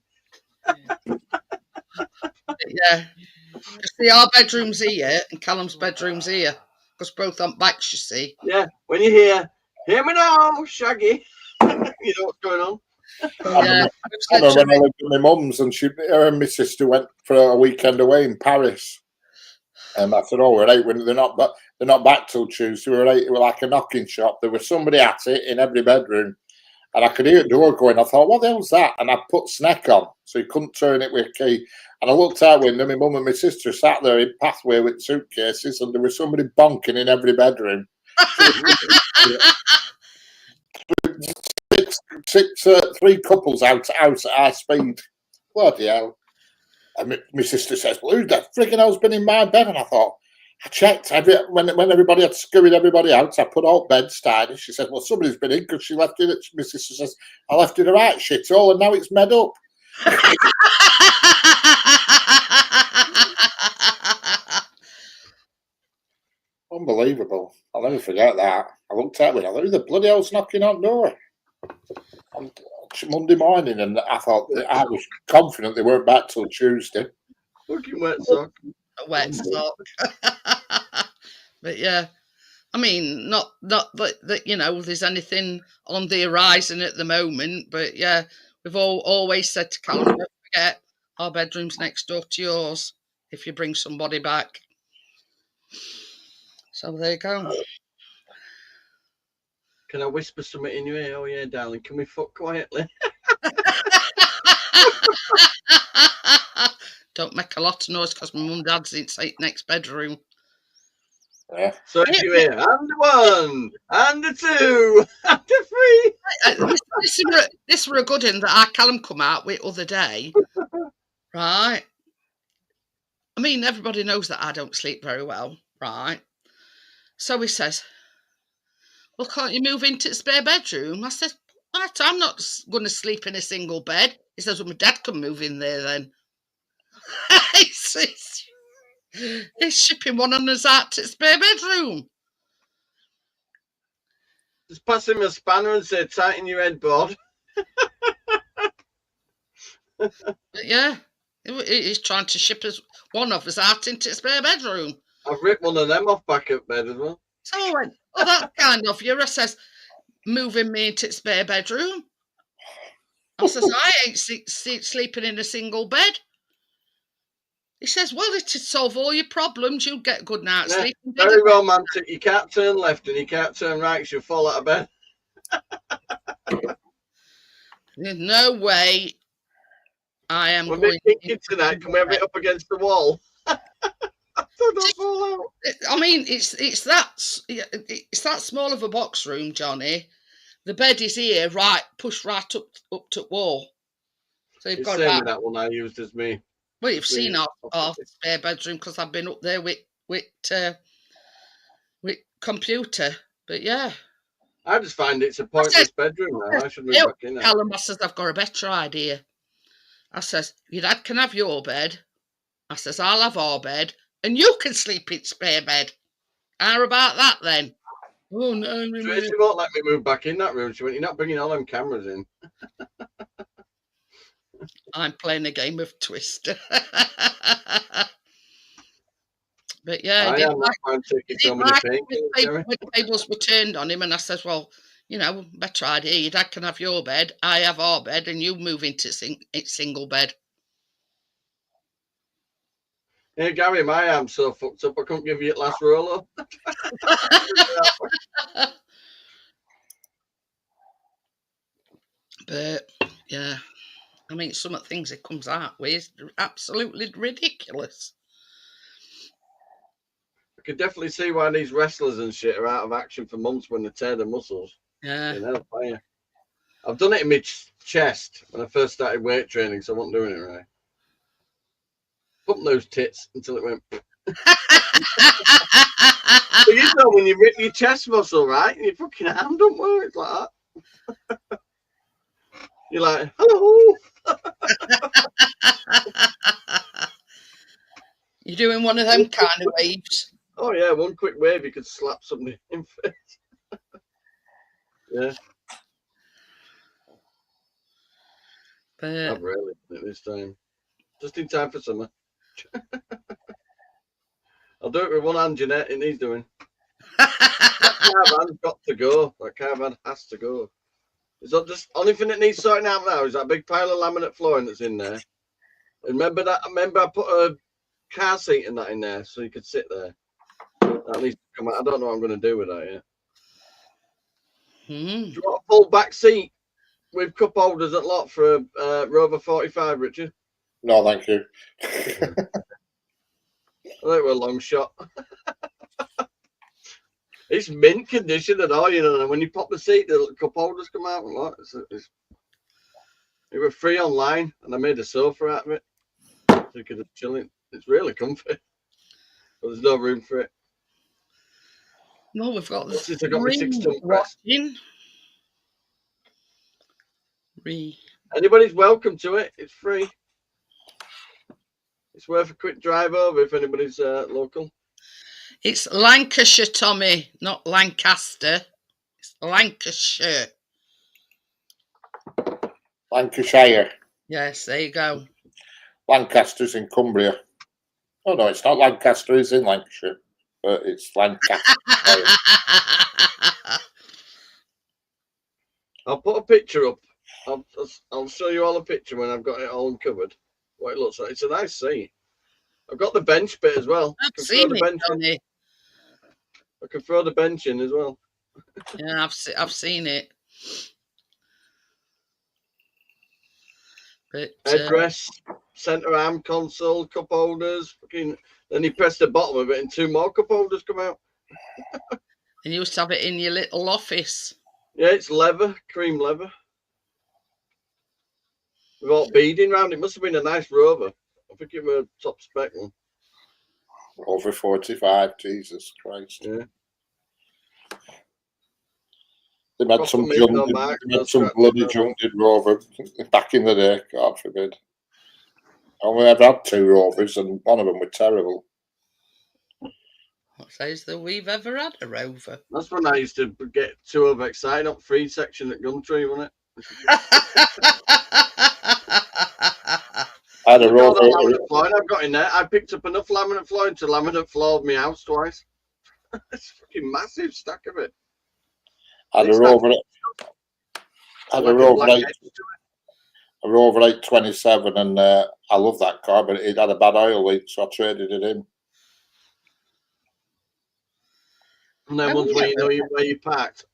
Speaker 1: Yeah. See, our bedroom's here and Callum's bedroom's here because both on backs, you see.
Speaker 3: Yeah. When you hear me now, Shaggy. You know what's going on.
Speaker 1: Yeah.
Speaker 4: I remember when I lived at my mum's and her and my sister went for a weekend away in Paris. And I said, we're 8 when they're not back till Tuesday. We're 8. We're like a knocking shop. There was somebody at it in every bedroom. And I could hear the door going. I thought, what the hell's that? And I put Snack on, so you couldn't turn it with a key. And I looked out window, my mum and my sister sat there in pathway with suitcases, and there was somebody bonking in every bedroom. Three couples out at high speed. Bloody hell. And my sister says, well, who's that friggin' hell's been in my bed? And I thought, I checked. When everybody had scurried everybody out, I put all beds tidy. She said, well, somebody's been in because she left it. My sister says, I left it a right shithole and now it's made up. unbelievable. I'll never forget that. I looked at it. I thought, who the bloody hell's knocking on the door? On Monday morning, and I thought I was confident they weren't back till Tuesday.
Speaker 3: Fucking wet sock.
Speaker 1: A wet sock. But yeah, I mean, not that you know there's anything on the horizon at the moment, but yeah, we've always said to Callum, don't forget our bedroom's next door to yours if you bring somebody back. So there you go.
Speaker 3: Can I whisper something in your ear? Oh yeah, darling, can we fuck quietly?
Speaker 1: Don't make a lot of noise because my mum and dad's in next bedroom.
Speaker 4: Yeah.
Speaker 3: So if you hear, and one, and a two, and a three.
Speaker 1: This were a good one that our Callum come out with other day. Right. I mean, everybody knows that I don't sleep very well, right? So he says, well, can't you move into the spare bedroom? I said, what? I'm not going to sleep in a single bed. He says, well, my dad can move in there then. He's shipping one on us out to the spare bedroom.
Speaker 3: Just pass him a spanner and say, tighten your headboard.
Speaker 1: Yeah, he's trying to ship us one of us out into the spare bedroom.
Speaker 3: I've ripped one of them off back at bed as well.
Speaker 1: So I went, oh, that's kind of you. I says, moving me into the spare bedroom. I says, I ain't sleeping in a single bed. He says, well, it'd solve all your problems. You'll get a good night's sleep.
Speaker 3: Very romantic. You can't turn left and you can't turn right because you'll fall out of bed.
Speaker 1: There's no way I am
Speaker 3: We're
Speaker 1: going
Speaker 3: thinking tonight, can we have it up against the wall? Don't fall out.
Speaker 1: I mean, it's that small of a box room, Johnny. The bed is here, right, pushed right up to wall. So you've got
Speaker 3: about that one I used as me.
Speaker 1: Well, you've seen our spare bedroom because I've been up there with computer. But yeah,
Speaker 3: I just find it's a pointless bedroom now. I should move back in there.
Speaker 1: Callum, I says, I've got a better idea. I says, your dad can have your bed. I says, I'll have our bed, and you can sleep in spare bed. How about that then? Oh no,
Speaker 3: Tracy won't let me move back in that room. She went, you're not bringing all them cameras in.
Speaker 1: I'm playing a game of Twister. But yeah, the tables were turned on him, and I says, well, you know, better idea. Your dad can have your bed, I have our bed, and you move into single bed.
Speaker 3: Hey, Gary, my arm's so fucked up, I couldn't give you it last roll up.
Speaker 1: But yeah, I mean, some of the things it comes out with is absolutely ridiculous.
Speaker 3: I could definitely see why these wrestlers and shit are out of action for months when they tear their muscles.
Speaker 1: Yeah.
Speaker 3: You know, I've done it in my chest when I first started weight training, so I wasn't doing it right. Pumping those tits until it went. So you know when you rip your chest muscle, right? And your fucking hand don't work, it's like that. You're like, oh.
Speaker 1: You're doing one of them kind of waves.
Speaker 3: Oh yeah, one quick wave you could slap somebody in the face. Yeah.
Speaker 1: But
Speaker 3: I've really done it this time. Just in time for summer. I'll do it with one hand, Jeanette, and he's doing. That caravan's got to go. That caravan has to go. Is that just only thing that needs sorting out now is that big pile of laminate flooring that's in there. And remember I put a car seat and that in there so you could sit there. That needs to come out. I don't know what I'm going to do with that yet. Do you want a full back seat with cup holders at lot for a Rover 45, Richard?
Speaker 4: No, thank you.
Speaker 3: I think we're a long shot. It's mint condition and all, you know. And when you pop the seat, the cup holders come out. And what? It were free online, and I made a sofa out of it, so you could just chill in. It's really comfy, but there's no room for it.
Speaker 1: No, we've got this.
Speaker 3: I got my 6-ton press. Anybody's welcome to it. It's free. It's worth a quick drive over if anybody's local.
Speaker 1: It's Lancashire, Tommy, not Lancaster. It's Lancashire.
Speaker 4: Lancashire.
Speaker 1: Yes, there you go.
Speaker 4: Lancaster's in Cumbria. Oh no, it's not Lancaster. It's in Lancashire, but it's Lancaster.
Speaker 3: I'll put a picture up. I'll show you all a picture when I've got it all uncovered. What it looks like. It's a nice sea. I've got the bench bit as well.
Speaker 1: I've seen it, Tony.
Speaker 3: I can throw the bench in as well.
Speaker 1: Yeah, I've seen it. But,
Speaker 3: headrest, centre arm console, cup holders. Fucking. Then you press the bottom of it, and 2 more cup holders come out.
Speaker 1: And you used to have it in your little office.
Speaker 3: Yeah, it's leather, cream leather. With all beading round. It must have been a nice Rover. I think it was a top spec one.
Speaker 4: Over 45, Jesus Christ.
Speaker 3: Yeah.
Speaker 4: They had some bloody junketed Rover back in the day, God forbid. I only ever had 2 Rovers and one of them was terrible.
Speaker 1: What says that we've ever had a Rover?
Speaker 3: That's when I used to get too overexcited up free section at Gumtree, wasn't it?
Speaker 4: I had a Rover.
Speaker 3: Laminate flooring I've got in there. I picked up enough laminate flooring to laminate floor my house twice. It's a fucking massive stack of it.
Speaker 4: I had a Rover. I had a Rover 827, and I love that car, but it had a bad oil leak, so I traded it in.
Speaker 3: And then once where you know where you parked.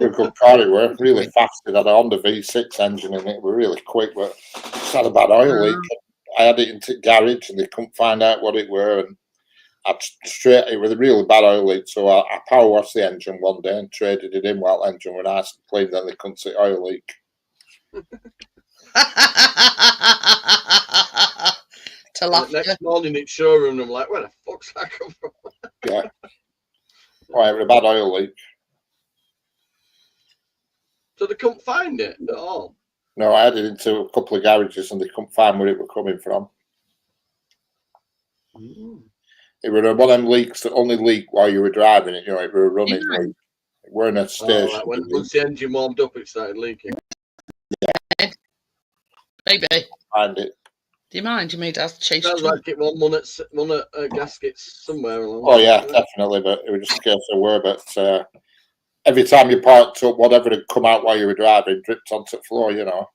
Speaker 4: A good car, it were really fast. It had a Honda V6 engine in it. It was really quick, but it just had a bad oil leak. I had it into the garage, and they couldn't find out what it were, and it was a really bad oil leak, so I power washed the engine one day and traded it in while the engine was nice and clean. Then they couldn't see oil leak.
Speaker 3: Next morning it's showroom, I'm like, where the fuck's that come from?
Speaker 4: Yeah. Oh, it was a bad oil leak.
Speaker 3: So they couldn't find it at all?
Speaker 4: No, I had it into a couple of garages and they couldn't find where it was coming from. It was one of them leaks that only leak while you were driving it, you know, it was a running leak. It weren't a station.
Speaker 3: Right. Once the engine warmed up, it started leaking.
Speaker 1: Yeah. Baby.
Speaker 4: Find it.
Speaker 1: Do you mind? You made us chase.
Speaker 3: Sounds like it one at gaskets somewhere along.
Speaker 4: Oh yeah, definitely. But it was just a case of where. But every time you parked up, whatever had come out while you were driving dripped onto the floor, you know.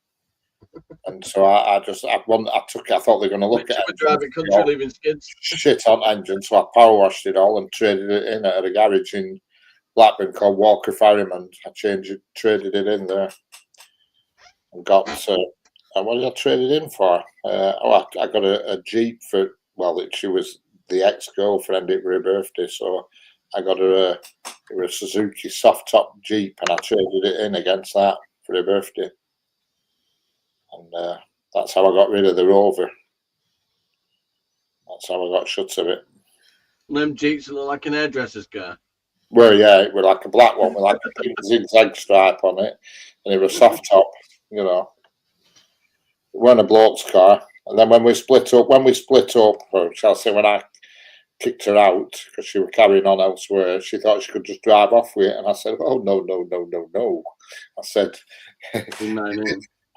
Speaker 4: And so I took it. I thought they were going to look at it.
Speaker 3: Driving country, leaving skids.
Speaker 4: Shit on engine, so I power washed it all and traded it in at a garage in Blackburn called Walker Ferryman. I traded it in there, and got. What did I trade it in for? I got a Jeep for. Well, she was the ex-girlfriend. It was her birthday, so I got her a Suzuki soft top Jeep, and I traded it in against that for her birthday. And that's how I got rid of the Rover. That's how I got shut of it.
Speaker 3: Them Jeeps look like an hairdresser's car.
Speaker 4: Well, yeah, it was like a black one with like a pink zigzag stripe on it, and it was soft top, you know. It weren't a bloke's car. And then when we split up, or shall I say when I kicked her out because she was carrying on elsewhere, she thought she could just drive off with it. And I said, oh, no.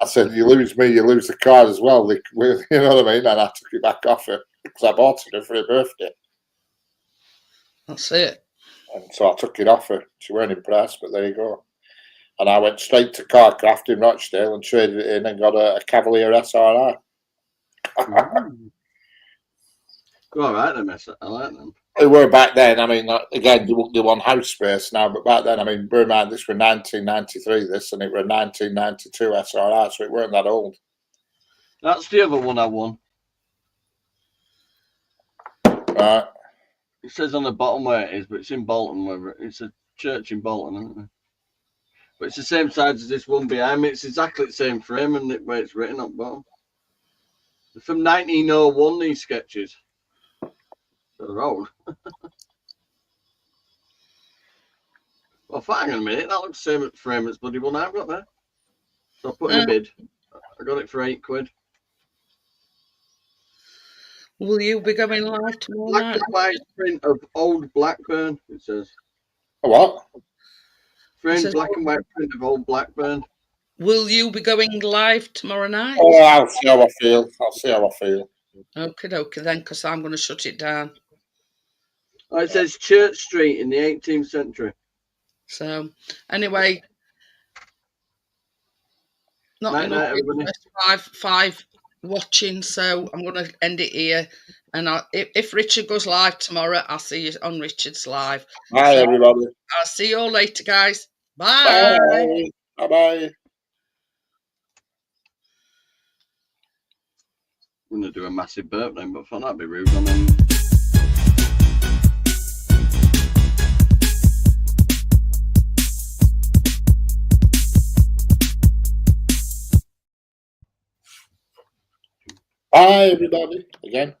Speaker 4: I said, you lose me, you lose the car as well. You know what I mean? And I took it back off her because I bought it for her birthday.
Speaker 1: That's it.
Speaker 4: And so I took it off her. She weren't impressed, but there you go. And I went straight to Carcraft in Rochdale and traded it in and got a Cavalier SRI.
Speaker 3: All right, I like them.
Speaker 4: They were back then. I mean, again, they want house space now, but back then, I mean, bear in mind, this was 1993, and it was a 1992 SRI, so it weren't that old.
Speaker 3: That's the other one I won.
Speaker 4: Right.
Speaker 3: It says on the bottom where it is, but it's in Bolton. It's a church in Bolton, isn't it? But it's the same size as this one behind me. It's exactly the same frame and where it's written on the bottom. They're from 1901, these sketches. So they're old. Well, hang on a minute. That looks the same frame as bloody one I've got there. So I put in a bid. I got it for £8.
Speaker 1: Will you be going live tomorrow
Speaker 3: Black
Speaker 1: night?
Speaker 3: and white print of old Blackburn, it says.
Speaker 4: A what?
Speaker 3: Print, black and white print of old Blackburn.
Speaker 1: Will you be going live tomorrow night?
Speaker 4: Oh, I'll see how I feel.
Speaker 1: Okay, then, because I'm going to shut it down.
Speaker 3: Oh, it says Church Street in the 18th century.
Speaker 1: So, anyway, not enough people, five watching, so I'm going to end it here. And if Richard goes live tomorrow, I'll see you on Richard's live.
Speaker 4: Bye, everybody.
Speaker 1: I'll see you all later, guys. Bye.
Speaker 4: Bye.
Speaker 3: I'm going to do a massive burp then, but that'd be rude on them.
Speaker 4: Bye, everybody. Again.